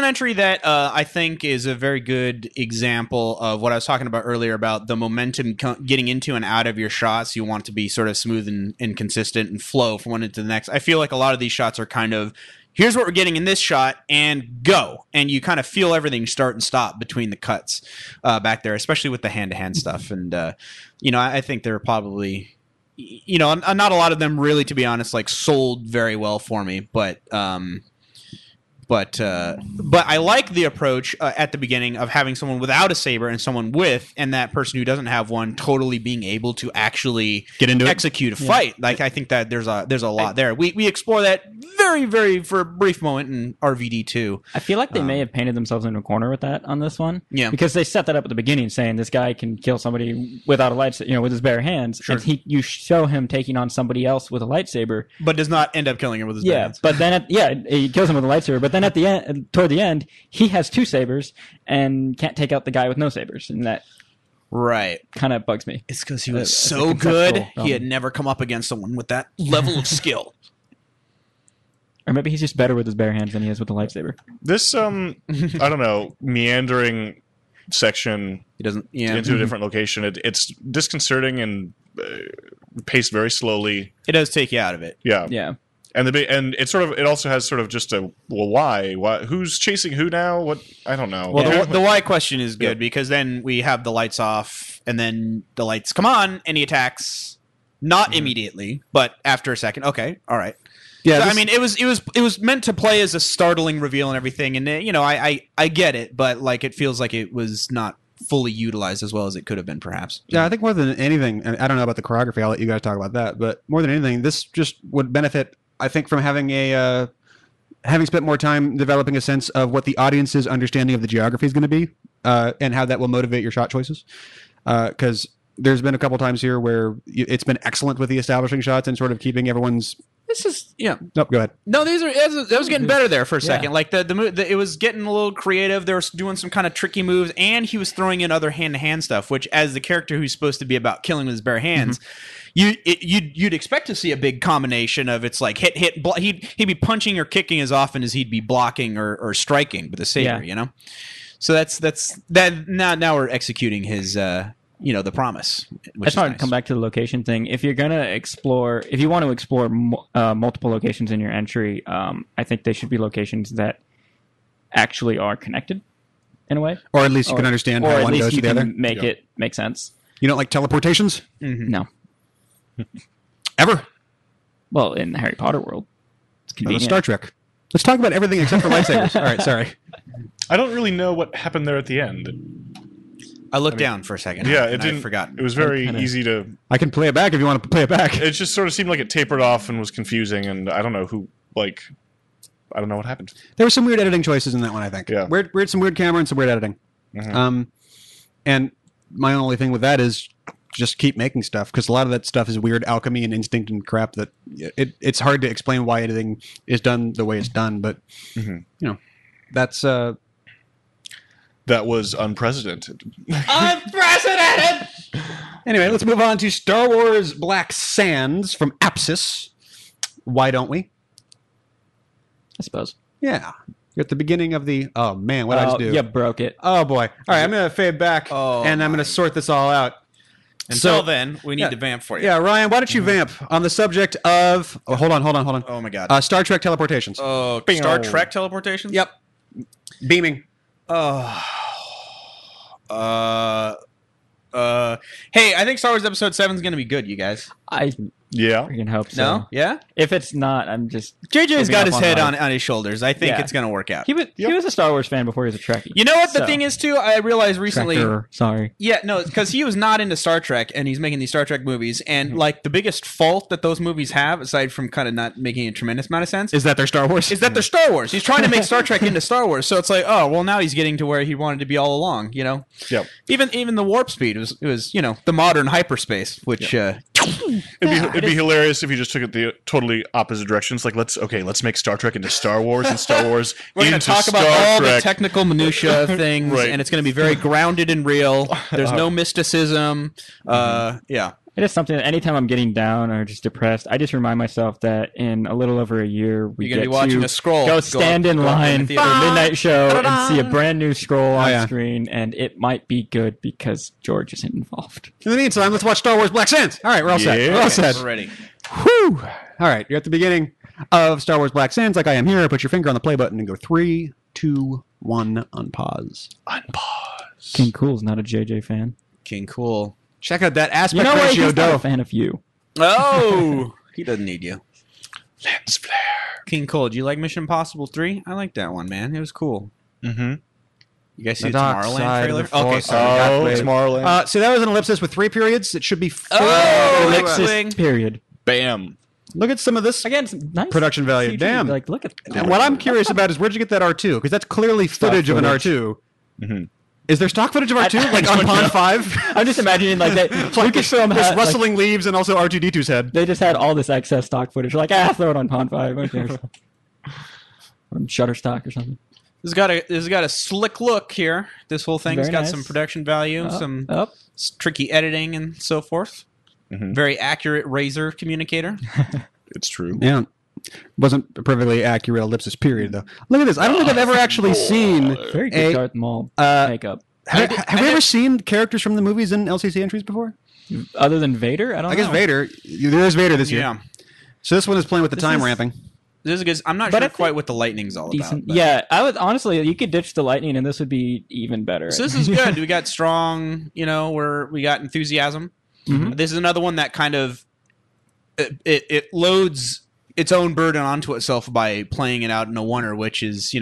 entry that I think is a very good example of what I was talking about earlier about the momentum getting into and out of your shots. You want to be sort of smooth and consistent and flow from one into the next. I feel like a lot of these shots are kind of, here's what we're getting in this shot and go. And you kind of feel everything start and stop between the cuts back there, especially with the hand-to-hand stuff. And, I think they're probably... not a lot of them really, to be honest, like sold very well for me, but I like the approach at the beginning of having someone without a saber and someone with, and that person who doesn't have one totally being able to actually get into execute a fight. Like I think that there's a lot there. We explore that very, very for a brief moment in RVD2. I feel like they may have painted themselves into a corner with that on this one. Yeah, because they set that up at the beginning, saying this guy can kill somebody without a lightsaber, with his bare hands. Sure. And you show him taking on somebody else with a lightsaber, but does not end up killing him with his bare hands. But then he kills him with a lightsaber. But then at the end, toward the end, he has two sabers and can't take out the guy with no sabers, and that kind of bugs me. It's because he was so good. He had never come up against someone with that level of skill. Or maybe he's just better with his bare hands than he is with the lightsaber. This I don't know, meandering section into a different location. It's disconcerting and paced very slowly. It does take you out of it. Yeah. Yeah. And and it also has sort of just a why who's chasing who now? What I don't know. Well, the why question is good because then we have the lights off and then the lights come on and he attacks not immediately, but after a second. Okay, all right. Yeah, so, I mean, it was meant to play as a startling reveal and everything, and I get it, but like it feels like it was not fully utilized as well as it could have been, perhaps. Yeah, I think more than anything, and I don't know about the choreography. I'll let you guys talk about that, but more than anything, this just would benefit. I think from having having spent more time developing a sense of what the audience's understanding of the geography is going to be, and how that will motivate your shot choices. Because there's been a couple times here where it's been excellent with the establishing shots and sort of keeping everyone's. This is Nope, go ahead. No, that was getting better there for a second. Like it was getting a little creative. They were doing some kind of tricky moves, and he was throwing in other hand-to-hand stuff. Which, as the character who's supposed to be about killing with his bare hands. You'd expect to see a big combination of it's like hit. He'd be punching or kicking as often as he'd be blocking or striking with a saber, So that's that. Now we're executing his the promise. I just want to come back to the location thing. If you want to explore multiple locations in your entry, I think they should be locations that actually are connected in a way, or at least you can understand how one goes to the other. Make it make sense. You don't like teleportations? No. Ever? Well, in the Harry Potter world, it's convenient. Star Trek. Let's talk about everything except for lightsabers. All right, sorry. I don't really know what happened there at the end. I looked down for a second. Yeah, it didn't. I forgot. It was very easy to. I can play it back if you want to play it back. It just sort of seemed like it tapered off and was confusing, and I don't know who. I don't know what happened. There were some weird editing choices in that one. I think. Yeah. Some weird camera and some weird editing. Mm-hmm. And my only thing with that is just keep making stuff, because a lot of that stuff is weird alchemy and instinct and crap that it's hard to explain why anything is done the way it's done. But that's that was unprecedented. Unprecedented. Anyway, let's move on to Star Wars Black Sands from Apsis. Why don't we? I suppose. Yeah. You're at the beginning of the... Oh, man, what did I just do? You broke it. Oh, boy. All right, I'm going to fade back, and I'm going to sort this all out. Until then, we need to vamp for you. Yeah, Ryan, why don't you vamp on the subject of... Oh, hold on. Oh, my God. Star Trek teleportations. Oh, Star Trek teleportations? Yep. Beaming. Hey, I think Star Wars Episode 7 is going to be good, you guys. Yeah. I can hope so. No? Yeah? If it's not, I'm just... JJ's got his head on his shoulders. I think it's going to work out. He was a Star Wars fan before he was a Trekkie. You know what the thing is, too? I realized recently... Trekker, sorry. Yeah, no, because he was not into Star Trek, and he's making these Star Trek movies, and, like, the biggest fault that those movies have, aside from kind of not making a tremendous amount of sense... Is that they're Star Wars? Is that they're Star Wars. He's trying to make Star Trek into Star Wars, so it's like, oh, well, now he's getting to where he wanted to be all along, Yep. Even the warp speed was the modern hyperspace, which... It'd be hilarious if you just took it the totally opposite directions. Like, let's make Star Trek into Star Wars and Star Wars We're going to talk about all the technical minutia things, Right. and it's going to be very grounded and real. There's no mysticism. Yeah. It is something that anytime I'm getting down or just depressed, I just remind myself that in a little over a year, we You're get gonna be watching to a scroll. go stand in line for a midnight show and see a brand new scroll on yeah. screen, and it might be good because George isn't involved. In the meantime, let's watch Star Wars Black Sands. All right, we're all set. We're all set. We're ready. Whew. All right, you're at the beginning of Star Wars Black Sands, like I am here. Put your finger on the play button and go 3, 2, 1, unpause. Unpause. King Cool's not a JJ fan. King Cool. Check out that aspect You know what? ratio, He's not Doe. a fan of you. Oh, he doesn't need you. Lens flare. King Cool. Do you like Mission Impossible 3? I like that one, man. It was cool. Mm-hmm. You guys see The the dark Tomorrowland side of trailer? the force. Okay, sorry. Oh, Tomorrowland. So that was an ellipsis with 3 periods. It should be 4. Ellipsis period. Bam. Look at some of this Again, it's nice production value. CG. Damn. Like, look at And what I'm curious about is where'd you get that R2? Because that's clearly footage of an R2. Mm-hmm. Is there stock footage of R2? Like on Pond 5? I'm just imagining like that. Lucasfilm There's had rustling leaves and also R2-D2's head. They just had all this excess stock footage. Like, throw it on Pond 5. Or Shutterstock or something. This has got a slick look here. This whole thing's Very got nice. some production value, some tricky editing and so forth. Mm-hmm. Very accurate razor communicator. It's true. Yeah. Wasn't a perfectly accurate ellipsis period, though. Look at this. I don't think I've ever actually seen Very good Darth Maul makeup. Have we ever seen characters from the movies in LCC entries before? Other than Vader? I don't know. I guess Vader. There is Vader this year. Yeah. So this one is playing with the time ramping. This is good. I'm not sure quite what the lightning's all about. But. Yeah, I would honestly, you could ditch the lightning, and this would be even better. So this is good. We got strong. We got enthusiasm. Mm-hmm. This is another one that kind of it loads its own burden onto itself by playing it out in a oneer, which is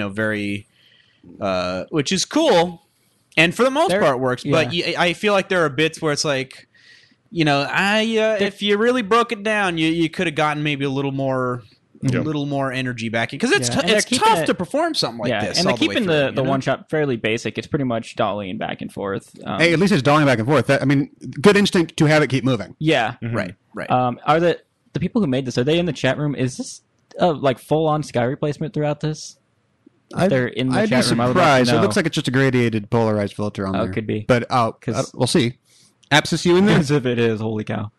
which is cool, and for the most part works. Yeah. But I feel like there are bits where it's like, if you really broke it down, you could have gotten maybe a little more energy back in, because it's tough to perform something like this. And they're keeping the one shot fairly basic. It's pretty much dollying back and forth. Hey, at least it's dollying back and forth. Good instinct to have it keep moving. Yeah, right. Are the people who made this, are they in the chat room? Is this like full on sky replacement throughout this? They're in the I'd chat be room. surprised. It looks like it's just a gradiated polarized filter on there. Could be, but we'll see. Apsis, you in there? As if it is. Holy cow!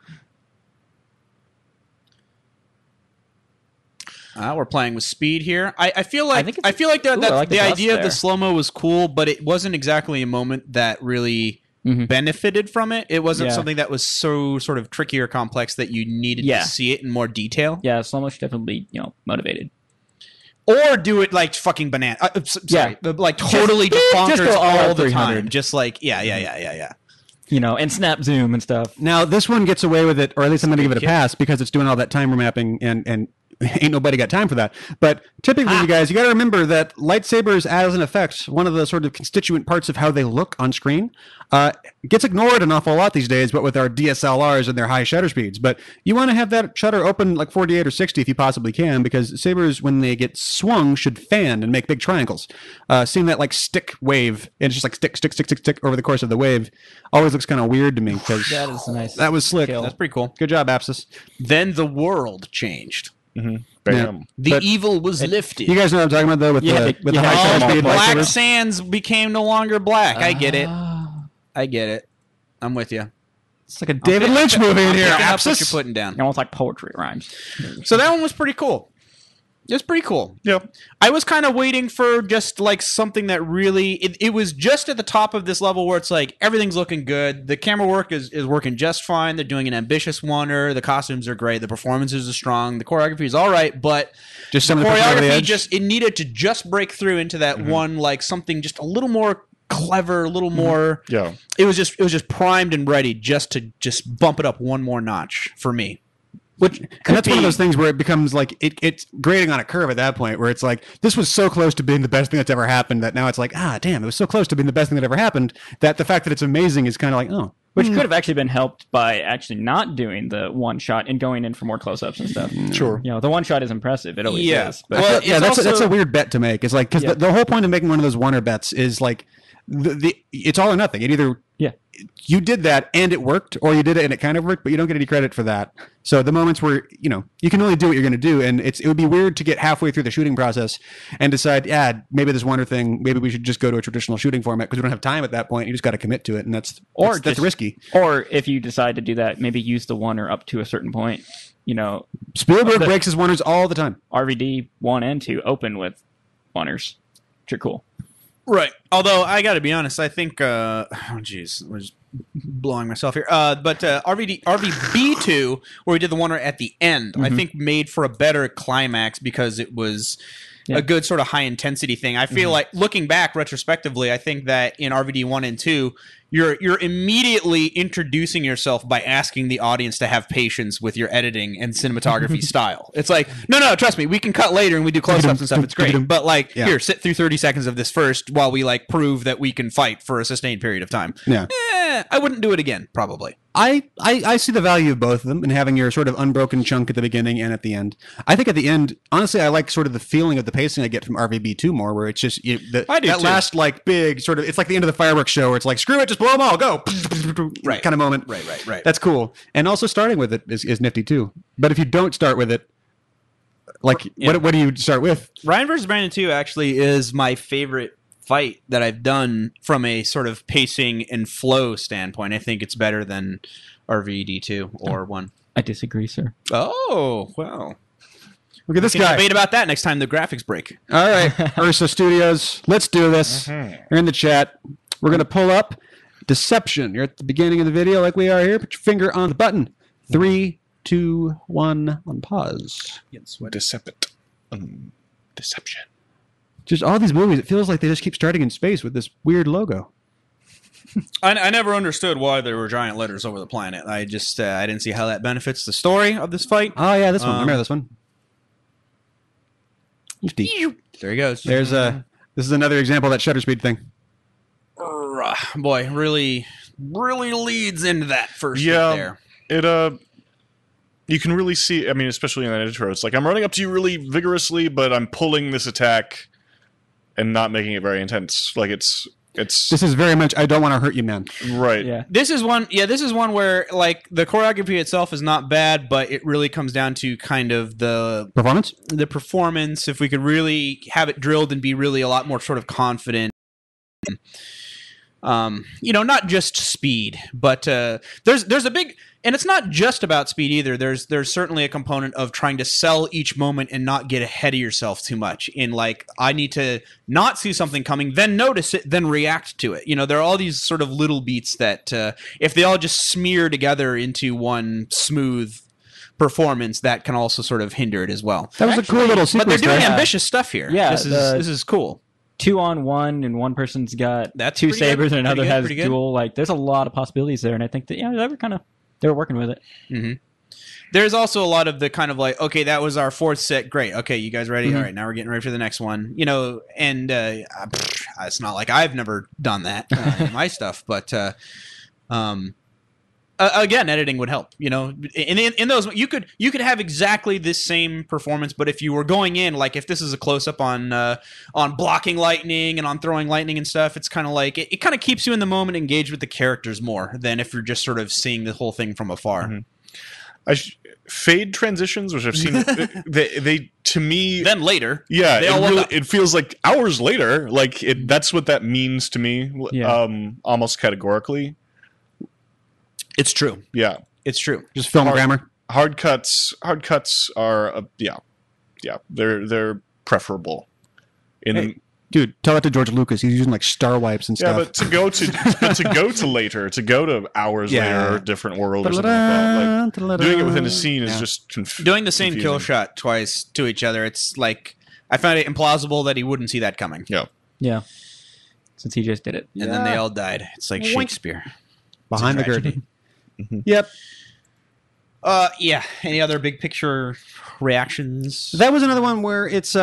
We're playing with speed here. I feel like the idea of the slow mo was cool, but it wasn't exactly a moment that really benefited from it. It wasn't something that was so sort of tricky or complex that you needed to see it in more detail. Yeah, slow mo should definitely be motivated. Or do it like fucking banana. Sorry, like totally bonkers all the time. Just like and snap zoom and stuff. Now this one gets away with it, or at least I'm going to give it a pass because it's doing all that time mapping and ain't nobody got time for that. But typically, you guys, you got to remember that lightsabers, as an effect, one of the sort of constituent parts of how they look on screen, gets ignored an awful lot these days, but with our DSLRs and their high shutter speeds. But you want to have that shutter open like 48 or 60 if you possibly can, because sabers, when they get swung, should fan and make big triangles. Seeing that like stick wave, and it's just like stick over the course of the wave, always looks kind of weird to me. Because that is nice. That was slick. That's pretty cool. Good job, Apsis. Then the world changed. Mm-hmm. Yeah. The evil was lifted. You guys know what I'm talking about, though, with the high shutter speed. Black sands became no longer black. I get it. I'm with you. It's like a David Lynch movie in here. That's what you're putting down. Almost like poetry rhymes. So that one was pretty cool. It's pretty cool. Yeah. I was kind of waiting for just like something that really it was just at the top of this level where it's like everything's looking good. The camera work is working just fine. They're doing an ambitious oneer. The costumes are great. The performances are strong. The choreography is all right, but just some the of the choreography it needed to just break through into that one, like something just a little more clever, a little more. Yeah. It was just primed and ready just to bump it up one more notch for me. And that's one of those things where it becomes like it's grading on a curve at that point, where it's like this was so close to being the best thing that's ever happened that now it's like, damn, it was so close to being the best thing that ever happened that the fact that it's amazing is kind of like, which could have actually been helped by actually not doing the one shot and going in for more close-ups and stuff. Sure. The one shot is impressive. It always is. But Well, that's a weird bet to make. It's like, because the whole point of making one of those oneer bets is like it's all or nothing. It either you did that and it worked, or you did it and it kind of worked, but you don't get any credit for that. So the moments where you can only do what you're going to do, and it would be weird to get halfway through the shooting process and decide, maybe this oneer thing, maybe we should just go to a traditional shooting format because we don't have time at that point. You just got to commit to it, and that's risky. Or if you decide to do that, maybe use the oneer up to a certain point. Spielberg breaks his oneers all the time. RVD 1 and 2 open with oneers, which are cool. Right. Although I got to be honest, I think I was blowing myself here. But RVB2, where we did the one at the end, I think made for a better climax because it was a good sort of high intensity thing. I feel like looking back retrospectively, I think that in RVD 1 and 2, you're immediately introducing yourself by asking the audience to have patience with your editing and cinematography style. It's like, no, trust me, we can cut later and we do close-ups and stuff. It's great. But here, sit through 30 seconds of this first while we prove that we can fight for a sustained period of time. Yeah. I wouldn't do it again, probably. I see the value of both of them and having your sort of unbroken chunk at the beginning and at the end. I think at the end, honestly, I like sort of the feeling of the pacing I get from RVB2 more, where it's just that last big sort of, it's like the end of the fireworks show where it's like, screw it, just blow them all, go, right, kind of moment. Right. That's cool. And also starting with it is nifty too. But if you don't start with it, what do you start with? Ryan versus Brandon 2 actually is my favorite fight that I've done from a sort of pacing and flow standpoint. I think it's better than RVD2 or 1. I disagree, sir. Oh, well. Look at this We can guy. debate about that next time the graphics break. All right, Ursa Studios, let's do this. You're in the chat. We're going to pull up Deception. You're at the beginning of the video like we are here. Put your finger on the button. 3, 2, 1, on pause. Deception. Just all these movies, it feels like they just keep starting in space with this weird logo. I never understood why there were giant letters over the planet. I just I didn't see how that benefits the story of this fight. Oh yeah, this one. I remember this one. There he goes. There's this is another example of that shutter speed thing. Boy, really leads into that first bit there. It you can really see, I mean, especially in that intro, it's like I'm running up to you really vigorously, but I'm pulling this attack and not making it very intense. Like it's this is very much I don't want to hurt you, man. Right. Yeah. This is one where like the choreography itself is not bad, but it really comes down to kind of the performance. If we could really have it drilled and be really a lot more sort of confident. Not just speed, but there's a big, and it's not just about speed either. There's certainly a component of trying to sell each moment and not get ahead of yourself too much. In like, I need to not see something coming, then notice it, then react to it. There are all these sort of little beats that if they all just smear together into one smooth performance, that can also sort of hinder it as well. That was a cool little sequence. But they're doing there. ambitious stuff here. Yeah, this is cool. 2-on-1 and one person's got That's two pretty good. sabers and another Pretty good, has pretty good. dual. Like, there's a lot of possibilities there, and I think that they were working with it. Mm-hmm. There's also a lot of the kind of like, okay, that was our fourth set, great. Okay, you guys ready? Mm-hmm. All right, now we're getting ready for the next one. And it's not like I've never done that in my stuff, but again, editing would help. In those, you could have exactly this same performance, but if you were going in, like if this is a close up on blocking lightning and on throwing lightning and stuff, it's kind of like it kind of keeps you in the moment, engaged with the characters more than if you're just sort of seeing the whole thing from afar. Mm-hmm. Fade transitions, which I've seen, they to me. Then later, yeah, it feels like hours later. Like that's what that means to me. Yeah. Almost categorically. It's true. Yeah, it's true. Just film grammar. Hard cuts are they're preferable. Dude, tell that to George Lucas. He's using like star wipes and stuff. Yeah, but to go to later, to go to hours later, or different world or something like that, like doing it within a scene is just doing the same confusing. kill shot twice to each other. It's like I find it implausible that he wouldn't see that coming. Yeah. Since he just did it, and then they all died. It's like Shakespeare behind the curtain. Mm-hmm. Yep. Yeah. Any other big picture reactions? That was another one where it's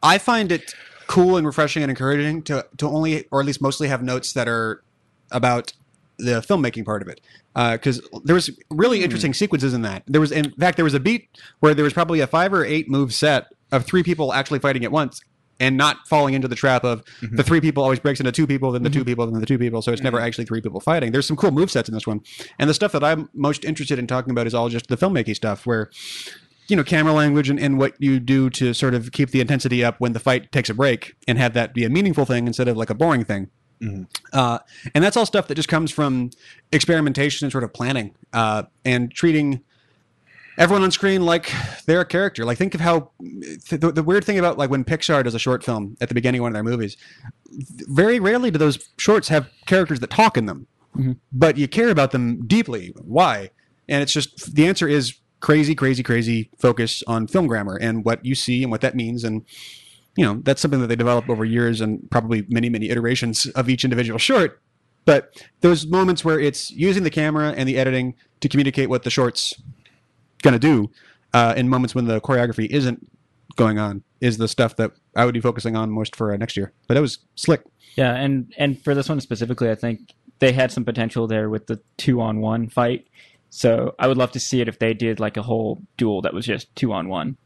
I find it cool and refreshing and encouraging to only, or at least mostly, have notes that are about the filmmaking part of it. Because there was really interesting sequences in that. There was a beat where there was probably a 5 or 8 move set of 3 people actually fighting at once, and not falling into the trap of the 3 people always breaks into 2 people, then the 2 people, then the 2 people. So it's never actually 3 people fighting. There's some cool movesets in this one. And the stuff that I'm most interested in talking about is all just the filmmaking stuff where, camera language and what you do to sort of keep the intensity up when the fight takes a break and have that be a meaningful thing instead of like a boring thing. Mm-hmm. And that's all stuff that just comes from experimentation and sort of planning and treating everyone on screen like they're a character. Like, think of how the weird thing about like when Pixar does a short film at the beginning of one of their movies, very rarely do those shorts have characters that talk in them, but you care about them deeply. Why? And it's just, the answer is crazy focus on film grammar and what you see and what that means. And, that's something that they develop over years and probably many iterations of each individual short. But those moments where it's using the camera and the editing to communicate what the short's going to do in moments when the choreography isn't going on is the stuff that I would be focusing on most for next year. But that was slick. Yeah, and for this one specifically, I think they had some potential there with the 2-on-1 fight. So I would love to see it if they did like a whole duel that was just 2-on-1,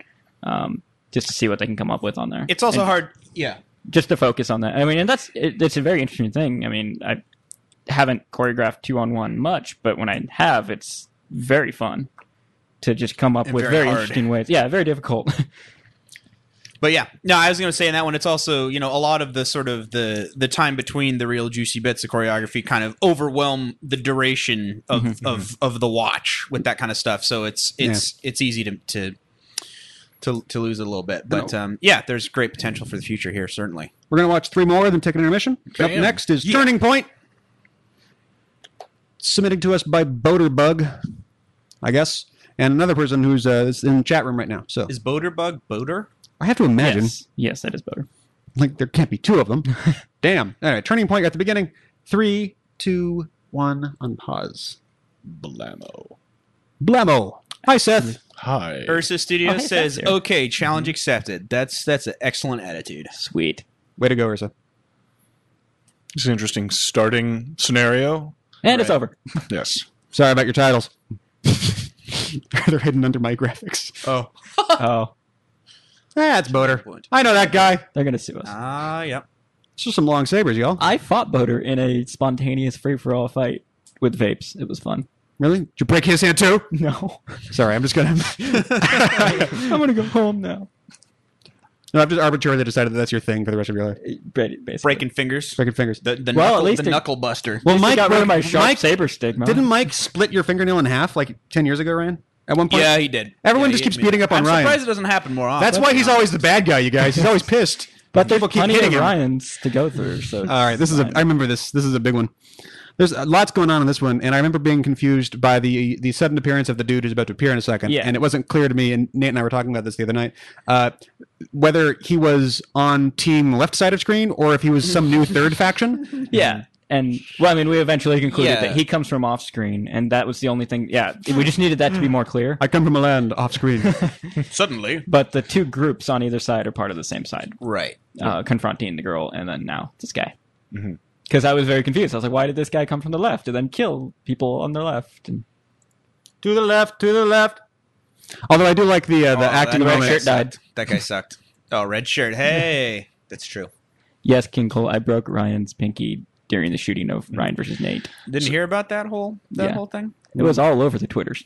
just to see what they can come up with on there. It's also hard, yeah. Just to focus on that. I mean, and it's a very interesting thing. I mean, I haven't choreographed 2-on-1 much, but when I have, it's very fun to just come up with very interesting ways. Yeah, very difficult. But yeah, no, I was going to say in that one, it's also, a lot of the sort of the time between the real juicy bits of choreography kind of overwhelm the duration of the watch with that kind of stuff. So it's easy to lose it a little bit. But there's great potential for the future here, certainly. We're going to watch 3 more, then take an intermission. Up next is Turning Point, submitted to us by Boaterbug. I guess, and another person who's is in the chat room right now. So is Boderbug Boder? I have to imagine. Yes, that is Boder. Like there can't be two of them. Damn. All right, turning point at the beginning. 3, 2, 1. Unpause. Blammo. Hi, Seth. Hi. Ursa Studio hey, says, Seth's here. "Okay, challenge accepted." That's an excellent attitude. Sweet. Way to go, Ursa. It's an interesting starting scenario. And it's over. Yes. Sorry about your titles. They're hidden under my graphics. Oh. Oh. That's Boder. I know that guy. They're going to sue us. Yep. It's just some long sabers, y'all. I fought Boder in a spontaneous free-for-all fight with vapes. It was fun. Really? Did you break his hand too? No. Sorry, I'm just gonna. I'm going to go home now. No, I've just arbitrarily decided that that's your thing for the rest of your life. Basically. Breaking fingers. Breaking fingers. The Well, knuckle, at least the it- knuckle buster. Well, Mike Mike got rid of my sharp Mike, saber stigma. Didn't Mike split your fingernail in half like 10 years ago, Ryan? At one point? Yeah, he did. Everyone Yeah, just he keeps hit me. beating up on I'm Ryan. surprised it doesn't happen more often. That's why he's always the bad guy, you guys. He's always pissed. But there's People keep plenty hitting of him. Ryans to go through. So All right, this is I remember this. This is a big one. There's lots going on in this one, and I remember being confused by the sudden appearance of the dude who's about to appear in a second. Yeah. And it wasn't clear to me, and Nate and I were talking about this the other night, whether he was on team left side of screen or if he was some new third faction. Yeah. And, well, I mean, we eventually concluded Yeah. that he comes from off screen, and that was the only thing. Yeah, we just needed that to be more clear. I come from a land off screen. Suddenly. But the two groups on either side are part of the same side, Right. confronting the girl, and then now this guy. Mm-hmm. Because I was very confused. I was like, why did this guy come from the left and then kill people on the left? And To the left, to the left. Although I do like the acting the red moment. shirt died. That guy sucked. Oh, red shirt. Hey. That's true. Yes, King Cole, I broke Ryan's pinky during the shooting of Ryan versus Nate. Didn't hear about that whole thing? It was all over the Twitters.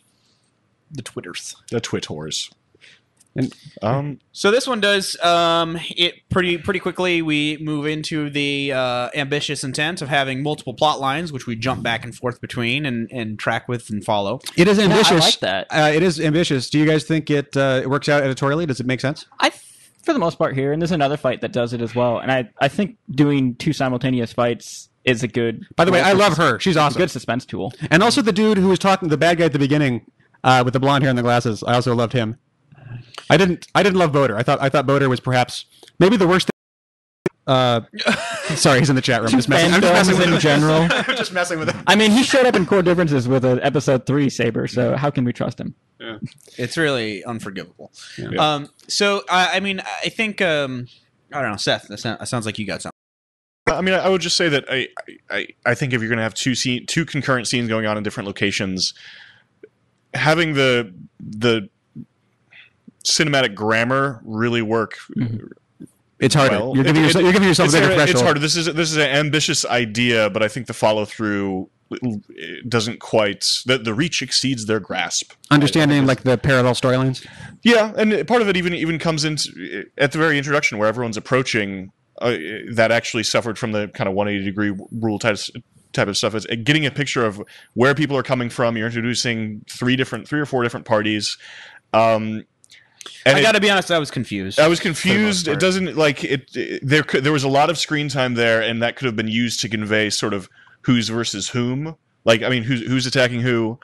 The Twitters. The Twitters. And So this one does it pretty quickly. We move into the ambitious intent of having multiple plot lines, which we jump back and forth between and track with and follow. It is ambitious. I like that. It is ambitious. Do you guys think it works out editorially? Does it make sense? For the most part here, and there's another fight that does it as well. And I think doing two simultaneous fights is a good... By the way, I love her. She's awesome. Good suspense tool. And also the dude who was talking, the bad guy at the beginning, with the blonde hair and the glasses. I also loved him. I didn't love Boder. I thought Boder was perhaps maybe the worst. Sorry, he's in the chat room. I'm just messing with him in general. I'm just messing with him. I mean, he showed up in Core Differences with an episode 3 saber, so how can we trust him? Yeah. It's really unforgivable. Yeah. So I mean, I think I don't know, Seth. That sounds like you got something. I mean, I would just say that I think if you're going to have two concurrent scenes going on in different locations, having the cinematic grammar really work. Mm-hmm. It's harder. Well. You're giving yourself a bigger threshold. It's harder. This is an ambitious idea, but I think the follow through doesn't quite. The reach exceeds their grasp. Understanding like the parallel storylines. Yeah, and part of it even comes into at the very introduction where everyone's approaching. That actually suffered from the kind of 180-degree rule type of stuff. Is getting a picture of where people are coming from. You're introducing three or four different parties. And I got to be honest, I was confused. It doesn't like it. There was a lot of screen time there, and that could have been used to convey sort of who's versus whom. Like, I mean, who's attacking who,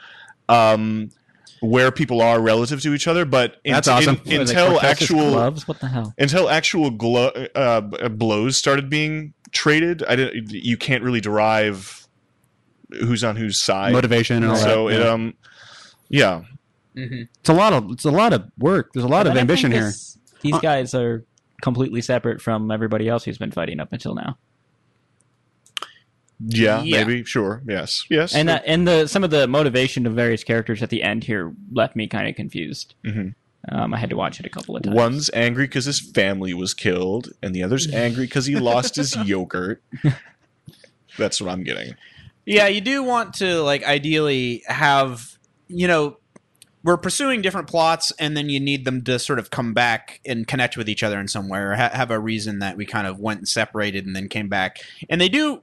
where people are relative to each other. But that's awesome. Until actual gloves? What the hell? Until actual blows started being traded, you can't really derive who's on whose side. Motivation and all that. So yeah. Mm-hmm. It's a lot of work. There's a lot of ambition here. These guys are completely separate from everybody else who's been fighting up until now. Yeah, maybe, sure, yes. And some of the motivation of various characters at the end here left me kind of confused. Mm-hmm. I had to watch it a couple of times. One's angry because his family was killed, and the other's angry because he lost his yogurt. That's what I'm getting. Yeah, you do want to like ideally have, we're pursuing different plots, and then you need them to sort of come back and connect with each other in some way, or have a reason that we kind of went and separated and then came back. And they do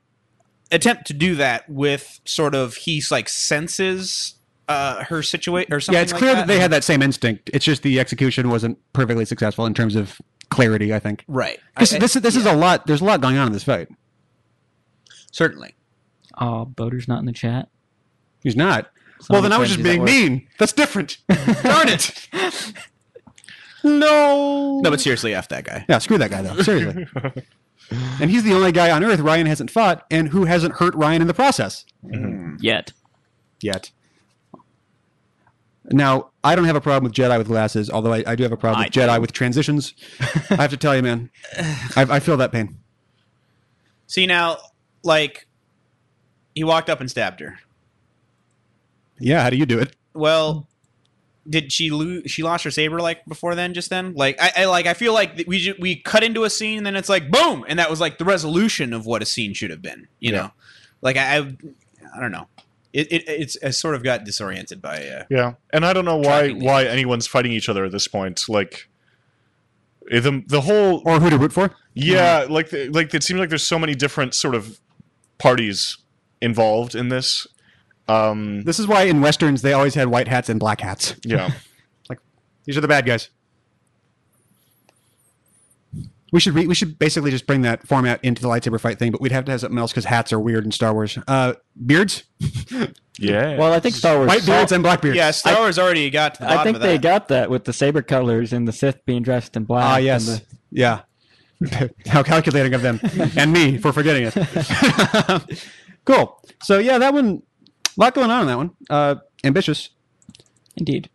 attempt to do that with sort of he's like senses her situation or something. Yeah, it's clear that they had that same instinct. It's just the execution wasn't perfectly successful in terms of clarity, I think. Right. This is a lot. There's a lot going on in this fight. Certainly. Oh, Boder's not in the chat. He's not. Well, then I was just being mean. That's different. Darn it. No. No, but seriously, F that guy. Yeah, screw that guy, though. Seriously. And he's the only guy on Earth Ryan hasn't fought and who hasn't hurt Ryan in the process. Yet. Now, I don't have a problem with Jedi with glasses, although I do have a problem with Jedi with transitions. I have to tell you, man, I feel that pain. See, now, like, he walked up and stabbed her. Yeah, how do you do it? Well, did she lose? She lost her saber like before then? Just then? Like, I feel like we cut into a scene and then it's like boom, and that was like the resolution of what a scene should have been. You know, like I don't know. I sort of got disoriented by yeah, and I don't know why anyone's fighting each other at this point. Like the whole or who to root for. Yeah, like it seems like there's so many different sort of parties involved in this. This is why in westerns they always had white hats and black hats. Yeah, like these are the bad guys. We should basically just bring that format into the lightsaber fight thing, but we'd have to have something else because hats are weird in Star Wars. Beards? Yeah. Well, I think Star Wars... White beards and black beards. Yeah, Star Wars already got to the bottom I think of that. they got that with the saber colors and the Sith being dressed in black. Ah, yes. Yeah. How calculating of them. And me for forgetting it. Cool. So, yeah, that one... A lot going on in that one. Ambitious. Indeed.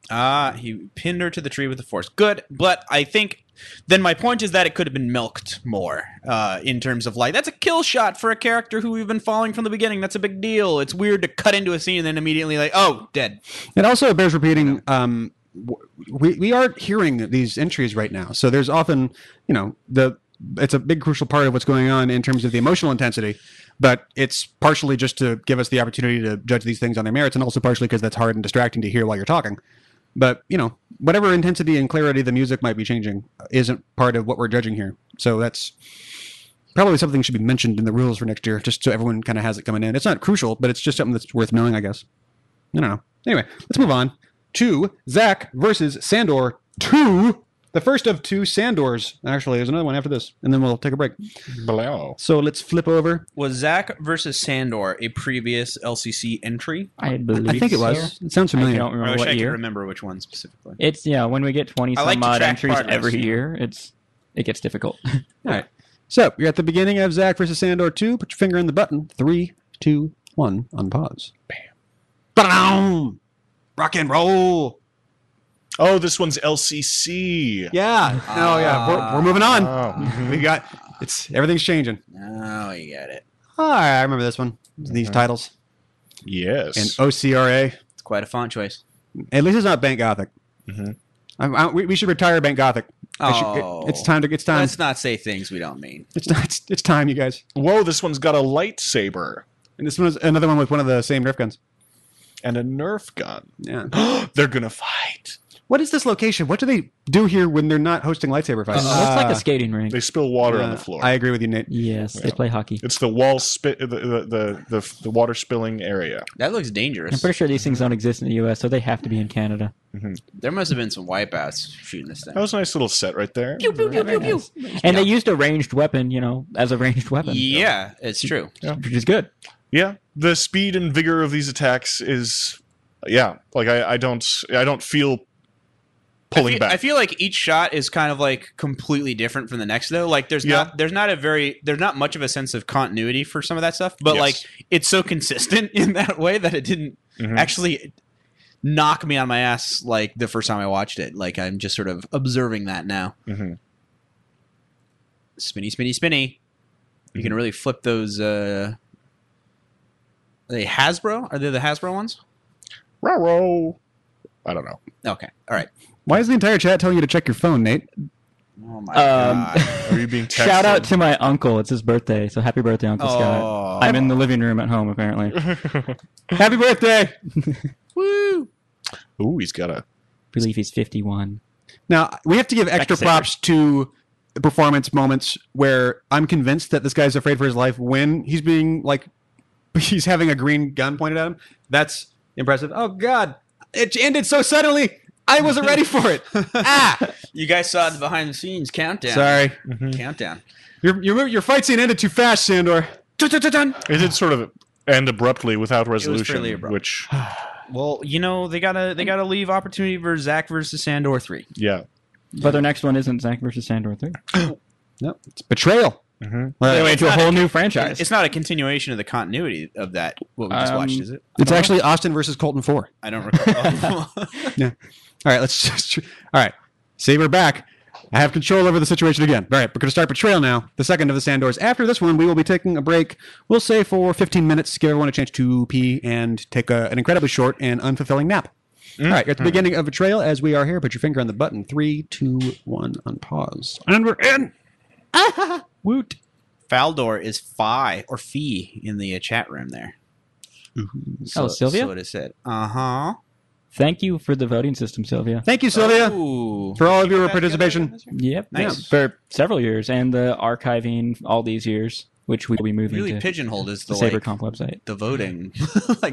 He pinned her to the tree with the Force. Good, but I think... Then my point is that it could have been milked more in terms of like, that's a kill shot for a character who we've been following from the beginning. That's a big deal. It's weird to cut into a scene and then immediately like, oh, dead. It also bears repeating, we are hearing these entries right now. So there's often, it's a big crucial part of what's going on in terms of the emotional intensity. But it's partially just to give us the opportunity to judge these things on their merits, and also partially because that's hard and distracting to hear while you're talking. But, whatever intensity and clarity the music might be changing isn't part of what we're judging here. So that's probably something that should be mentioned in the rules for next year, just so everyone kind of has it coming in. It's not crucial, but it's just something that's worth knowing, I guess. I don't know. Anyway, let's move on to Zach versus Sandor 2. The first of 2 Sandors. Actually, there's another one after this, and then we'll take a break. Blow. So let's flip over. Was Zach versus Sandor a previous LCC entry? I believe I think it was. so. It sounds familiar. I don't remember I wish what I year. could remember which one specifically. It's, when we get 20 I some like to odd track entries progress, every yeah. year, it gets difficult. All right. So you're at the beginning of Zach versus Sandor 2. Put your finger on the button. 3, 2, 1. On pause. Bam. Rock and roll. Oh, this one's LCC. Yeah. Oh, yeah. We're moving on. We got everything's changing. Oh, you got it. Oh, I remember this one. These titles. Yes. And OCRA. It's quite a font choice. At least it's not Bank Gothic. We should retire Bank Gothic. It's time. Let's not say things we don't mean. It's time, you guys. Whoa, this one's got a lightsaber. And this one is another one with one of the same Nerf guns. And a Nerf gun. Yeah. They're going to fight. What is this location? What do they do here when they're not hosting lightsaber fights? It's like a skating rink. They spill water on the floor. I agree with you, Nate. Yes, they play hockey. It's the wall the water spilling area. That looks dangerous. I'm pretty sure these things don't exist in the U.S., so they have to be in Canada. There must have been some wipeouts shooting this thing. That was a nice little set right there. Pew, pew, pew, pew, pew. And they used a ranged weapon, as a ranged weapon. Yeah, it's true. Which is good. Yeah, the speed and vigor of these attacks is, like I don't feel pulling back. I feel like each shot is kind of like completely different from the next though. Like there's not much of a sense of continuity for some of that stuff, but like it's so consistent in that way that it didn't actually knock me on my ass like the first time I watched it. Like I'm just sort of observing that now. Spinny, spinny, spinny. You can really flip those. Are they Hasbro? Are they the Hasbro ones? Raro. I don't know. Okay. All right. Why is the entire chat telling you to check your phone, Nate? Oh my god. Are you being texted? Shout out to my uncle. It's his birthday, so happy birthday, Uncle Scott. I'm in the living room at home, apparently. Happy birthday! Woo! Ooh, he's got a... I believe he's 51. Now, we have to give extra props to performance moments where I'm convinced that this guy's afraid for his life when he's being, he's having a green gun pointed at him. That's impressive. Oh, God. It ended so suddenly. I wasn't ready for it. You guys saw the behind the scenes countdown. Sorry. Countdown. Your fight scene ended too fast, Sandor. It did sort of end abruptly without resolution, fairly abrupt. which Well, they gotta leave opportunity for Zack versus Sandor 3. Yeah. But their next one isn't Zack versus Sandor 3. No, it's Betrayal. They went to a whole new franchise. It's not a continuation of the continuity of that, what we just watched, is it? It's actually Austin versus Colton 4. I don't recall. Yeah. All right, let's just... All right. See, we're back. I have control over the situation again. All right, we're going to start Betrayal now, the second of the Sandors. After this one, we will be taking a break, we'll say for 15 minutes, give everyone a chance to pee and take an incredibly short and unfulfilling nap. All right, you're at the beginning of Betrayal. As we are here, put your finger on the button. 3, 2, 1, unpause. And we're in! Woot. Faldor is Phi or Fee in the chat room there. Sylvia? So what it said. Uh-huh. Thank you for the voting system, Sylvia. Thank you, Sylvia, for all of your participation. Yep. Nice. For several years, and the archiving all these years, which we will be moving Really to pigeonholed is the SaberConf website. The voting,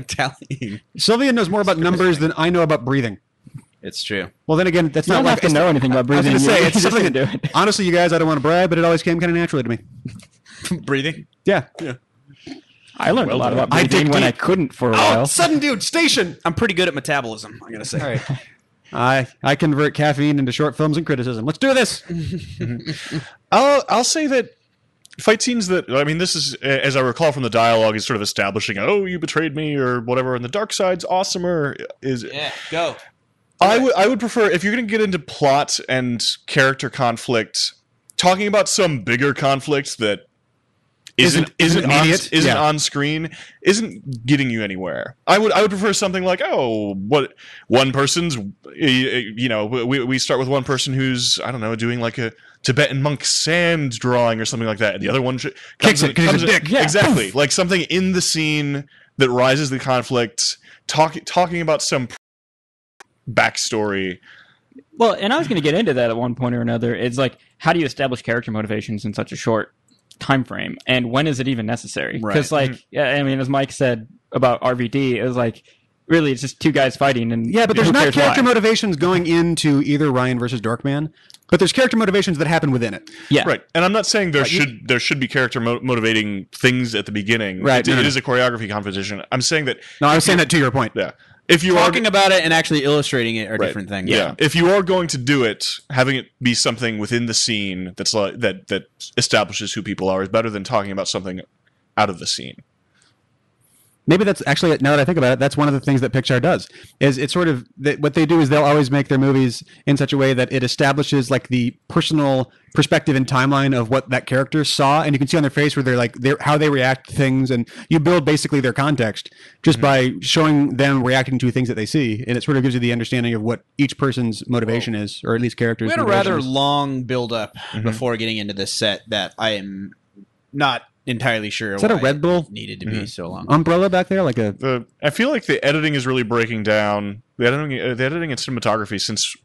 tallying. Sylvia knows more about numbers than I know about breathing. It's true. Well, then again, that's You not don't like have to know anything about breathing. I was going to say, You it's just something do that, honestly, you guys, I don't want to brag, but it always came kind of naturally to me. Breathing? Yeah. I learned a lot about breathing when I couldn't for a while. Sudden dude, station! I'm pretty good at metabolism, I gotta say. All right. I convert caffeine into short films and criticism. Let's do this! I'll say that fight scenes this is, as I recall from the dialogue, is sort of establishing, oh, you betrayed me or whatever, and the dark side's awesomer. Yeah, go. I would prefer, if you're going to get into plot and character conflict, talking about some bigger conflict that isn't on screen, isn't getting you anywhere. I would prefer something like, what one person's, we start with one person who's, I don't know, doing like a Tibetan monk sand drawing or something like that, and the other one kicks it because he's a dick. Yeah. Exactly, like something in the scene that rises the conflict, talking about some backstory. Well, and I was going to get into that at one point or another. It's like, how do you establish character motivations in such a short time frame, and when is it even necessary? Because, as Mike said about RVD, it was like, really, it's just two guys fighting, and but there's not character motivations going into either Ryan versus Dorkman, but there's character motivations that happen within it. Yeah, right. And I'm not saying there should be character motivating things at the beginning. Right, it is a choreography competition. I'm saying that. No, I was saying that to your point. Yeah. If you talking about it and actually illustrating it are different things. Yeah. If you are going to do it, having it be something within the scene that's like that establishes who people are is better than talking about something out of the scene. Maybe that's actually, now that I think about it, that's one of the things that Pixar does. Is it's sort of what they do is they'll always make their movies in such a way that it establishes like the personal perspective and timeline of what that character saw, and you can see on their face where they're how they react to things, and you build basically their context just by showing them reacting to things that they see, and it sort of gives you the understanding of what each person's motivation is, or at least characters. We had a rather long build up before getting into this set that I am not entirely sure. Is that a Red Bull needed to be so long? Umbrella back there, like I feel like the editing is really breaking down. The editing and cinematography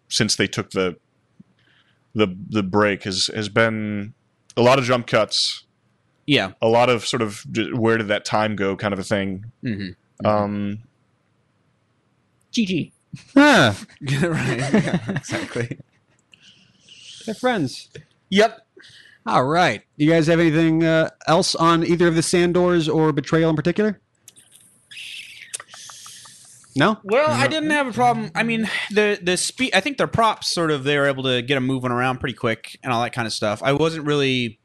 since they took the break has been a lot of jump cuts. Yeah, a lot of sort of where did that time go kind of a thing. GG. Ah, right. Exactly. They're friends. Yep. All right. Do you guys have anything else on either of the Sandors or Betrayal in particular? No? Well, I didn't have a problem. I mean, the speed. I think their props they were able to get them moving around pretty quick and all that kind of stuff. I wasn't really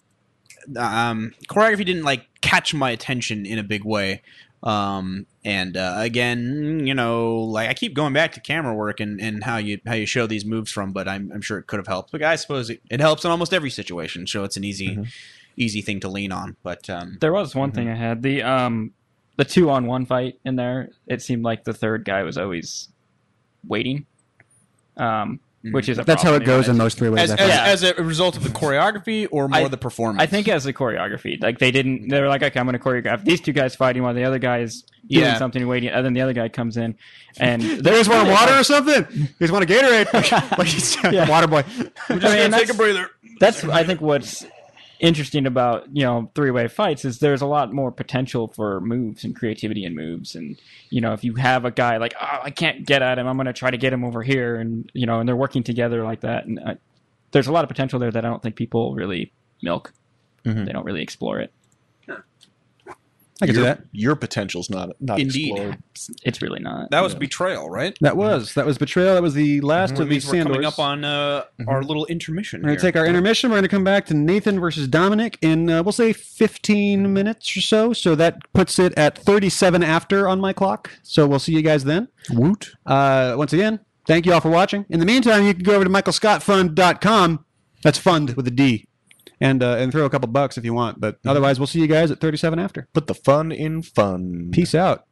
choreography didn't catch my attention in a big way. Again, I keep going back to camera work and how you show these moves from, but I'm sure it could have helped. But I suppose it helps in almost every situation, so it's an easy thing to lean on. But there was one thing I had the 2-on-1 fight in there. It seemed like the third guy was always waiting. Which is that's how it goes in most 3 ways. As a result of the choreography or more the performance? I think as the choreography. They were like, okay, I'm going to choreograph these two guys fighting while the other guy is doing something waiting, and then the other guy comes in and there's one water or something. You just want a Gatorade, like he's a water boy. We're just going to take a breather. That's I think what's interesting about 3-way fights is there's a lot more potential for moves and creativity in moves, and if you have a guy like, oh, I can't get at him, I'm going to try to get him over here, and and they're working together like that, and there's a lot of potential there that I don't think people really milk. They don't really explore it. I can see that. Your potential's not Indeed. explored. It's really not. That was betrayal, right? That was Betrayal. That was the last of the Means we're coming Sandors. up on our little intermission. We're going to take our intermission. We're going to come back to Nathan versus Dominic in, we'll say, 15 minutes or so. So that puts it at 37 after on my clock. So we'll see you guys then. Woot. Once again, thank you all for watching. In the meantime, you can go over to michaelscottfund.com. That's fund with a D. And throw a couple bucks if you want. But otherwise, we'll see you guys at 37 after. Put the fun in fun. Peace out.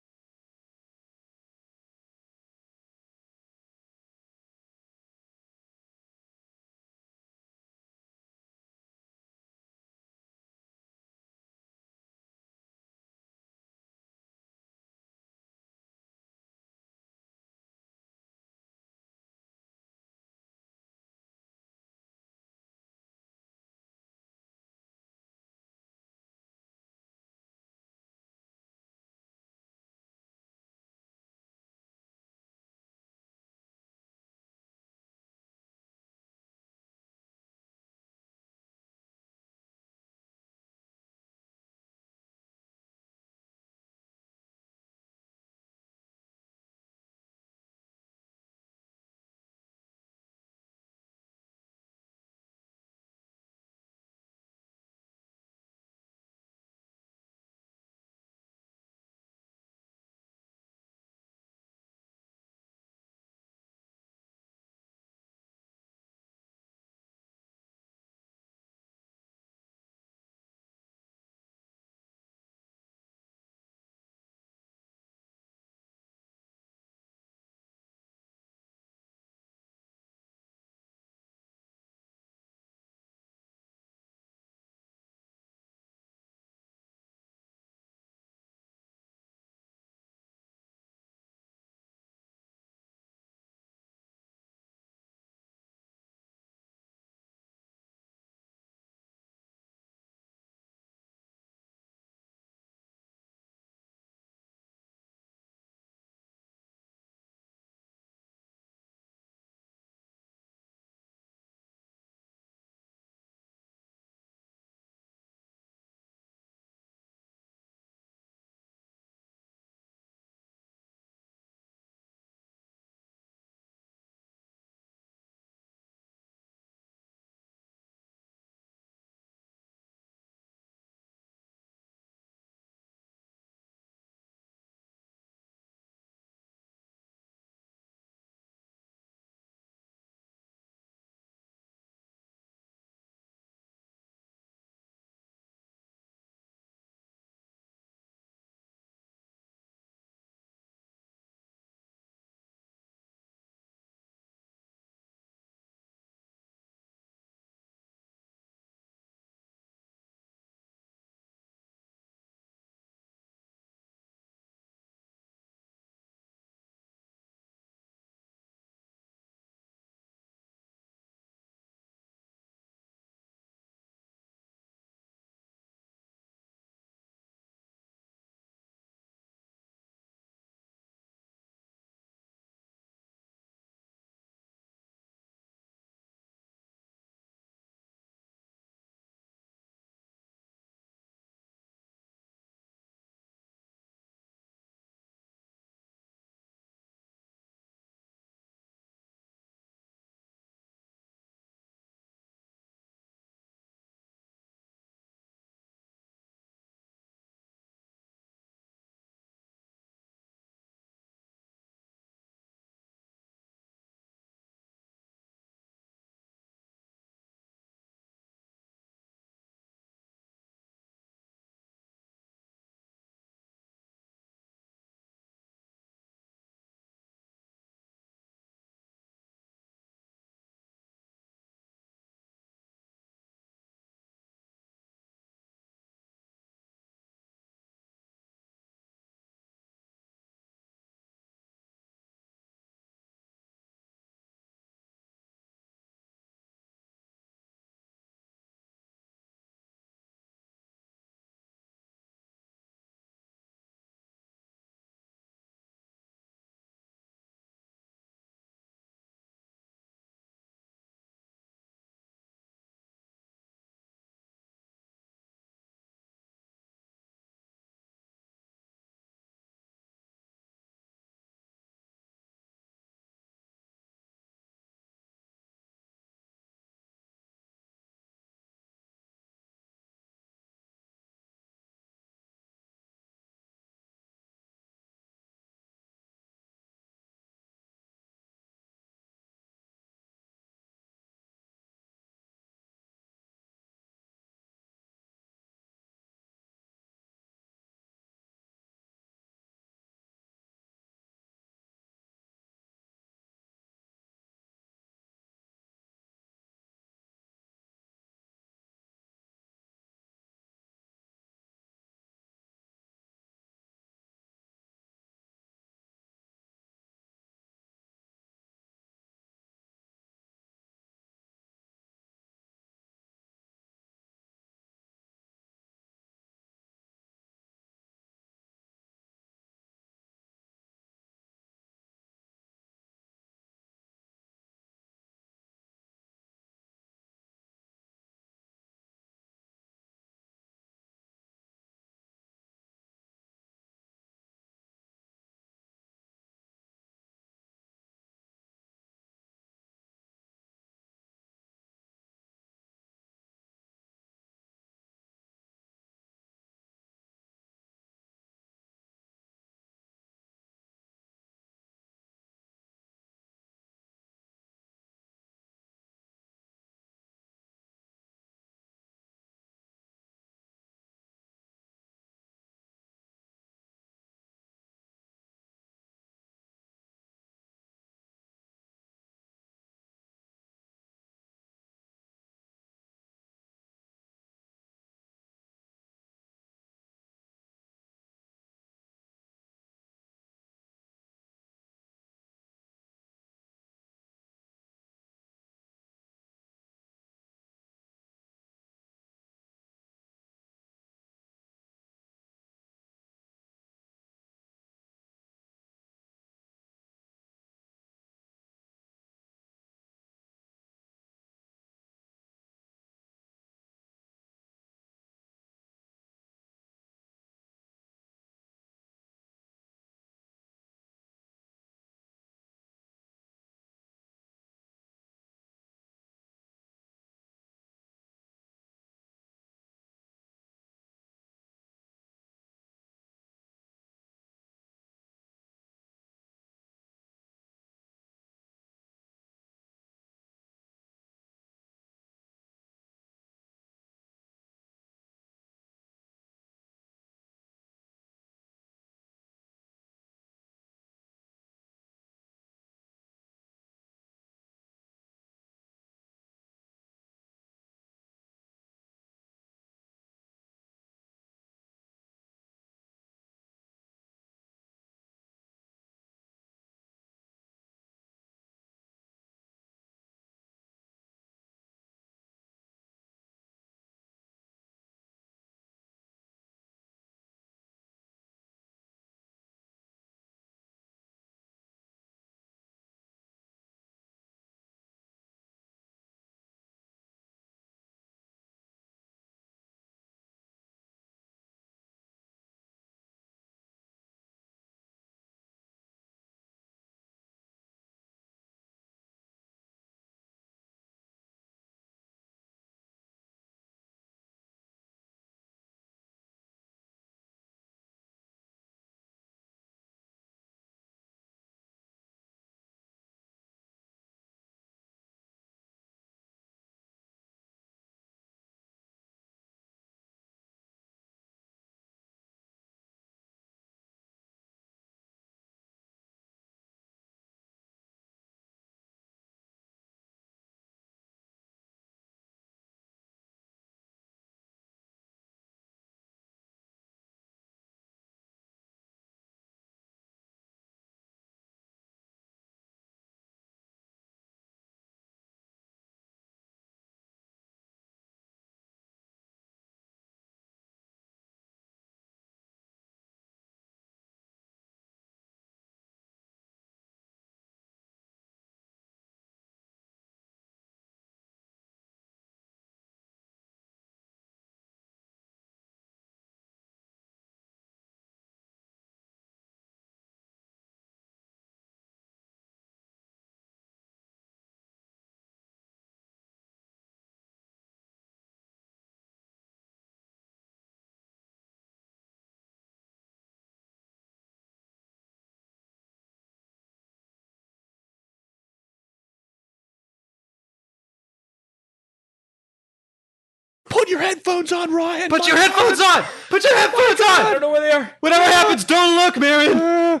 Put your headphones on, Ryan. Put your headphones on. Put your headphones on. I don't know where they are. Whatever happens, don't look, Marion.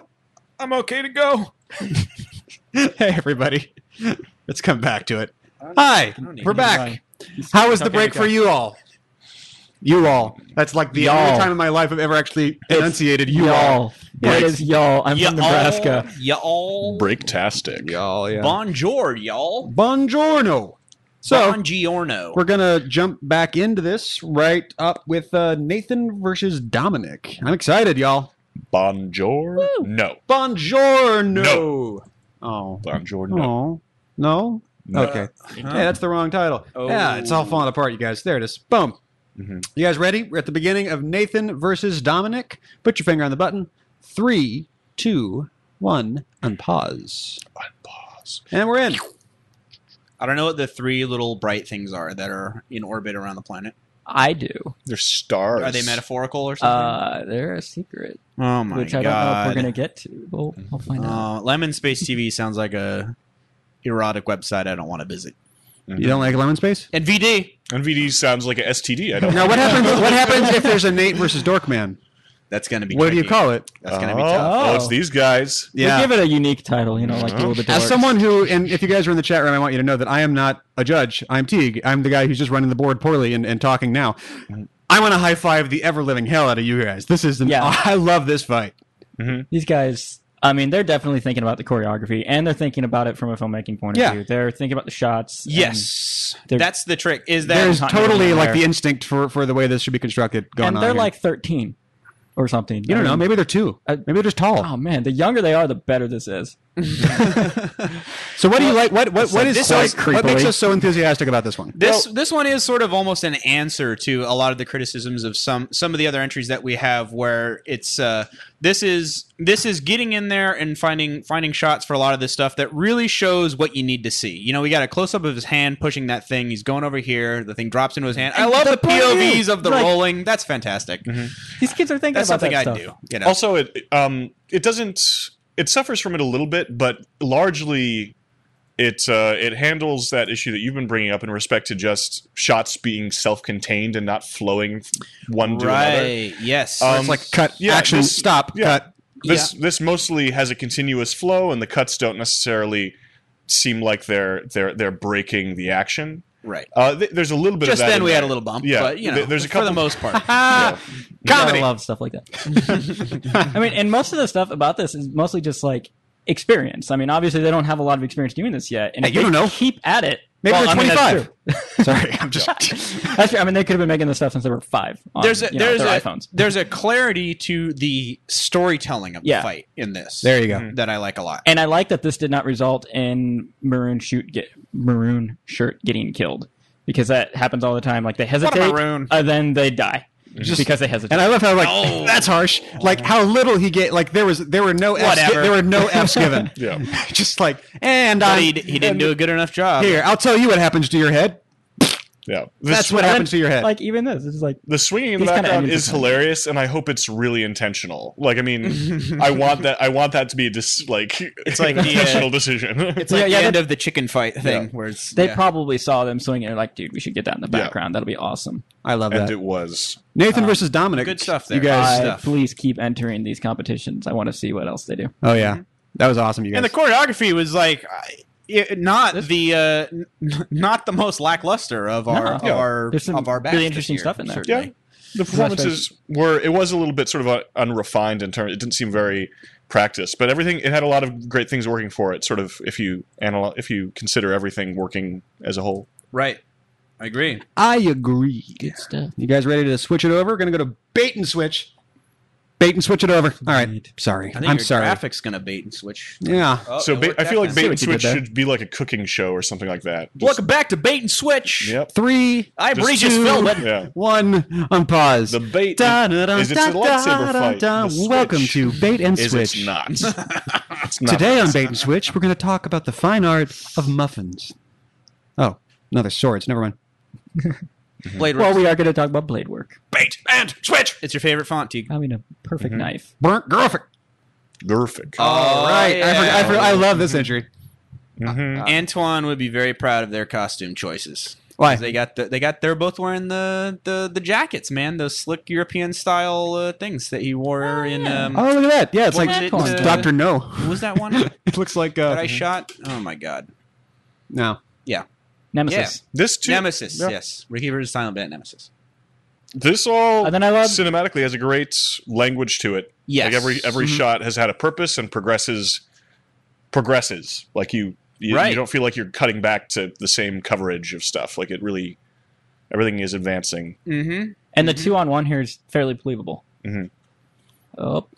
I'm okay to go. Hey, everybody. Let's come back to it. Hi, we're back. How was the break for you all? You all. That's like the only time in my life I've ever actually enunciated you all. It is y'all. I'm from Nebraska. Y'all. Breaktastic. Y'all, yeah. Bonjour, y'all. Buongiorno. So, Buongiorno. We're going to jump back into this right up with Nathan versus Dominic. I'm excited, y'all. Bonjour? No. Buongiorno. No. Oh. Bonjour? No. No. No? No. Okay. Hey, that's the wrong title. Yeah, it's all falling apart, you guys. There it is. Boom. Mm-hmm. You guys ready? We're at the beginning of Nathan versus Dominic. Put your finger on the button. 3, 2, 1, unpause. Unpause. And we're in. I don't know what the 3 little bright things are that are in orbit around the planet. I do. They're stars. Are they metaphorical or something? They're a secret. Oh my god! Which I don't know if we're gonna get to. We'll find out. Lemon Space TV sounds like a erotic website I don't want to visit. You don't like Lemon Space? And VD. And VD sounds like a STD. I don't. Now, what happens? What happens if there's a Nate versus Dorkman? That's gonna be. What do you tricky. call it? That's gonna be tough. Oh, it's these guys. Yeah. We'll give it a unique title, like Duel of the Dorks. As someone who, and if you guys are in the chat room, I want you to know that I am not a judge. I'm Teague. I'm the guy who's just running the board poorly and talking now. I want to high five the ever living hell out of you guys. This is I love this fight. Mm-hmm. These guys, I mean, they're definitely thinking about the choreography, and they're thinking about it from a filmmaking point of view. They're thinking about the shots. Yes, that's the trick. Is that there's totally like the instinct for the way this should be constructed going on. And they're here. like 13 or something. You don't know. Maybe they're 2. Maybe they're just tall. Oh man, the younger they are, the better this is. So what do you like? What makes us so enthusiastic about this one? This one is sort of almost an answer to a lot of the criticisms of some of the other entries that we have, where it's this is getting in there and finding shots for a lot of this stuff that really shows what you need to see. We got a close up of his hand pushing that thing. He's going over here. The thing drops into his hand. I love the POVs of the rolling. That's fantastic. Mm-hmm. These kids are thinking that's about something that I stuff. do. Also, it doesn't. It suffers from it a little bit, but largely, it handles that issue that you've been bringing up in respect to just shots being self-contained and not flowing one to another. Right. Yes. It's like cut, action, stop, cut. This mostly has a continuous flow, and the cuts don't necessarily seem like they're breaking the action. Right. There's a little bit just of that. then we had a little bump. Yeah. But there's a couple for the most part. Comedy. I love stuff like that. I mean, and most of the stuff about this is mostly just like experience. I mean, obviously they don't have a lot of experience doing this yet. And hey, you don't know. Keep at it. Maybe they're 25. That's true. Sorry, I'm just. That's true. I mean, they could have been making this stuff since they were 5. On, their iPhones. There's a clarity to the storytelling of the fight in this. There you go. That I like a lot. And I like that this did not result in Maroon Shirt getting killed, because that happens all the time. Like they hesitate, then they die. Just because they hesitate. And I love how that's harsh. Like how little he get. Like there were no Fs given. Yeah. Just like he didn't do a good enough job. Here, I'll tell you what happens to your head. Yeah, that's what happens to your head. Like even this is like the swinging in the background is hilarious, and I hope it's really intentional. Like I mean, I want that to be it's like an intentional decision. It's like the end of the chicken fight thing, where it's they probably saw them swinging and like, dude, we should get that in the background. That'll be awesome. I love that. And it was Nathan versus Dominic. Good stuff there. You guys, please keep entering these competitions. I want to see what else they do. Oh yeah, that was awesome. You guys. And the choreography was like. Not the most lackluster of our there's some batch really interesting stuff in there. Yeah, the performances it was a little bit sort of unrefined in terms. It didn't seem very practiced, but it had a lot of great things working for it. Sort of if you consider everything working as a whole. Right, I agree. Good stuff. You guys ready to switch it over? We're gonna go to bait and switch. Bait and switch it over. All right. Sorry. I think I'm your sorry. Graphic's gonna bait and switch. Yeah. So I feel like bait and switch should be like a cooking show or something like that. Welcome back to Bait and Switch. Yep. 3, I'm Regis Philbin. Yeah. 1, unpause. The bait is it's a lightsaber fight. Welcome to Bait and Switch. It's not. It's not. Today on Bait and Switch, we're going to talk about the fine art of muffins. Oh, no, they're swords. Never mind. Blade work. Well, we are going to talk about blade work. Bait and switch. It's your favorite font, Teague. I mean, a perfect knife. Burnt graphic. All right. Yeah. I love this entry. Antoine would be very proud of their costume choices. Why? They're both wearing the jackets, man. Those slick European style things that he wore in. Oh, look at that! Yeah, it's like Dr. No. What was that one? It looks like that I shot. Oh my god. No. Yeah. Nemesis. Yeah. This too. Nemesis. Yeah. Yes. Ricky vs. Silent Bandit Nemesis. This all And then I love- cinematically has a great language to it. Yes. Like every shot has had a purpose and progresses. Like you don't feel like you're cutting back to the same coverage of stuff. Like it really, everything is advancing. Mm-hmm. And the 2-on-1 here is fairly believable. Mm-hmm.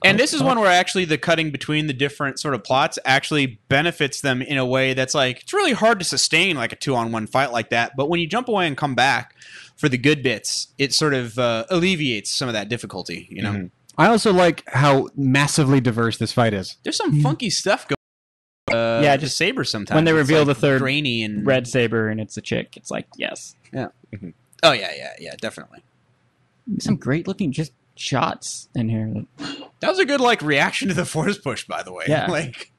And this is one where actually the cutting between the different sort of plots actually benefits them in a way that's like, it's really hard to sustain like a 2-on-1 fight like that. But when you jump away and come back for the good bits, it sort of alleviates some of that difficulty, you know? Mm-hmm. I also like how massively diverse this fight is. There's some funky stuff going on. Yeah, just saber sometimes. When they reveal like the third grainy and red saber and it's a chick, it's like, yes. Yeah. Oh, yeah, definitely. Some great looking just shots in here. That was a good like reaction to the force push, by the way. Yeah. Like,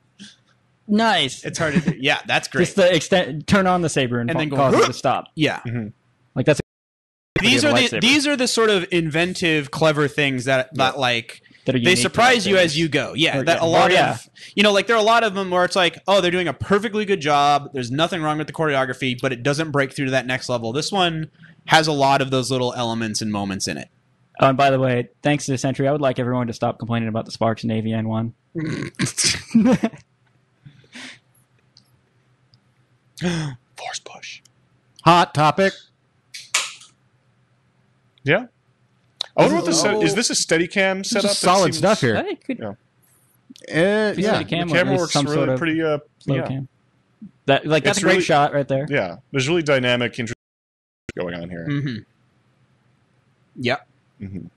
nice. it's hard to do. Yeah, that's great. Just the extent, turn on the saber and then go, cause it to stop. Yeah. Like that's. These are the sort of inventive, clever things that like that are they surprise you as you go. Yeah, that a lot of like there are a lot of them where it's like, oh, they're doing a perfectly good job. There's nothing wrong with the choreography, but it doesn't break through to that next level. This one has a lot of those little elements and moments in it. Oh, and by the way, thanks to this entry, I would like everyone to stop complaining about the sparks in AVN one. Force push. Hot topic. Yeah. I wonder what this is. This a Steadicam setup? Solid stuff here. Hey, could, yeah. The camera works some really sort of pretty. slow cam. That's It's a great really- shot right there. Yeah, there's really dynamic, interesting going on here. Mm-hmm. Yep. Mm-hmm.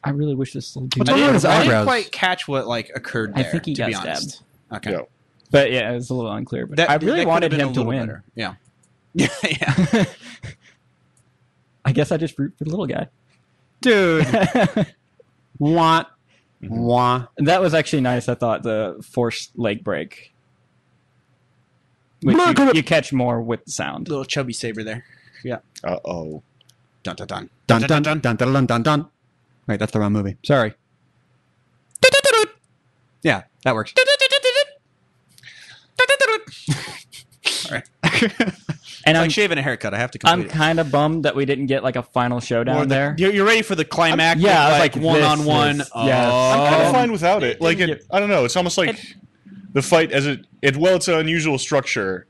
I really wish this little What's dude. going on with his I didn't eyebrows? quite catch what like occurred I there. think he to be got honest. stabbed. Okay. Yeah. But yeah, it was a little unclear. But That- I that really could wanted have been him a to little win. better. Yeah. Yeah. I guess I just root for the little guy. Dude. Wah. Wah. That was actually nice. I thought the forced leg break. Which you catch more with the sound. Little chubby saber there. Yeah. Uh-oh. Dun dun dun. Dun dun dun dun dun dun dun dun. Wait, that's the wrong movie. Sorry. Yeah, that works. All right. And It's I'm like shaving a haircut. I have to. I'm complete it. kind of bummed that we didn't get like a final showdown there. You're ready for the climax? Yeah, I was like like, one this on one. is- yes. I'm kind of fine without it. Like I don't know. It's almost like the fight as it's an unusual structure.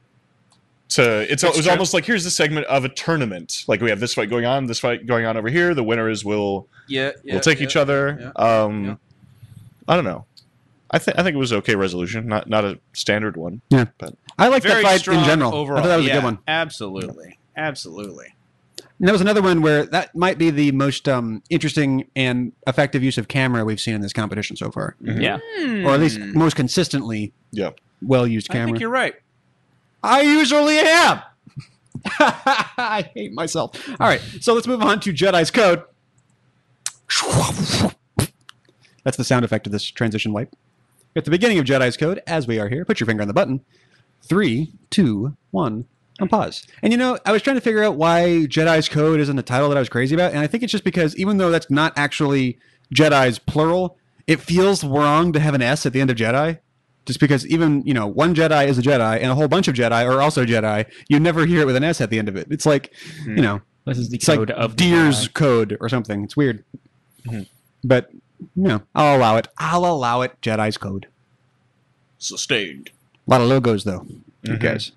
It was almost like here's the segment of a tournament. Like we have this fight going on over here. The winners will take each other. I don't know. I think it was okay resolution, not a standard one. Yeah, but I like that Very fight strong in general. overall. I thought that was a Yeah, good one. Absolutely. Absolutely. And that was another one where that might be the most interesting and effective use of camera we've seen in this competition so far. Mm-hmm. Yeah. Or at least most consistently well-used camera. I think you're right. I usually am. I hate myself. All right, so let's move on to Jedi's Code. That's the sound effect of this transition wipe. At the beginning of Jedi's Code, as we are here, put your finger on the button. 3, 2, 1, and pause. And I was trying to figure out why Jedi's Code isn't a title that I was crazy about, and I think it's just because even though that's not actually Jedi's plural, it feels wrong to have an S at the end of Jedi. Just because even, one Jedi is a Jedi and a whole bunch of Jedi are also Jedi, you never hear it with an S at the end of it. It's like, This is the it's code like of the Deer's Jedi. Code or something. It's weird. But, I'll allow it. I'll allow it. Jedi's Code. Sustained. A lot of logos, though. You guys.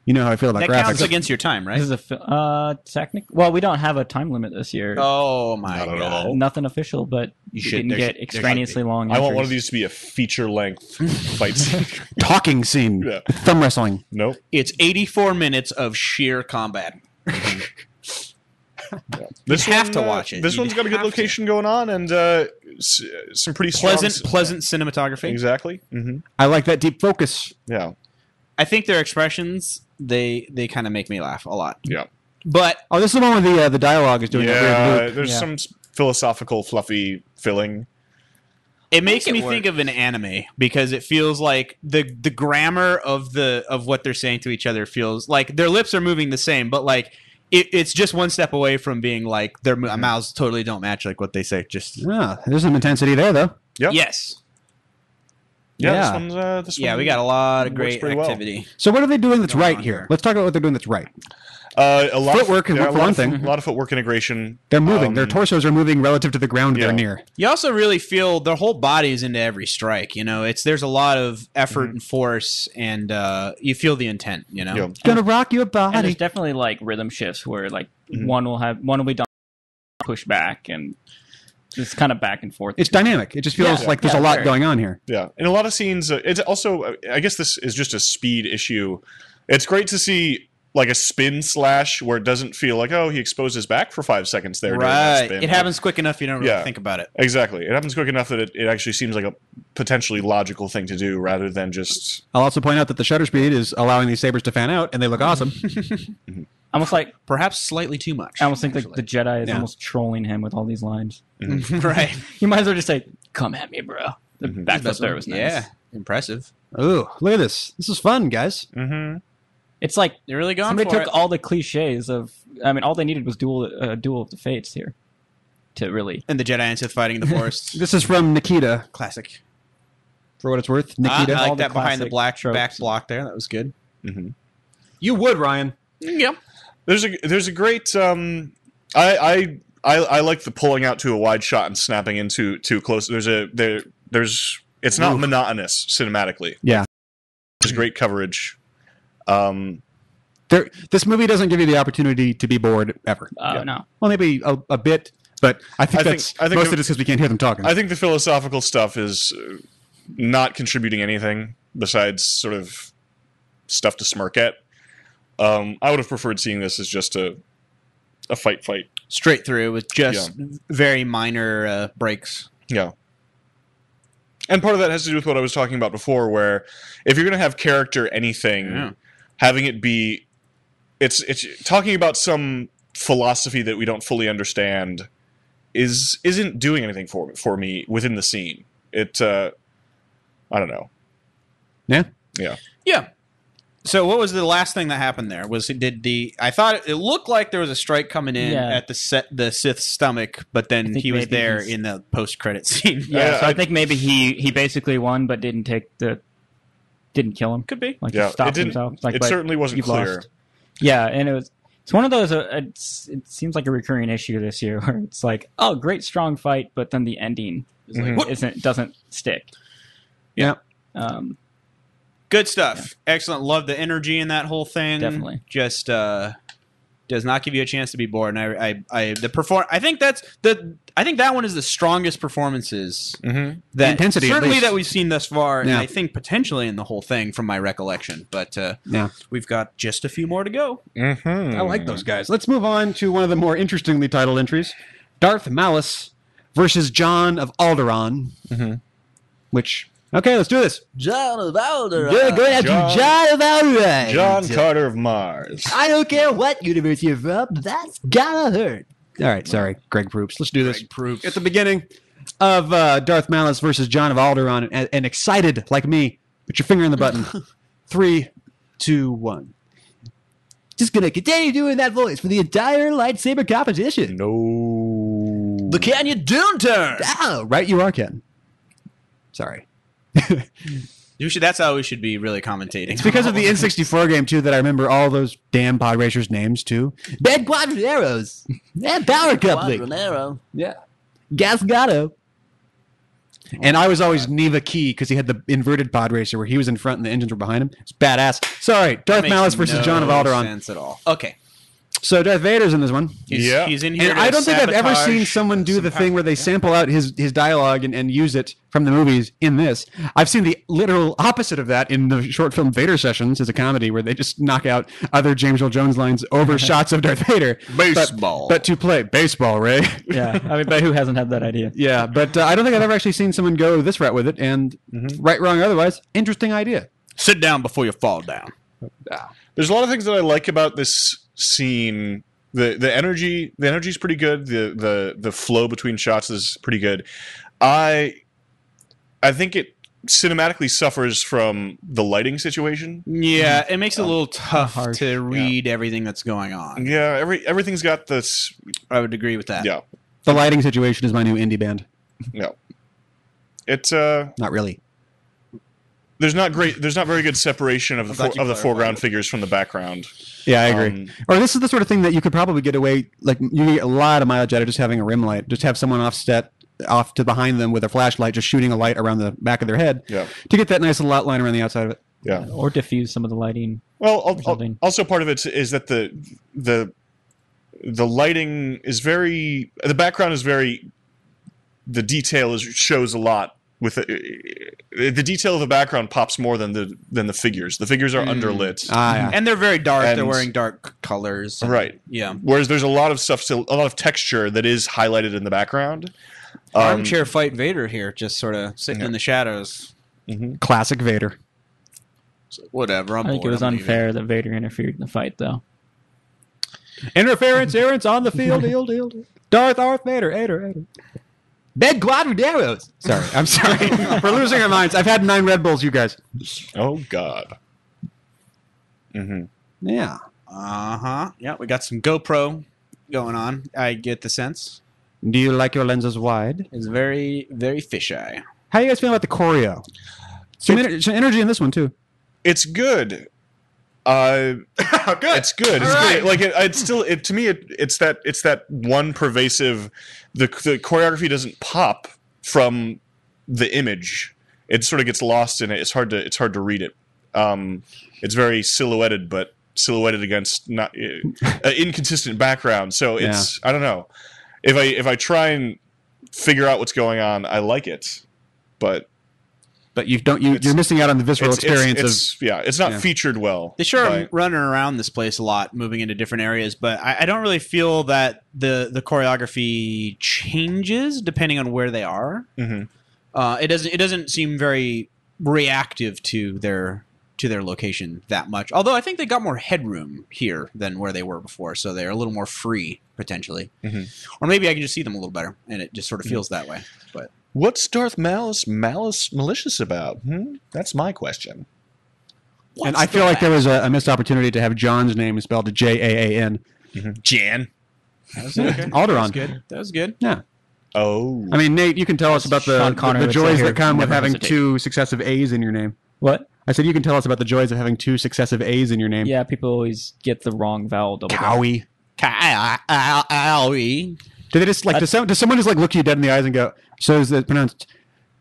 You know how I feel about That graphics. counts against your time, right? This is a technical. Well, we don't have a time limit this year. Oh my god! Nothing official, but you didn't get extraneously long. I want entries. one of these to be a feature-length fight scene. Talking scene. Yeah. Thumb wrestling. Nope. It's 84 minutes of sheer combat. This You have one, to watch it. This You'd one's got a good have location going on and some pretty pleasant strong, cinematography. Exactly. Mm-hmm. I like that deep focus. Yeah. I think their expressions they kind of make me laugh a lot. Yeah. But this is the one where the dialogue is doing that weird loop. There's some philosophical, fluffy filling. It makes me think of an anime because it feels like the grammar of what they're saying to each other feels like their lips are moving the same, but like it's just one step away from being like their mouths totally don't match like what they say. Just there's some intensity there though. Yep. Yes. Yeah. This one we got a lot of works great pretty well. activity. So what are they doing that's right here? Let's talk about what they're doing that's right. A lot Footwork of, is for one thing. A lot of footwork integration. They're moving. Their torsos are moving relative to the ground they're near. You also really feel their whole body is into every strike. You know, there's a lot of effort and force, and you feel the intent. You know, gonna rock your body. And there's definitely like rhythm shifts where like one will be done, push back, and it's kind of back and forth. It's dynamic. It just feels like there's a lot going on here. Yeah, in a lot of scenes, it's also. I guess this is just a speed issue. It's great to see like a spin slash where it doesn't feel like, oh, he exposed his back for 5 seconds there. Right. Spin. It happens quick enough you don't really think about it. Exactly. It happens quick enough that it actually seems like a potentially logical thing to do rather than just... I'll also point out that the shutter speed is allowing these sabers to fan out, and they look awesome. Almost like... Perhaps slightly too much. I almost think like the Jedi is almost trolling him with all these lines. Right. You might as well just say, come at me, bro. The backflip there was nice. Yeah. Impressive. Ooh, look at this. This is fun, guys. Mm-hmm. It's like they're really going somebody for took it. all the cliches of. I mean, all they needed was duel of the fates here, to really. And the Jedi and Sith fighting in the forest. This is from Nikita. Classic. For what it's worth, Nikita. I like all that the behind the classic tropes. back block there. That was good. Mm-hmm. You would, Ryan. Yep. There's a great. I like the pulling out to a wide shot and snapping into too close. There's. It's not monotonous cinematically. Yeah. There's great coverage. This movie doesn't give you the opportunity to be bored ever. No. Well, maybe a bit, but I think most of it is because we can't hear them talking. I think the philosophical stuff is not contributing anything besides sort of stuff to smirk at. I would have preferred seeing this as just a fight straight through with just very minor breaks. Yeah. And part of that has to do with what I was talking about before, where if you're going to have character anything, having it be, it's talking about some philosophy that we don't fully understand isn't doing anything for me within the scene. It, I don't know. Yeah. Yeah. Yeah. So what was the last thing that happened there? I thought it looked like there was a strike coming in at the Sith's stomach, but then he was there in the post-credit scene. Yeah, so I think maybe he basically won, but didn't kill him. Could be. Like he stopped himself. Like, it certainly wasn't clear. Lost. Yeah, and it's one of those. It seems like a recurring issue this year, where it's like, oh, great strong fight, but then the ending doesn't stick. Yeah. Good stuff. Yeah. Excellent. Love the energy in that whole thing. Definitely. Just does not give you a chance to be bored. And I think that one is the strongest performances that intensity, certainly that we've seen thus far, and I think potentially in the whole thing from my recollection. But we've got just a few more to go. I like those guys. Let's move on to one of the more interestingly titled entries: Darth Malus versus John of Alderaan. Which. Okay, let's do this. John of Alderaan. Yeah, going after John of Alderaan. John Carter of Mars. I don't care what universe you're from. That's gotta hurt. All right, sorry, Greg Proops. Let's do this. At the beginning of Darth Malus versus John of Alderaan, and excited like me, put your finger on the button. 3, 2, 1. Just gonna continue doing that voice for the entire lightsaber competition. No. The Canyon Dune turn. Oh, right, you are, Ken. Sorry. That's how we should be really commentating. It's because of the N64 game too that I remember all those damn pod racers' names too. Ben Quadraneros and Power Company. Quadranero. Yeah. Gasgato. And I was always Neva Key because he had the inverted pod racer where he was in front and the engines were behind him. It's badass. Sorry, Darth Malus versus John of Alderaan. Sense at all. Okay. So Darth Vader's in this one. He's in here. And I don't think I've ever seen someone do the thing where they sample out his dialogue and use it from the movies in this. I've seen the literal opposite of that in the short film Vader Sessions as a comedy where they just knock out other James Earl Jones lines over shots of Darth Vader. Baseball. But to play baseball, Ray. Yeah, I mean, but who hasn't had that idea? Yeah, but I don't think I've ever actually seen someone go this route with it. And right, wrong, otherwise, interesting idea. Sit down before you fall down. There's a lot of things that I like about this scene. The energy's pretty good. The flow between shots is pretty good. I I think it cinematically suffers from the lighting situation. Yeah, it makes it a little tough to read everything that's going on. Yeah, everything's got this. I would agree with that. Yeah, the lighting situation is my new indie band. Yeah, it's not really. There's not very good separation of the foreground figures from the background. Yeah, I agree. Or this is the sort of thing that you could probably get away, like you get a lot of mileage out of just having a rim light. Just have someone off to behind them with a flashlight, just shooting a light around the back of their head to get that nice little outline around the outside of it. Yeah, or diffuse some of the lighting. Well, also part of it is that the lighting is very, the background is very, the detail shows a lot. With the detail of the background pops more than the figures. The figures are underlit, and they're very dark. They're wearing dark colors, right? Yeah. Whereas there's a lot of stuff, still a lot of texture that is highlighted in the background. Armchair fight Vader here, just sort of sitting in the shadows. Classic Vader. So whatever. I think it was unfair that Vader interfered in the fight, though. Interference on the field. Darth Vader. Bed Quadraderos. Sorry, I'm sorry. We're losing our minds. I've had 9 Red Bulls, you guys. Oh, God. Yeah. Yeah, we got some GoPro going on. I get the sense. Do you like your lenses wide? It's very, very fisheye. How do you guys feel about the choreo? Some energy in this one, too. It's good. Good. It's good. It's good. Like it's still to me. It's that one pervasive. The choreography doesn't pop from the image. It sort of gets lost in it. It's hard to read it. It's very silhouetted, but silhouetted against not inconsistent background. So it's I don't know. If I try and figure out what's going on, I like it, but you're missing out on the visceral experience it's not featured well. They sure are running around this place a lot, moving into different areas, but I don't really feel that the choreography changes depending on where they are. It doesn't seem very reactive to their location that much. Although I think they got more headroom here than where they were before, so they're a little more free potentially. Or maybe I can just see them a little better, and it just sort of feels that way. But what's Darth malicious about? That's my question. And I feel like there was a missed opportunity to have John's name spelled Jaan. Jan. That was okay. Alderaan. That was good. Yeah. Oh. I mean, Nate, you can tell us about the joys that come with having 2 successive A's in your name. What? I said you can tell us about the joys of having 2 successive A's in your name. Yeah, people always get the wrong vowel double. Cowie. Cowie. Do they just like does someone just like look you dead in the eyes and go, so is it pronounced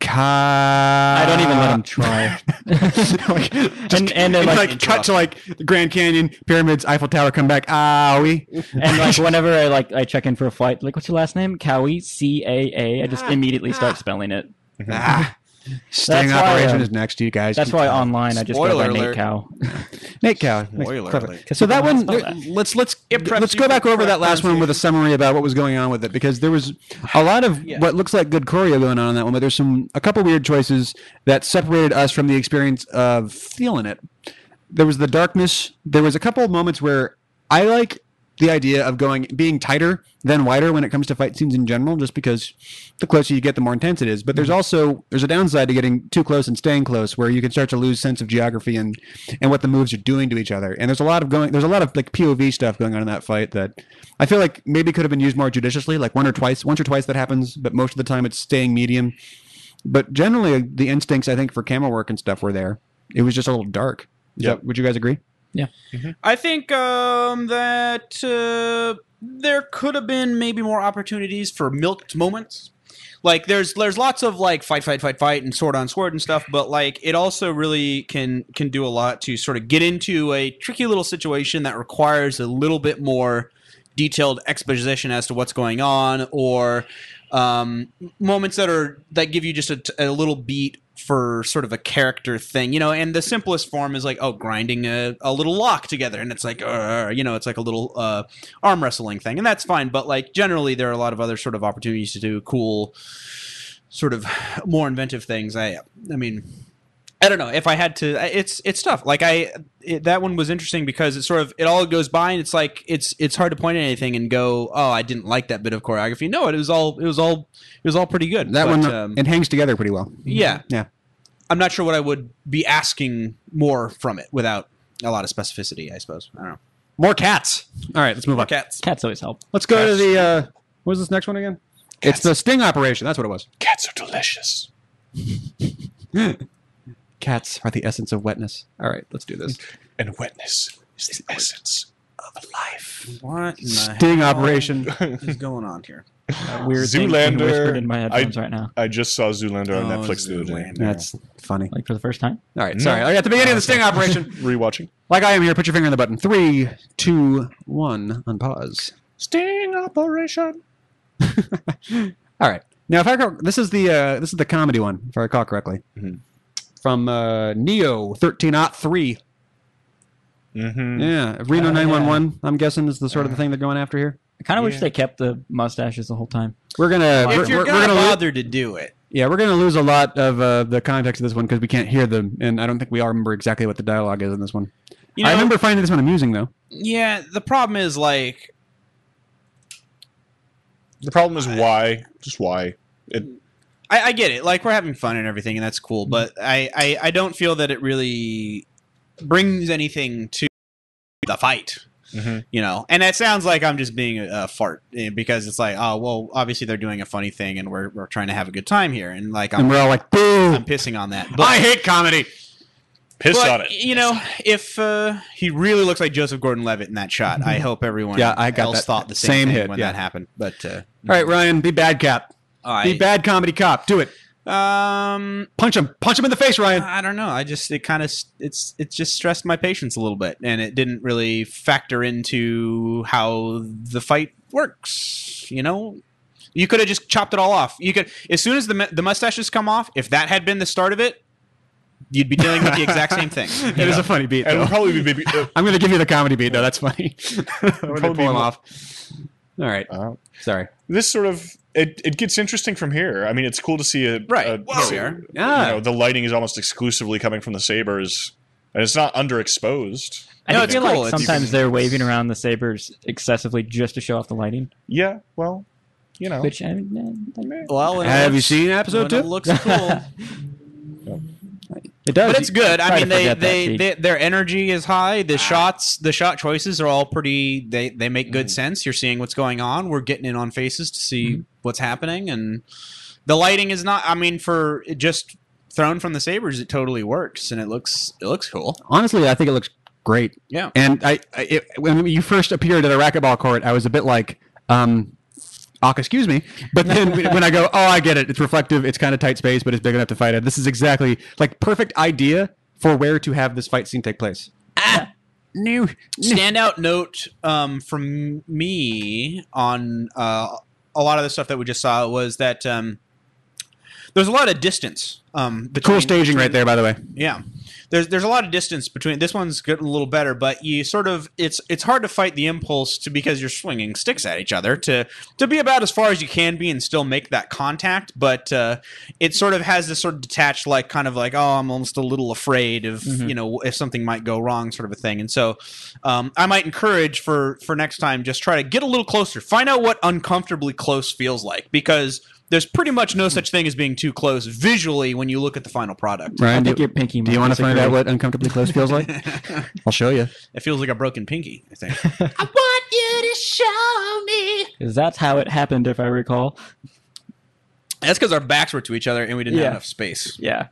I don't even let them try. and then like cut to like the Grand Canyon, pyramids, Eiffel Tower, come back. And like whenever I check in for a flight, like what's your last name? Cowie, CAA. I just immediately start spelling it. Sting operation is next to you guys. That's why online I just go by Nate Cow. Nate Cow. So that one, let's go back over that last one with a summary about what was going on with it, because there was a lot of what looks like good choreo going on in that one, but there's a couple weird choices that separated us from the experience of feeling it. There was the darkness. There was a couple of moments where I like the idea of being tighter than wider when it comes to fight scenes in general, just because the closer you get, the more intense it is. But there's a downside to getting too close and staying close, where you can start to lose sense of geography and what the moves are doing to each other. And there's a lot of like POV stuff going on in that fight that I feel like maybe could have been used more judiciously, like once or twice that happens, but most of the time it's staying medium. But generally, the instincts I think for camera work and stuff were there. It was just a little dark. Would you guys agree? Yeah. I think that there could have been maybe more opportunities for milked moments. Like there's lots of like fight and sword on sword and stuff, but like it also really can do a lot to sort of get into a tricky little situation that requires a little bit more detailed exposition as to what's going on, or moments that give you just a little beat for sort of a character thing, and the simplest form is like, grinding a little lock together, and it's like, it's like a little arm wrestling thing, and that's fine. But like generally, there are a lot of other sort of opportunities to do cool, sort of more inventive things. I mean, I don't know if I had to. It's tough. Like that one was interesting because it all goes by and it's like it's hard to point at anything and go, oh, I didn't like that bit of choreography. No, it was all pretty good. That one it hangs together pretty well. Yeah, yeah. I'm not sure what I would be asking more from it without a lot of specificity. I suppose I don't know. More cats. All right, let's move on. Cats. Cats always help. Let's go to the. What was this next one again? It's the sting operation. That's what it was. Cats are delicious. Cats are the essence of wetness. All right, let's do this. And wetness is the essence of life. What in the Sting hell operation is going on here? Weird thing being whispered Zoolander. in my headphones right now. I just saw Zoolander on Netflix the other day. That's funny. Like for the first time? All right, sorry. At the beginning of the sting operation. Rewatching. Like I am here, put your finger on the button. 3, 2, 1, unpause. Sting operation. All right. Now, if I recall, this is the comedy one, if I recall correctly, from Neo 1303. Mm-hmm. Yeah, Reno 911. I'm guessing is the sort of the thing they're going after here. I kind of wish they kept the mustaches the whole time. We're gonna If you're we're gonna bothered to do it, yeah, we're gonna lose a lot of the context of this one because we can't hear them, and I don't think we all remember exactly what the dialogue is in this one. I remember finding this one amusing though. Yeah, the problem is like. The problem is why. Just why. I get it. Like, we're having fun and everything, and that's cool. But I don't feel that it really brings anything to the fight. Mm-hmm. You know? And that sounds like I'm just being a fart. Because it's like, oh, well, obviously they're doing a funny thing, and we're trying to have a good time here. And, like, And we're all like, boo! I'm pissing on that. But, I hate comedy! Piss on it. You know, if he really looks like Joseph Gordon-Levitt in that shot, I hope everyone I got else that thought the same thing hit, when that happened. But all right, Ryan, be bad cop. Be bad comedy cop. Do it. Punch him in the face, Ryan. I don't know. It just stressed my patience a little bit, and it didn't really factor into how the fight works. You know, you could have just chopped it all off. You could, as soon as the mustaches come off, if that had been the start of it, you'd be dealing with the exact same thing. It is a funny beat. And Though. it'll probably be maybe. I'm going to give you the comedy beat, though. That's funny. When they Probably pull him more- off. All right. Sorry. This sort of it gets interesting from here. I mean, it's cool to see a Right. Well, we are. Yeah. You know, the lighting is almost exclusively coming from the sabers, and it's not underexposed. I feel like sometimes they're waving around the sabers excessively just to show off the lighting. Yeah. Well, you know. Which Well, have you seen episode 2? It looks cool. It does. But it's good. I mean, forget that, their energy is high. The shot choices are all pretty. They make good sense. You're seeing what's going on. We're getting in on faces to see what's happening, and the lighting is not. I mean, for just thrown from the sabers, it totally works, and it looks cool. Honestly, I think it looks great. Yeah. And when you first appeared at a racquetball court, I was a bit like, excuse me. But then when I go, I get it. It's reflective. It's kind of tight space, but it's big enough to fight it. This is exactly like perfect idea for where to have this fight scene take place. New standout note from me on a lot of the stuff that we just saw was that there's a lot of distance. Cool staging right there, by the way. Yeah. There's a lot of distance between. This one's getting a little better, but you sort of it's hard to fight the impulse because you're swinging sticks at each other to be about as far as you can be and still make that contact. But it sort of has this sort of detached, like kind of like, I'm almost a little afraid of if something might go wrong, sort of a thing. And so I might encourage for next time, just try to get a little closer, find out what uncomfortably close feels like, because there's pretty much no such thing as being too close visually when you look at the final product. Ryan, I think your pinky. Do you want to find out what uncomfortably close feels like? I'll show you. It feels like a broken pinky, I think. I want you to show me. Because that's how it happened, if I recall. That's because our backs were to each other and we didn't have enough space. Yeah.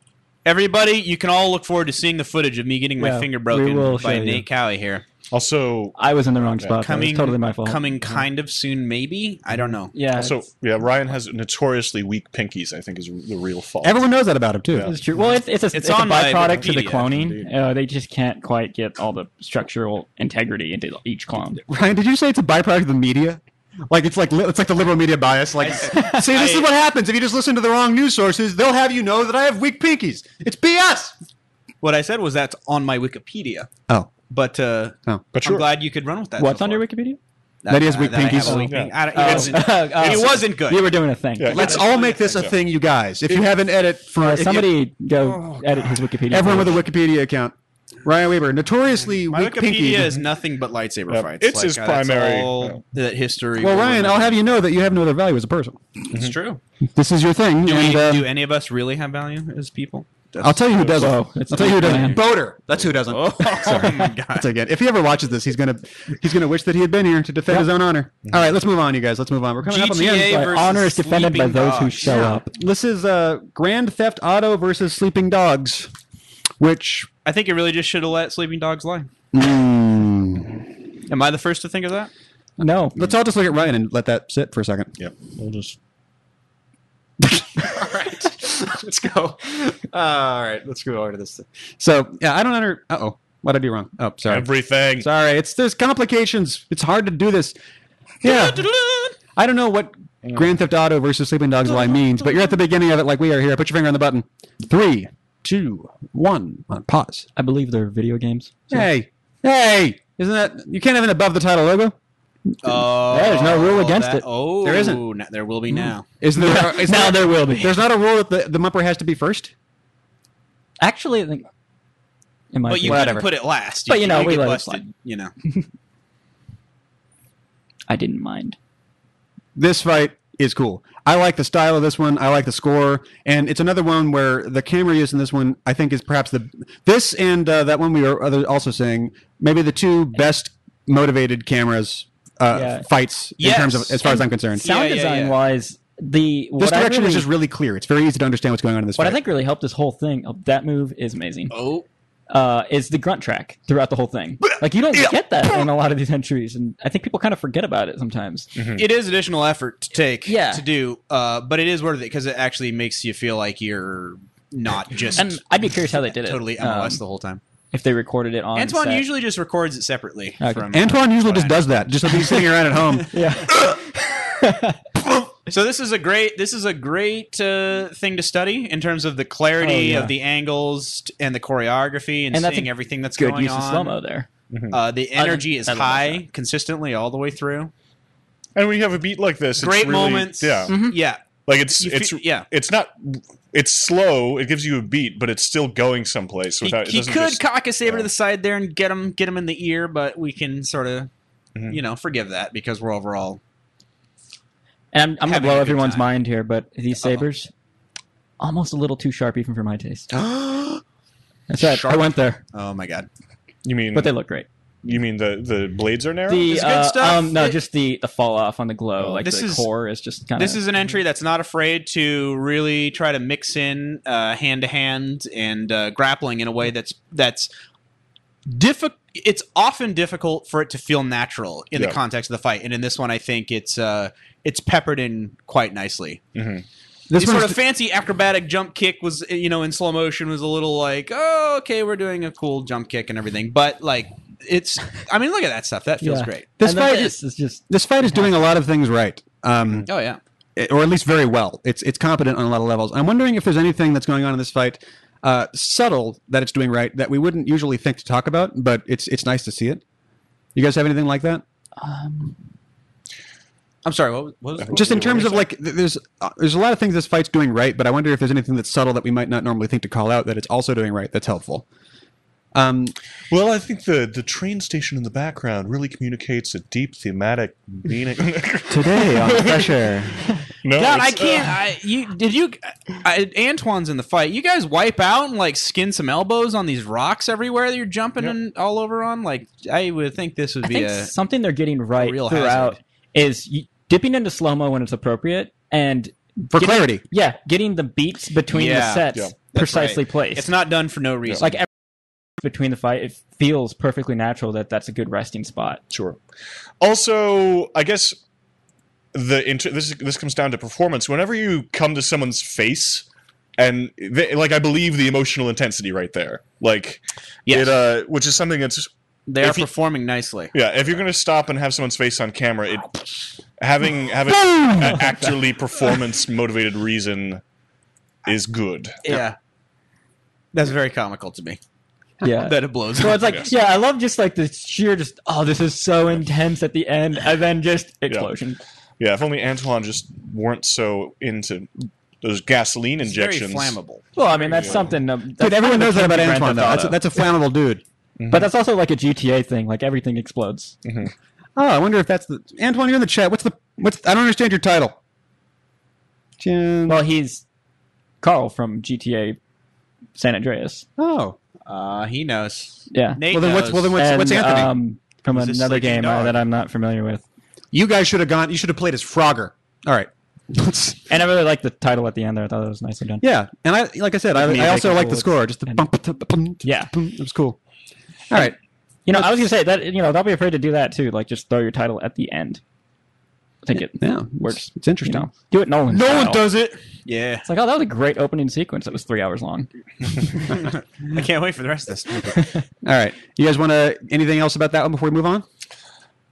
Everybody, you can all look forward to seeing the footage of me getting my finger broken by Nate Cowie here. Also, I was in the wrong spot. It was totally my fault. Coming kind of soon, maybe. I don't know. Yeah. Also, Ryan has notoriously weak pinkies. I think is the real fault. Everyone knows that about him too. It's true. Well, it's a on my byproduct to the Wikipedia, cloning. They just can't quite get all the structural integrity into each clone. Ryan, did you say it's a byproduct of the media? Like it's like the liberal media bias. Like, see, this is what happens if you just listen to the wrong news sources. They'll have you know that I have weak pinkies. It's BS. What I said was that's on my Wikipedia. Oh. But but I'm glad you could run with that. What's on your Wikipedia? That he has weak I have pinkies? a weak pink. Yeah. It wasn't good. You were doing a thing. Yeah, let's all make this a thing, you guys. If you have an edit for somebody go edit his Wikipedia. Everyone with a Wikipedia account. Ryan Weber, notoriously My weak Wikipedia pinky. is nothing but lightsaber fights. It's his that's primary. all that history. Well, will Ryan, remember. I'll have you know that you have no other value as a person. It's true. This is your thing. Do, and, do any of us really have value as people? I'll tell you who doesn't. Oh, I'll tell you who doesn't. man. Boater. That's who doesn't. Oh, Sorry. my God. That's again. If he ever watches this, he's gonna wish that he had been here to defend his own honor. All right, let's move on, you guys. Let's move on. We're coming up on the GTA end. versus Honor is defended by Sleeping those who Dogs. show up. This is Grand Theft Auto versus Sleeping Dogs, which I think it really just should have let Sleeping Dogs lie. Am I the first to think of that? No. Let's all just look at Ryan and let that sit for a second. Yep. We'll just. All right. Let's go. All right. Let's go over to this. So, yeah, I don't under. Uh-oh. What did I do wrong? Oh, sorry. Everything. Sorry. There's complications. It's hard to do this. Yeah. I don't know what Grand Theft Auto versus Sleeping Dogs lie means, but you're at the beginning of it like we are here. Put your finger on the button. 3, 2, 1. Pause. I believe they're video games. So. Hey. Isn't that. You can't have an above the title logo? Oh, There's no rule against it. Oh, There isn't. There will be now. Is there? Now there will be. There's not a rule that the bumper has to be first? Actually, I think it might But be. you Whatever. couldn't put it last. But, you know, we get let it busted, slide. you know. I didn't mind. This fight is cool. I like the style of this one. I like the score, and it's another one where the camera use in this one I think is perhaps this and that one we were also saying maybe the two best motivated cameras fights in terms of as far as I'm concerned. Sound design wise, this direction is just really clear. It's very easy to understand what's going on in this What fight. I think really helped this whole thing, that move is amazing. Oh. Is the grunt track throughout the whole thing. Like, you don't get that in a lot of these entries, and I think people kind of forget about it sometimes. It is additional effort to take to do, but it is worth it because it actually makes you feel like you're not just. And I'd be curious how they did it. Totally MLS the whole time. If they recorded it on Antoine set. usually just records it separately. From, Antoine usually just does that, just like he's sitting around at home. Yeah. So this is a great thing to study in terms of the clarity of the angles and the choreography and that's seeing a everything that's good going use on. of slow-mo there. The energy is I love high consistently all the way through. And when you have a beat like this, Great it's really, moments. Yeah. Yeah. Like it's not. It's slow. It gives you a beat, but it's still going someplace. Without, He could cock a saber to the side there and get him in the ear, but we can sort of, forgive that because we're overall. And I'm going to having a blow good everyone's time. mind here, but these sabers, almost a little too sharp even for my taste. That's right. I went there. Oh my god. You mean? But they look great. You mean the blades are narrow? The good stuff. No, just the fall off on the glow. Like This the is- core is just kind of. This is an entry that's not afraid to really try to mix in hand to hand and grappling in a way that's difficult. It's often difficult for it to feel natural in the context of the fight, and in this one, I think it's peppered in quite nicely. Mm-hmm. This The sort one's of fancy acrobatic jump kick was, in slow motion was a little like, oh, okay, we're doing a cool jump kick and everything, but like look at that stuff. That feels great. This And then fight this is just. This fight is doing a lot of things right. Oh yeah. Or at least very well. It's competent on a lot of levels. I'm wondering if there's anything that's going on in this fight, subtle that it's doing right that we wouldn't usually think to talk about, but it's nice to see it. You guys have anything like that? I'm sorry. What was Just in terms of like, there's a lot of things this fight's doing right, but I wonder if there's anything that's subtle that we might not normally think to call out that it's also doing right that's helpful. Well, I think the train station in the background really communicates a deep thematic meaning. Today on Pressure. No, God, I it's, can't. Antoine's in the fight. You guys wipe out and like skin some elbows on these rocks everywhere that you're jumping and all over on. Like, I would think this would I be think something they're getting right real throughout hazard. is dipping into slow mo when it's appropriate and For clarity. Yeah, getting the beats between the sets That's precisely right. placed. It's not done for no reason. Like every between the fight, it feels perfectly natural that that's a good resting spot. Sure. Also, I guess this comes down to performance. Whenever you come to someone's face, and I believe the emotional intensity right there, like which is something that's they are performing nicely. Yeah, if you're going to stop and have someone's face on camera, having an actually performance motivated reason is good. Yeah, that's very comical to me. Yeah, that it blows. So it's like, yeah, I love just like the sheer, just this is so intense at the end, and then just explosion. Yeah, if only Antoine just weren't so into those gasoline injections. Very flammable. Well, I mean, that's something. Dude, everyone knows that about Antoine, though. That's a flammable dude. But that's also like a GTA thing. Like everything explodes. Oh, I wonder if that's the Antoine. You're in the chat. What's I don't understand your title. Well, he's Carl from GTA San Andreas. Oh, he knows. Yeah. Nate well, then knows. what's Anthony? From Is this another sleeping game dog? that I'm not familiar with. You guys should have gone. You should have played as Frogger. All right. And I really like the title at the end there. I thought it was nicely done. Yeah, and like I said, I also like the score. Just the bump. Yeah, it was cool. All right. I was gonna say that. Don't be afraid to do that too. Like just throw your title at the end. I think it works. It's interesting. Do it Nolan. No style. one does it. Yeah. It's like, that was a great opening sequence. That was 3 hours long. I can't wait for the rest of this. All right. You guys want to anything else about that one before we move on?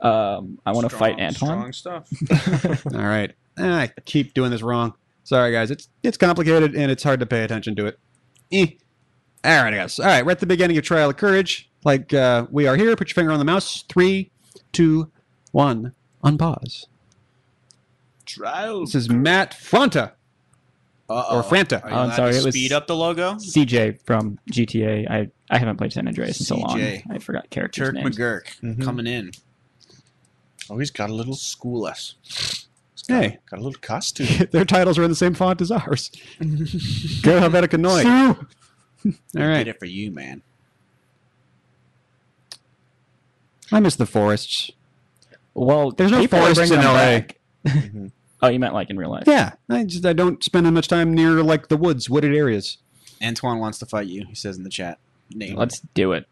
I want to fight Antoine. Strong stuff. All right. I keep doing this wrong. Sorry, guys. It's complicated and it's hard to pay attention to it. All right, guys. All right. We're at the beginning of Trial of Courage. Like we are here. Put your finger on the mouse. 3, 2, 1. Unpause. Trial. This is Matt Franta. Or Franta. Oh, I'm sorry. It was speed up the logo. CJ from GTA. I haven't played San Andreas in so long. CJ. I forgot characters' Turk names. McGurk coming in. Oh, he's got a little School us. Hey. Got a little costume. Their titles are in the same font as ours. Go Helvetica Noi. All right. Did it for you, man. I miss the forests. Well, there's no people are forests bringing in them LA. back. Oh, you meant like in real life? Yeah, I don't spend much time near like the woods, wooded areas. Antoine wants to fight you. He says in the chat. Nate. Let's do it.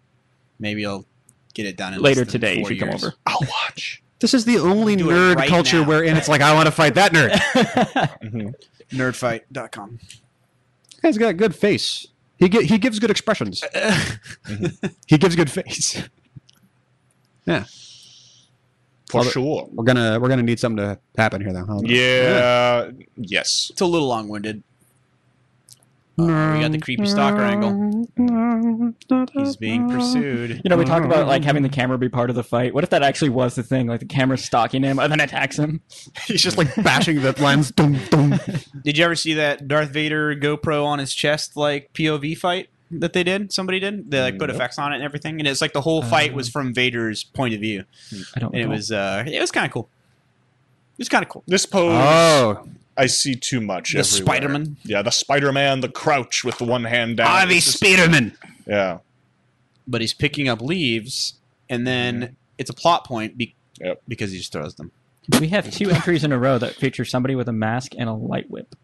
Maybe I'll get it done in Later less than today. You 4 should come years. over. I'll watch. This is the only Do it nerd right culture now. wherein it's like, I want to fight that nerd. Nerdfight.com. Guy's got a good face. He gives good expressions. He gives good face. Yeah. For sure. We're gonna need something to happen here, though. Huh? Yeah. Yes. It's a little long-winded. We got the creepy stalker angle. He's being pursued. We talk about like having the camera be part of the fight. What if that actually was the thing? Like the camera's stalking him and then attacks him. He's just like bashing the lens. Dum, dum. Did you ever see that Darth Vader GoPro on his chest like POV fight that they did? Somebody did. They like put effects on it and everything, and it's like the whole fight was from Vader's point of view. I don't. And it was kind of cool. It was kind of cool. This pose. Oh. I see too much. The everywhere. Spider-Man? Yeah, the Spider-Man, the crouch with the one hand down. Ah, the Spider-Man. Yeah. But he's picking up leaves, and then it's a plot point because he just throws them. We have 2 entries in a row that feature somebody with a mask and a light whip.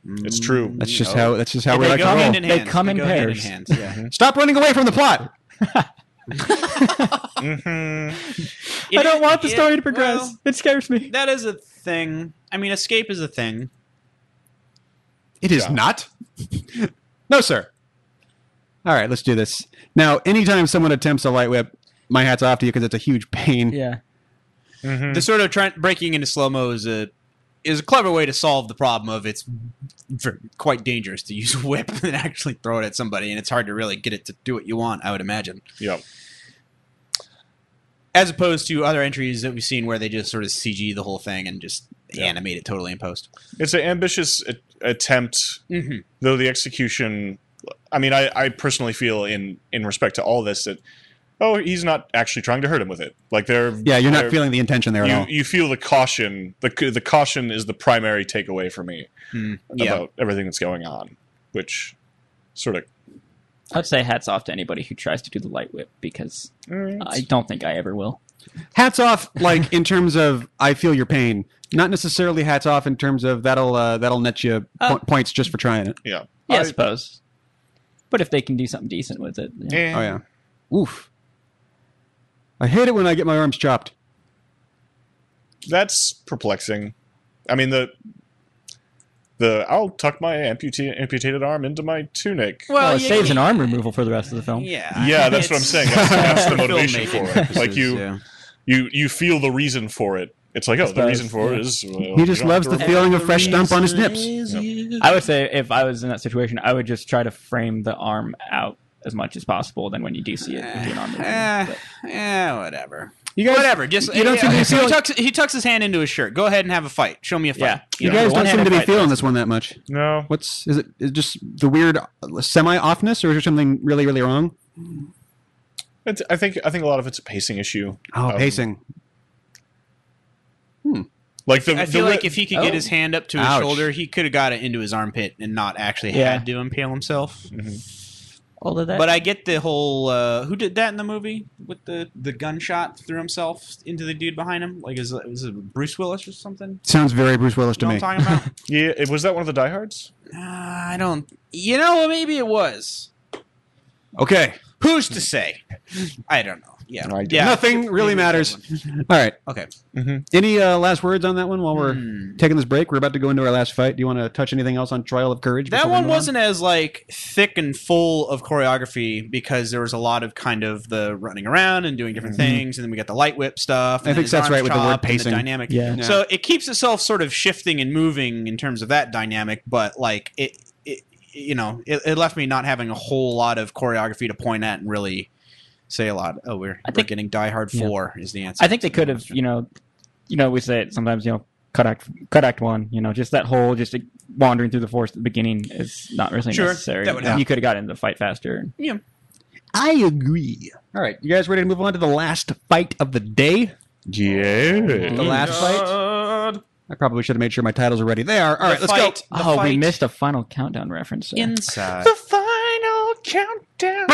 It's true. That's just how we they like to go roll. hand in hand. They come in They go hand pairs. hand, yeah. Stop running away from the plot. I don't want the story to progress. Well, it scares me. That is a thing. I mean, escape is a thing. It is not. No, sir. All right, let's do this. Now, anytime someone attempts a light whip, my hat's off to you because it's a huge pain. Yeah. The sort of breaking into slow-mo is a clever way to solve the problem of it's quite dangerous to use a whip and actually throw it at somebody, and it's hard to really get it to do what you want, I would imagine. Yep. As opposed to other entries that we've seen where they just sort of CG the whole thing and just animate it totally in post. It's an ambitious attempt, though the execution. I mean, I personally feel in respect to all this that he's not actually trying to hurt him with it. Like you're not feeling the intention there at all. You feel the caution. The caution is the primary takeaway for me about everything that's going on, which sort of. I'd say hats off to anybody who tries to do the light whip because I don't think I ever will. Hats off, like in terms of I feel your pain. Not necessarily hats off in terms of that'll net you points just for trying it. Yeah. I suppose. But if they can do something decent with it. Yeah. Oh, yeah. Oof. I hate it when I get my arms chopped. That's perplexing. I mean, I'll tuck my amputated arm into my tunic. Well, it saves an arm removal for the rest of the film. Yeah, that's what I'm saying. That's the motivation for it. Purposes, Like you feel the reason for it. It's like, the reason for it is... he just loves the feeling of fresh dump on his nips. I would say if I was in that situation, I would just try to frame the arm out as much as possible than when you do see it in on Whatever. You guys, whatever. Just you don't seem to be feeling. he tucks his hand into his shirt. Go ahead and have a fight. Show me a fight. Yeah. You guys don't seem to be feeling this one that much. No. Is it just the weird semi-offness, or is there something really, really wrong? I think a lot of it's a pacing issue. Oh, pacing. Like I feel like if he could get his hand up to his Ouch. shoulder, he could have got it into his armpit and not actually had to impale himself. All of that. But I get the whole who did that in the movie with the gunshot through himself into the dude behind him? Like was it Bruce Willis or something? Sounds very Bruce Willis to You know me. what I'm talking about? Yeah, was that one of the diehards? I don't. You know, maybe it was. Okay. Who's to say? I don't know. Yeah. Nothing really matters. All right. Okay. Any last words on that one while we're taking this break? We're about to go into our last fight. Do you want to touch anything else on Trial of Courage? That before we one move on? wasn't as like thick and full of choreography because there was a lot of kind of the running around and doing different things, and then we got the light whip stuff. I and think his that's arms right with the word chopped and pacing. dynamic. Yeah. So it keeps itself sort of shifting and moving in terms of that dynamic, but like it left me not having a whole lot of choreography to point at and really say a lot. Oh, we're getting Die Hard 4 is the answer. I think they could have, we say it sometimes, cut act one, just that whole wandering through the forest at the beginning is not really necessary. That would help. You could have got into the fight faster. Yeah. I agree. All right. You guys ready to move on to the last fight of the day? Yeah. The last fight? I probably should have made sure my titles are ready. They are. All right, let's go. Oh, we missed a Final Countdown reference. There. Inside. The final countdown.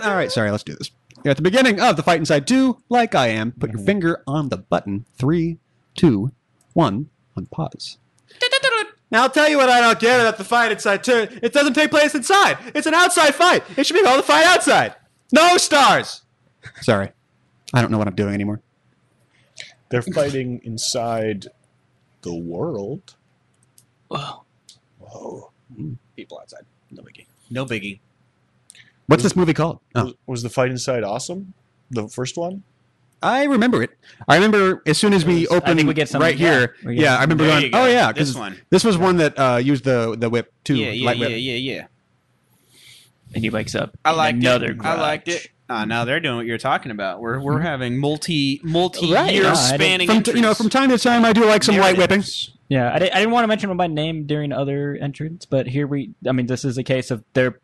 All right, sorry, let's do this. You're at the beginning of the fight inside 2, like I am. Put your finger on the button. 3, 2, 1, on pause. Now I'll tell you what I don't get about the fight inside 2. It doesn't take place inside. It's an outside fight. It should be called the fight outside. No stars. Sorry. I don't know what I'm doing anymore. They're fighting inside the world. Whoa. People outside. No biggie. No biggie. What's this movie called? Oh. Was the fight inside awesome? The first one? I remember it. I remember as soon as we opened think we get some- right here. yeah. I remember There going, you go. oh yeah, This because one. this was one that used the whip too. Light whip. Yeah. And he wakes up. I liked another it. I liked it. Now they're doing what you're talking about. We're having multi-year spanning. From time to time, I do like some light whipping. Yeah, I didn't want to mention him by name during other entrants, but here this is a case of they're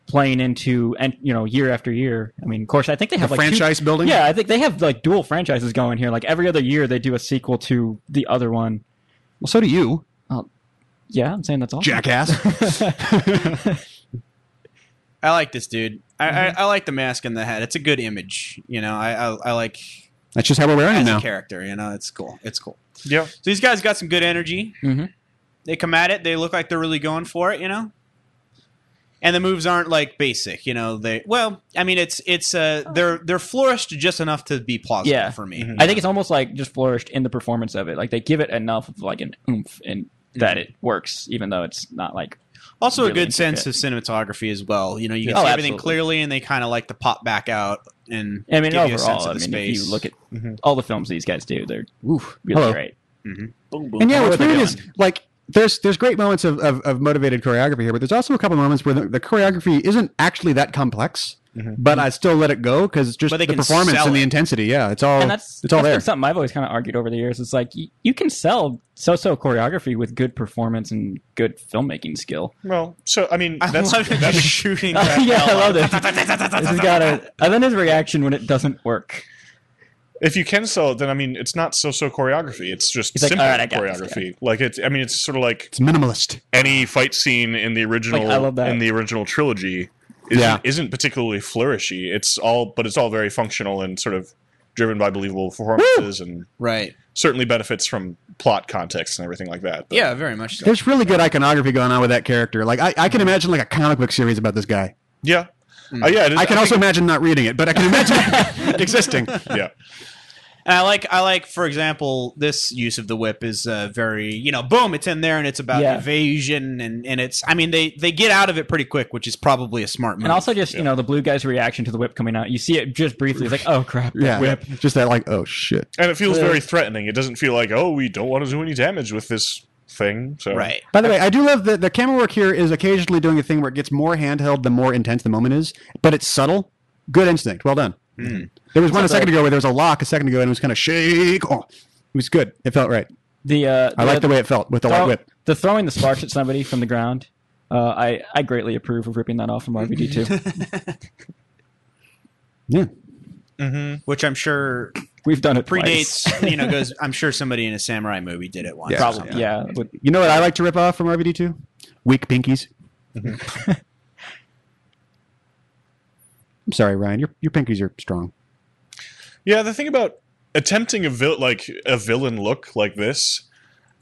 playing into, and year after year. I mean, of course, I think they have The like franchise building? Yeah, I think they have like dual franchises going here. Like every other year, they do a sequel to the other one. Well, so do you. Yeah, I'm saying that's all. Jackass. I like this dude. I like the mask and the hat. It's a good image. I like. That's just how we're wearing it as now. a character. It's cool. It's cool. Yeah. So these guys got some good energy. Mm-hmm. They come at it. They look like they're really going for it. And the moves aren't like basic. They're flourished just enough to be plausible for me. I think it's almost like just flourished in the performance of it. Like they give it enough of like an oomph and that it works, even though it's not like. Also really a good sense of cinematography as well. You can see Oh, everything absolutely. clearly, and they kind of like to pop back out and I mean, give you a sense overall, of the if space. you look at all the films these guys do, they're really Hello. great. Boom, boom. And yeah, I know what's where weird they're is like there's great moments of motivated choreography here, but there's also a couple moments where the choreography isn't actually that complex. But I still let it go because just But they the can performance sell and the it. intensity. Yeah, it's all And that's there. been something I've always kind of argued over the years. It's like you can sell so choreography with good performance and good filmmaking skill. Well, so I mean, I that's love it that's shooting. Yeah, I love this. This has got a. And then his reaction when it doesn't work. if you can sell it, then I mean, it's not so choreography. It's just He's like, simple "All right, I got this choreography. Like it's sort of like it's minimalist. Any fight scene in the original Like, I love that. in the original trilogy isn't particularly flourishy. It's all very functional and sort of driven by believable performances and certainly benefits from plot context and everything like that. But Yeah, very much so. There's really good iconography going on with that character. Like I can imagine like a comic book series about this guy. Yeah. Yeah, it is, I can also imagine not reading it, but I can imagine it existing. Yeah. And I like, for example, this use of the whip is very, boom, it's in there and it's about evasion and it's, I mean, they get out of it pretty quick, which is probably a smart move. And also just, the blue guy's reaction to the whip coming out. You see it just briefly. It's like, oh, crap, that whip. Just that like, oh, shit. And it feels very threatening. It doesn't feel like, oh, we don't want to do any damage with this thing. So By the way, I do love that the camera work here is occasionally doing a thing where it gets more handheld the more intense the moment is, but it's subtle. Good instinct. Well done. There was one a second ago where there was a lock a second ago and it was kind of shake. Oh, it was good. It felt right. I like the way it felt with the light whip. The throwing the sparks at somebody from the ground, I greatly approve of ripping that off from RVD2. Yeah. Which I'm sure we've done it predates. twice. Goes. I'm sure somebody in a samurai movie did it once. Yeah. Probably, yeah. You know what I like to rip off from RVD2? Weak pinkies. I'm sorry, Ryan. Your pinkies are strong. Yeah, the thing about attempting a villain look like this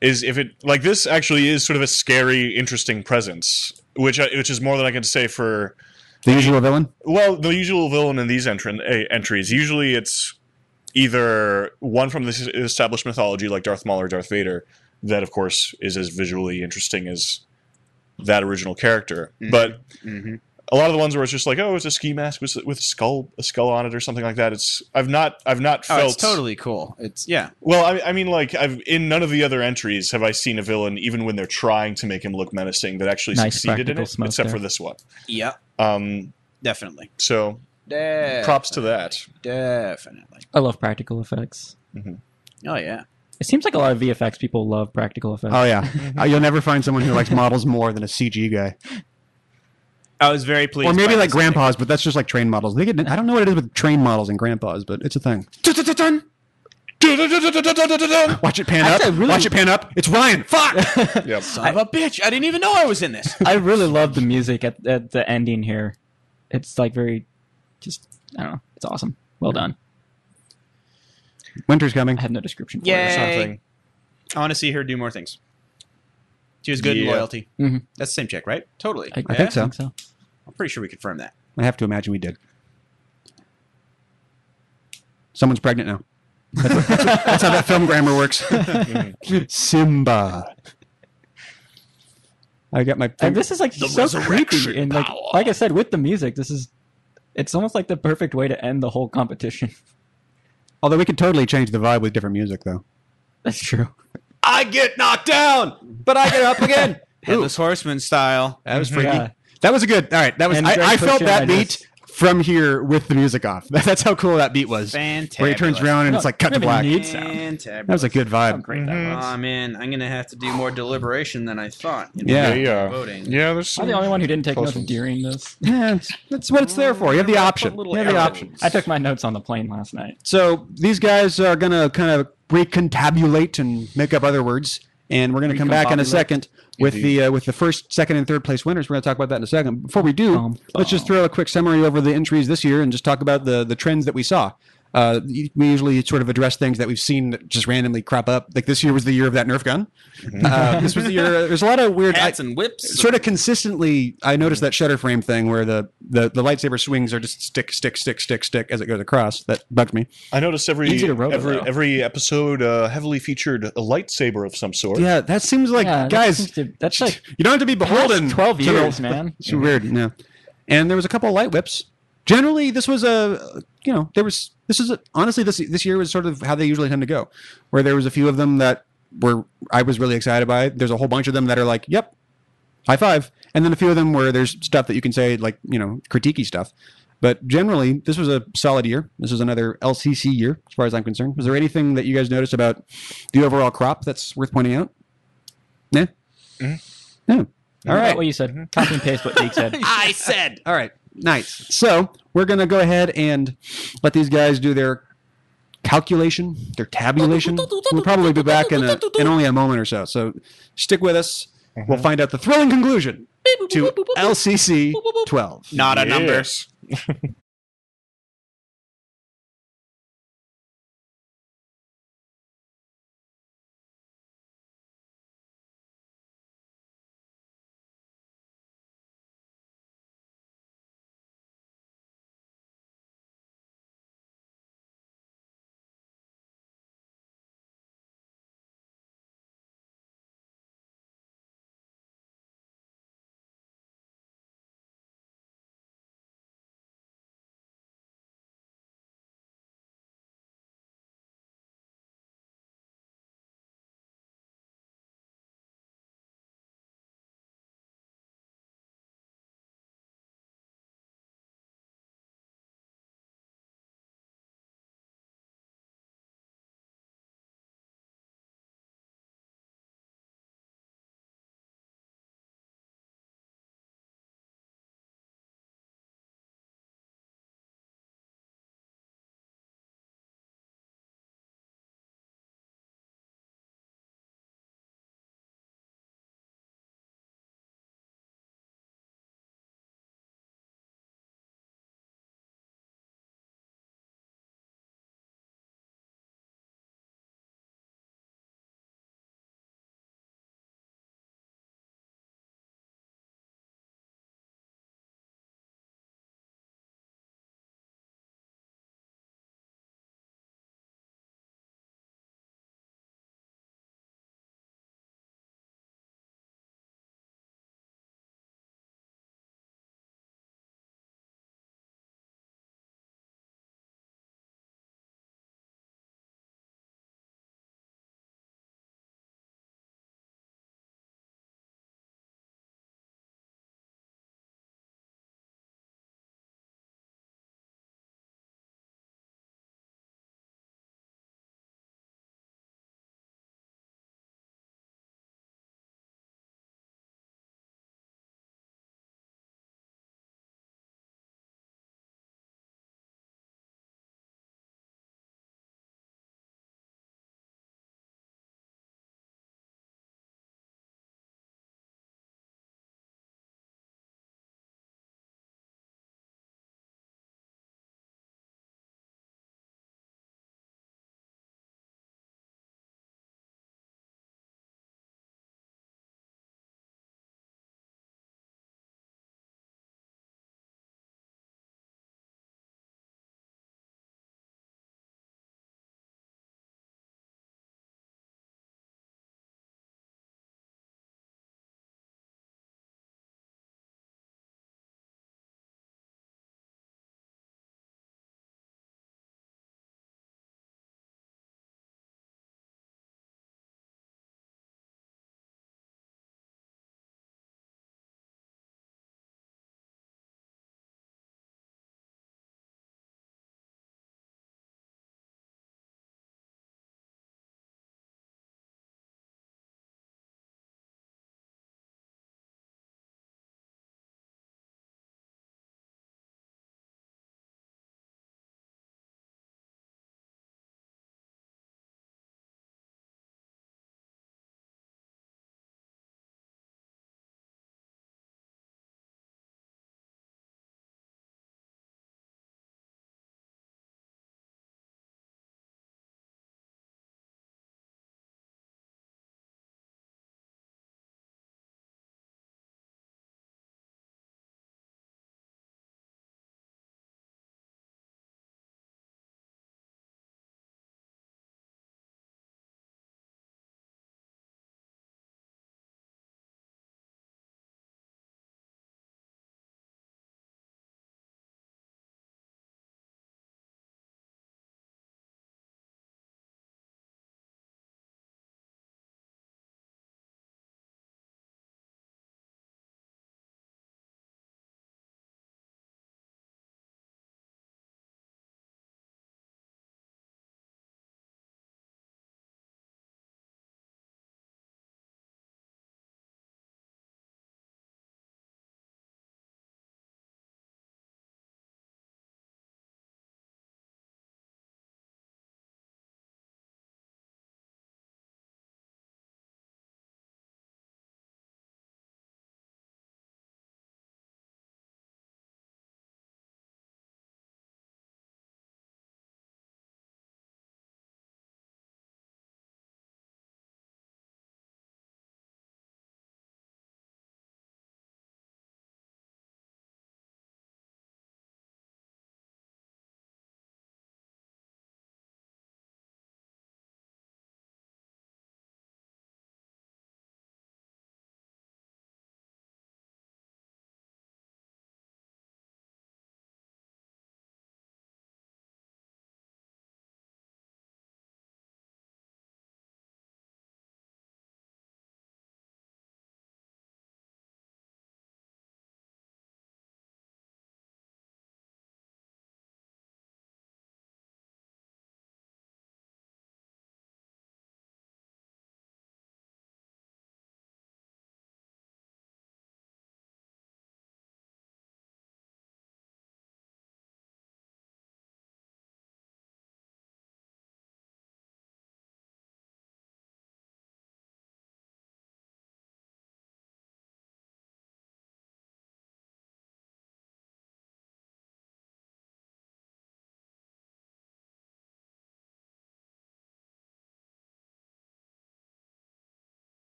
is if it like this actually is sort of a scary, interesting presence, which is more than I can say for the usual villain. Well, the usual villain in these entries, usually it's either one from the established mythology like Darth Maul or Darth Vader, that of course is as visually interesting as that original character, but. A lot of the ones where it's just like, oh, it's a ski mask with a skull on it or something like that. I've not felt. Oh, it's totally cool. It's yeah. Well, I mean, like in none of the other entries have I seen a villain, even when they're trying to make him look menacing, that actually succeeded in it, except for this one. Yeah. Definitely. So, props to that. Definitely. I love practical effects. Oh yeah. It seems like a lot of VFX people love practical effects. Oh yeah. You'll never find someone who likes models more than a CG guy. I was very pleased. Or maybe like grandpas, but that's just like train models. I don't know what it is with train models and grandpas, but it's a thing. Watch it pan up. Watch it pan up. It's Ryan. Fuck! Yep. Son of a bitch. I didn't even know I was in this. I really love the music at the ending here. It's like very, I don't know. It's awesome. Well done. Winter's coming. I have no description for Yay. it. Something. I want to see her do more things. She was good in loyalty. Mhm. That's the same chick, right? Totally. I think so. I'm pretty sure we confirmed that. I have to imagine we did. Someone's pregnant now. That's how that film grammar works. Simba. I got my. And this is like so creepy, and like I said, with the music, it's almost like the perfect way to end the whole competition. Although we could totally change the vibe with different music, though. That's true. I get knocked down, but I get up again. Headless Horseman style. That was freaky. Yeah. That was a good. All right, that was. I felt that beat from here with the music off. That's how cool that beat was. Fantastic. Where he turns around and it's like cut to black. That was a good vibe. Great that was. Oh man, I'm gonna have to do more deliberation than I thought. Yeah. Voting. Yeah, there's. I'm the only one who didn't take notes during this. Yeah, that's what it's there for. You have the option. You have the option. I took my notes on the plane last night. So these guys are gonna kind of recontabulate and make up other words, and we're gonna come back in a second. With the first, second, and third place winners. We're going to talk about that in a second. Before we do, let's just throw a quick summary over the entries this year and just talk about the trends that we saw. We usually sort of address things that we've seen that just randomly crop up. Like this year was the year of that Nerf gun. This was the year. There's a lot of weird hats and whips. Sort of consistently, I noticed that shutter frame thing where the lightsaber swings are just stick as it goes across. That bugs me. I noticed every episode heavily featured a lightsaber of some sort. Yeah, that seems like guys. That's like you don't have to be beholden. 12 years, man. It's weird. Yeah, and there was a couple of light whips. Generally, this was honestly this year was sort of how they usually tend to go, where there was a few of them that I was really excited by. There's a whole bunch of them that are like, yep, high five, and then a few of them where there's stuff that you can say like critiquey stuff. But generally, this was a solid year. This was another LCC year, as far as I'm concerned. Was there anything that you guys noticed about the overall crop that's worth pointing out? Yeah. Mm-hmm. Yeah. All right. What you said. Copy and paste what Deke said. I said. All right. Nice. So we're going to go ahead and let these guys do their calculation, their tabulation. We'll probably be back in only a moment or so. So stick with us. We'll find out the thrilling conclusion to LCC 12. Not a number.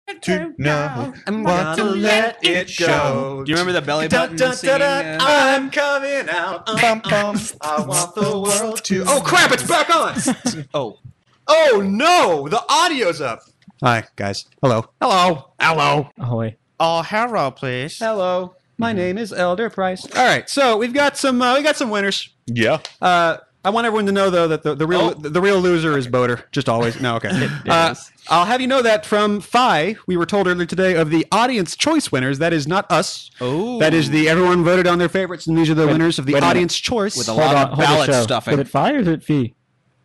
to know. I'm gonna let it show. Do you remember the belly button singing? I'm coming out. I want the world to. Oh crap! It's back on. Oh no! The audio's up. Hi guys. Hello. Hello. Hello. Ahoy. Oh, hello, please. Hello. My name is Elder Price. All right, so we've got some winners. Yeah. I want everyone to know though that the real loser is Boater. Just always. No, okay. I'll have you know that from Phi, we were told earlier today of the audience choice winners. That is not us. Oh. That is everyone voted on their favorites, and these are the winners of the audience choice. With a lot of ballot stuffing. Is it Phi or is it Phi?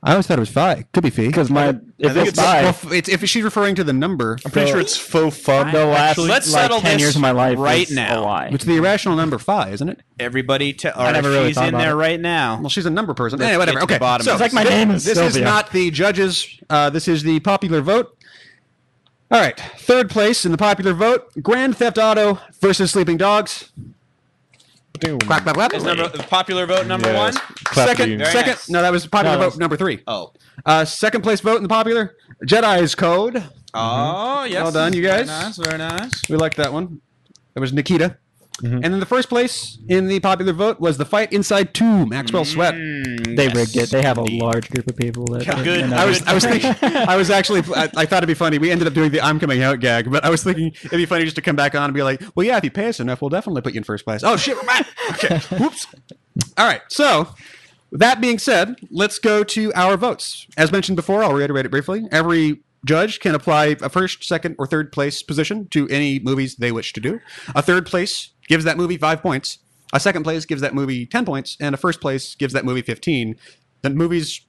I always thought it was Phi. Could be Phi. Because if it's Phi, if she's referring to the number, I'm pretty sure it's faux fun. the last Let's settle 10 this years of my life right is now. a lie. it's the irrational number Phi, isn't it? Everybody, I never really she's thought in about there it. right now. Well, she's a number person. Let's Anyway, whatever. get to the Okay, bottom so of It's like my name is this is Sylvia. not the judges. This is the popular vote. All right, third place in the popular vote: Grand Theft Auto versus Sleeping Dogs. Clap, clap, clap. Is popular vote number one? Second. Very nice. No, that was popular vote number 3. Oh. Second place vote in the popular: Jedi's Code. Oh, yes. Well done, you guys. Very nice, very nice. We like that one. That was Nikita. And then the first place in the popular vote was The Fight Inside 2, Maxwell Sweat. They rigged it. They have a large group of people that. Good. I was thinking. I thought it'd be funny. We ended up doing the "I'm coming out" gag, but I was thinking it'd be funny just to come back on and be like, "Well, yeah, if you pay us enough, we'll definitely put you in first place." Oh shit, we're back. Okay, whoops. All right. So, that being said, let's go to our votes. As mentioned before, I'll reiterate it briefly. Every judge can apply a first, second, or third place position to any movies they wish to do. A third place gives that movie 5 points. A second place gives that movie 10 points, and a first place gives that movie 15. The movies,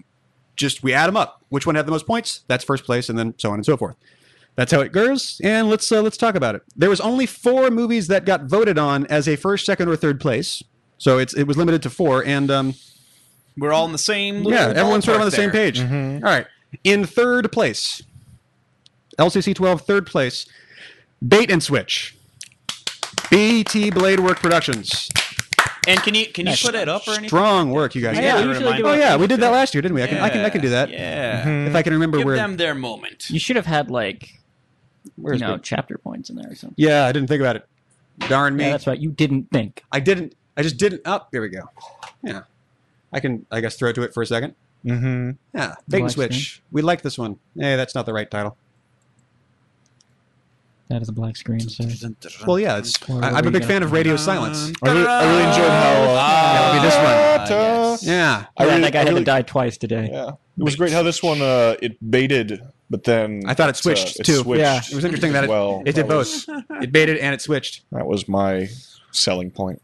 we add them up. Which one had the most points? That's first place, and then so on and so forth. That's how it goes, and let's talk about it. There was only 4 movies that got voted on as a first, second, or third place, so it was limited to 4, and we're all in the same. Yeah, everyone's sort of on the same page. Mm-hmm. All right, in third place, LCC 12, third place, Bait and Switch. BT Bladework Productions. And can you put it up or anything? Strong work, you guys. Yeah, we did that last year, didn't we? I can do that. Yeah. If I can remember Give where. them their moment. You should have had chapter points in there or something. Yeah, I didn't think about it. Darn me. Yeah, that's right. You didn't think. I didn't. I just didn't. Oh, here we go. Yeah. I can, I guess, throw to it for a second. Mm-hmm. Yeah. Bait and Switch. We like this one. Hey, that's not the right title. That is a black screen. So. Well, yeah, I'm a big fan of Radio Silence. I really enjoyed how that would be this one. Yeah. That guy had to die twice today. Yeah, it was great how this one it baited, but then I thought it switched too. Yeah, it was interesting that it did both. It baited and it switched. That was my selling point.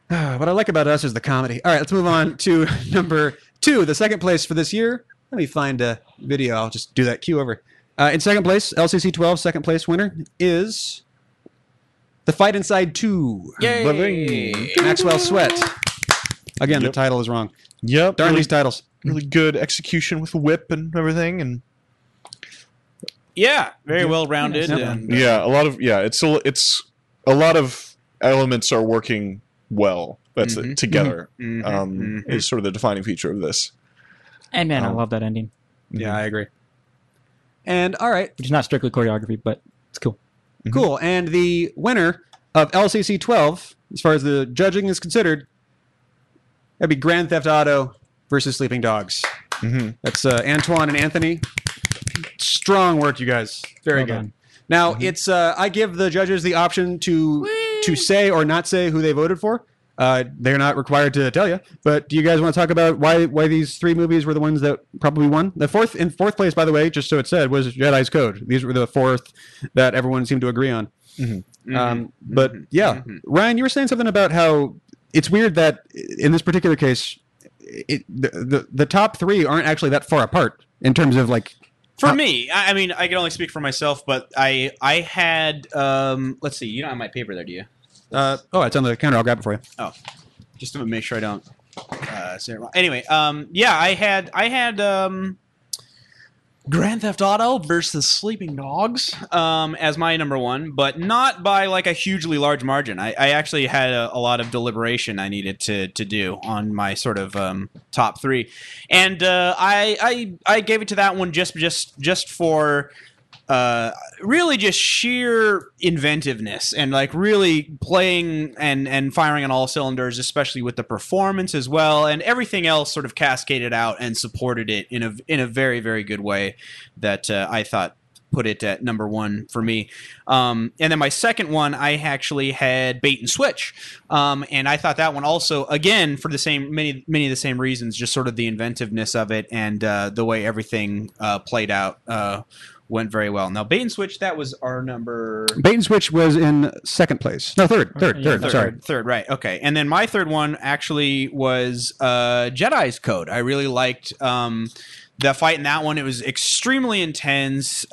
What I like about us is the comedy. All right, let's move on to number 2, the second place for this year. Let me find a video. I'll just do that cue over. In second place, LCC 12, second place winner is The Fight Inside 2. Yay! Maxwell Sweat. Again, the title is wrong. Yep. Darn these titles. Really good execution with the whip and everything, and yeah, very well rounded. Yeah, it's a lot of elements are working well. That's together. Is sort of the defining feature of this. And man, I love that ending. Yeah, I agree. And all right, which is not strictly choreography, but it's cool. Cool. And the winner of LCC 12, as far as the judging is considered, that'd be Grand Theft Auto versus Sleeping Dogs. That's Antoine and Anthony. Strong work, you guys. Very good. Now it's I give the judges the option to say or not say who they voted for. They're not required to tell you, but do you guys want to talk about why these 3 movies were the ones that probably won? The fourth place, by the way, just so it said, was Jedi's Code. These were the 4th that everyone seemed to agree on. But yeah, Ryan, you were saying something about how it's weird that in this particular case, the top 3 aren't actually that far apart in terms of like. For me, I mean, I can only speak for myself, but I had let's see, you don't have my paper there, do you? It's on the counter. I'll grab it for you. Oh, just to make sure I don't say it wrong. Anyway, I had Grand Theft Auto versus Sleeping Dogs as my number 1, but not by like a hugely large margin. I actually had a lot of deliberation I needed to do on my sort of top 3, and I gave it to that one just for really just sheer inventiveness and like really playing and firing on all cylinders, especially with the performance as well, and everything else sort of cascaded out and supported it in a very, very good way that I thought put it at number one for me. And then my second one, I actually had Bait and Switch. And I thought that one also, again, for the same many of the same reasons, just sort of the inventiveness of it and the way everything played out went very well. Now, Bait and Switch, that was our number... Bait and Switch was in second place. No, third. Sorry. Third, right. Okay. And then my third one actually was Jedi's Code. I really liked... the fight in that one, it was extremely intense,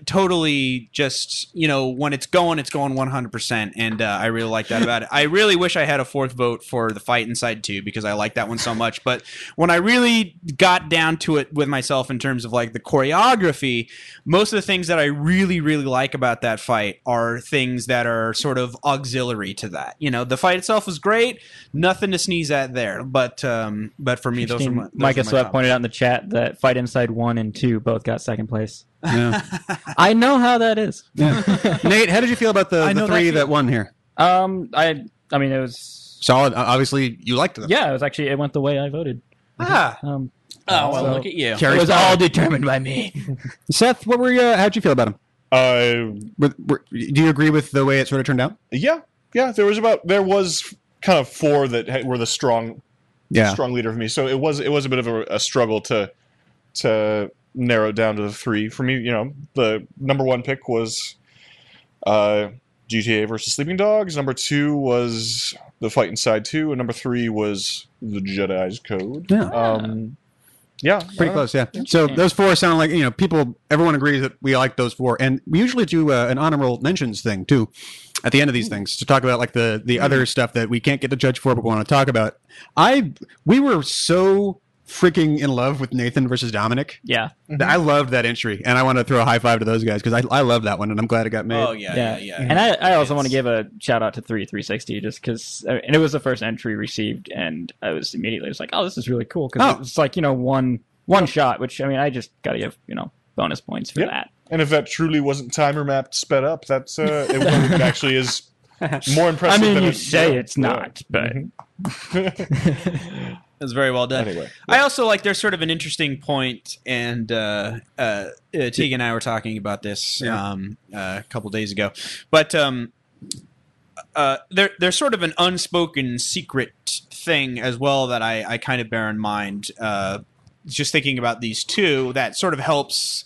totally just, when it's going 100%, and I really like that about it. I really wish I had a fourth vote for the fight inside 2 because I like that one so much, but when I really got down to it with myself in terms of like the choreography, most of the things that I really, really like about that fight are things that are sort of auxiliary to that. The fight itself was great, nothing to sneeze at there, but for me, those are my Micah Sweat top. pointed out in the chat that Fight Inside 1 and 2 both got second place. Yeah. I know how that is. Yeah. Nate, how did you feel about the three that won here? I mean, it was solid. Obviously, you liked them. Yeah, it went the way I voted. Look at you. It was all determined by me. Seth, how'd you feel about him? Do you agree with the way it sort of turned out? Yeah. There was kind of 4 that were the strong leader for me. So it was a bit of a struggle to narrow it down to the 3 for me. The number 1 pick was GTA versus Sleeping Dogs. Number 2 was The Fight Inside 2, and number 3 was The Jedi's Code. Yeah. Pretty close, yeah. So those 4 sound like, everyone agrees that we like those 4. And we usually do an honorable mentions thing, too, at the end of these things, to talk about like the other stuff that we can't get to judge for, but we want to talk about. We were so freaking in love with Nathan versus Dominic. Yeah. I loved that entry, and I want to throw a high five to those guys because I love that one, and I'm glad it got made. Oh, yeah. And I also want to give a shout out to 360 just because, and it was the first entry received, and I was immediately just like, oh, this is really cool because it's like, one shot, which, I mean, I just got to give, bonus points for that. And if that truly wasn't timer mapped sped up, that's it actually is more impressive. I mean, than you say it's not, but That's very well done. Anyway, I also like there's sort of an interesting point, and Teague and I were talking about this a couple days ago, but there's sort of an unspoken secret thing as well that I kind of bear in mind. Just thinking about these 2, that sort of helps.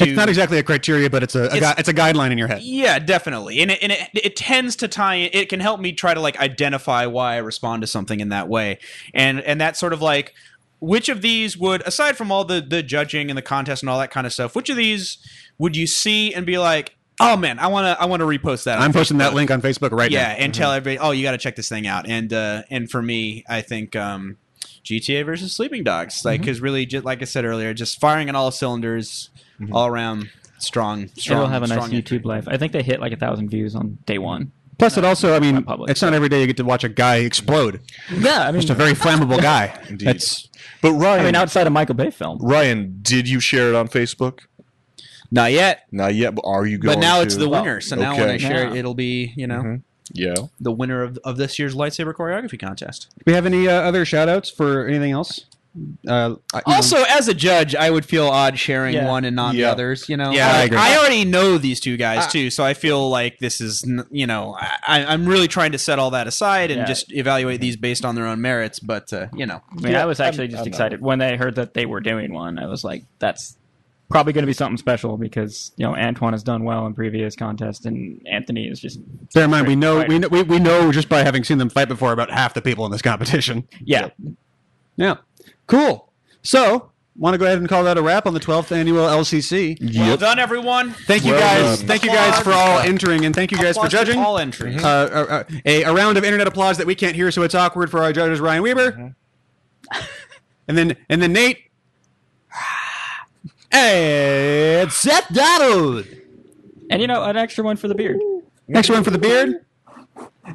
It's not exactly a criteria, but it's a guideline in your head. Yeah, definitely, and it tends to tie in. It can help me try to like identify why I respond to something in that way, and that's sort of like which of these would, aside from all the judging and the contest and all that kind of stuff, which of these would you see and be like, oh man, I want to repost that. I'm posting that link on Facebook right now. Yeah, and tell everybody, oh, you got to check this thing out. And for me, I think GTA versus Sleeping Dogs, like because really, just like I said earlier, just firing on all cylinders. All around strong. It'll have a nice YouTube life. I think they hit like 1,000 views on day 1. Plus, it also, I mean, it's not every day you get to watch a guy explode. Yeah, I mean, just a very flammable guy. Indeed. But Ryan, I mean, outside of Michael Bay film. Ryan, did you share it on Facebook? Not yet. Not yet. But are you going? But now to? it's the winner. So now when I share it, it'll be the winner of this year's Lightsaber Choreography Contest. Do we have any other shout outs for anything else? Also, as a judge, I would feel odd sharing one and not the others. Yeah, I agree. I already know these 2 guys too, so I feel like this is, I'm really trying to set all that aside and just evaluate these based on their own merits. But I mean, I was actually just excited when I heard that they were doing one. I was like, that's probably going to be something special because Antoine has done well in previous contests, and Anthony is just. Bear in mind, we know just by having seen them fight before about half the people in this competition. Yeah. Yeah. Cool. So, want to go ahead and call that a wrap on the 12th annual LCC. Well done, everyone. Thank you guys. Thank you guys for all entering, and thank you guys for judging. All entries. A round of internet applause that we can't hear, so it's awkward for our judges, Ryan Weber, and then Nate, and Seth Donald, and an extra one for the beard. Extra one for the beard.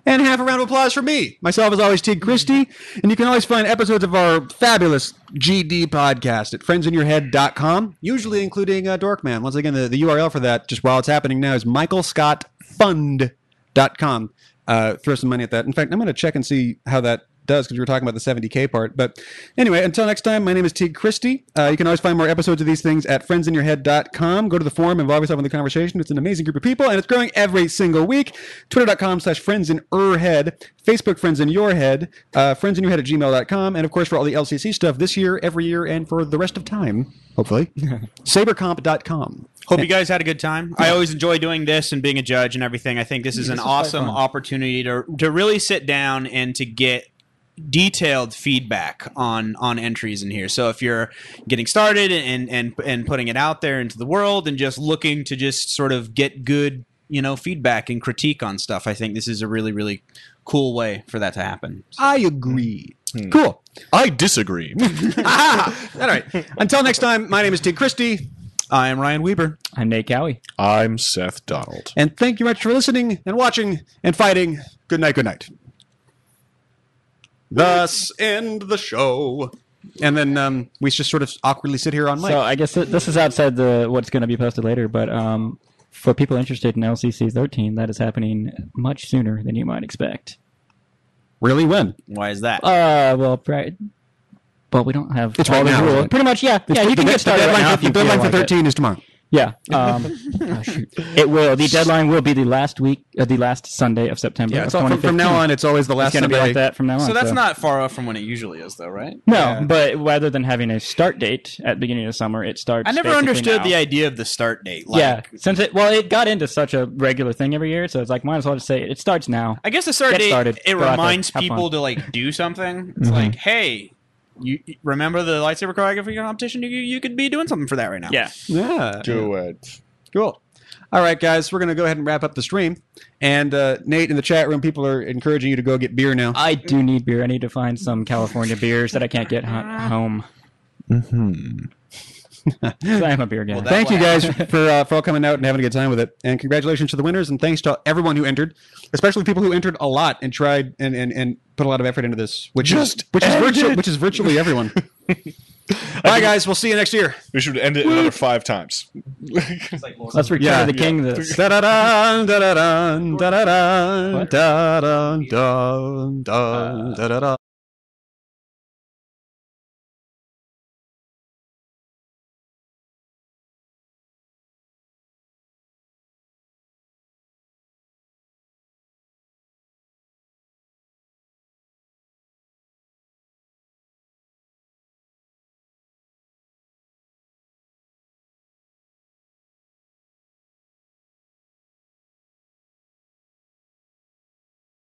And half a round of applause for me. Myself, as always, Tig Christie. And you can always find episodes of our fabulous GD podcast at friendsinyourhead.com, usually including Dorkman. Once again, the URL for that, just while it's happening now, is michaelscottfund.com. Throw some money at that. In fact, I'm going to check and see how that does, because we were talking about the 70K part. But anyway, until next time, my name is Tig Christie. You can always find more episodes of these things at friendsinyourhead.com. Go to the forum, involve yourself in the conversation. It's an amazing group of people, and it's growing every single week. Twitter.com/friendsinyourhead. Facebook Friends in Your Head. Friendsinyourhead at gmail.com. And of course, for all the LCC stuff this year, every year, and for the rest of time, hopefully, sabercomp.com. Hope you guys had a good time. I always enjoy doing this and being a judge and everything. I think this is an awesome opportunity to really sit down and to get detailed feedback on entries in here. So if you're getting started and putting it out there into the world and just looking to just sort of get good, feedback and critique on stuff, I think this is a really, really cool way for that to happen. I agree. Cool. I disagree. All right. Until next time, my name is Tig Christie. I am Ryan Weber. I'm Nate Cowie. I'm Seth Donald. And thank you much for listening and watching and fighting. Good night, good night. Thus end the show. And then we just sort of awkwardly sit here on mic. So I guess this is outside what's going to be posted later, but for people interested in LCC 13, that is happening much sooner than you might expect. Really? When? Why is that? Well, we don't have it's all right the now. rules. Pretty much, yeah. Yeah, you can get started right now. The deadline for 13 is tomorrow. Yeah. Shoot. It will. The deadline will be the last Sunday of September. Yeah, from now on, it's always the last Sunday. It's going to be like that from now on. So that's not far off from when it usually is, though, right? No, but rather than having a start date at the beginning of summer, it starts. I never understood the idea of the start date. Since it got into such a regular thing every year, so it's like might as well just say it starts now. I guess the start date it reminds people to do something. It's like, hey. You remember the Lightsaber Choreography Competition? You could be doing something for that right now. Yeah. Do it. Cool. All right, guys, we're going to go ahead and wrap up the stream. And Nate, in the chat room, people are encouraging you to go get beer now. I do need beer. I need to find some California beers that I can't get home. Mm-hmm. I'm a beer guy. Well, thank you guys for all coming out and having a good time with it. And congratulations to the winners. And thanks to everyone who entered, especially people who entered a lot and tried and put a lot of effort into this, which is virtually everyone. Bye, guys. We'll see you next year. We should end it another 5 times. Let's Return of the King this. Da-da-dun, da-da-dun, da-da-dun, da-dun, dun, da-da-dun.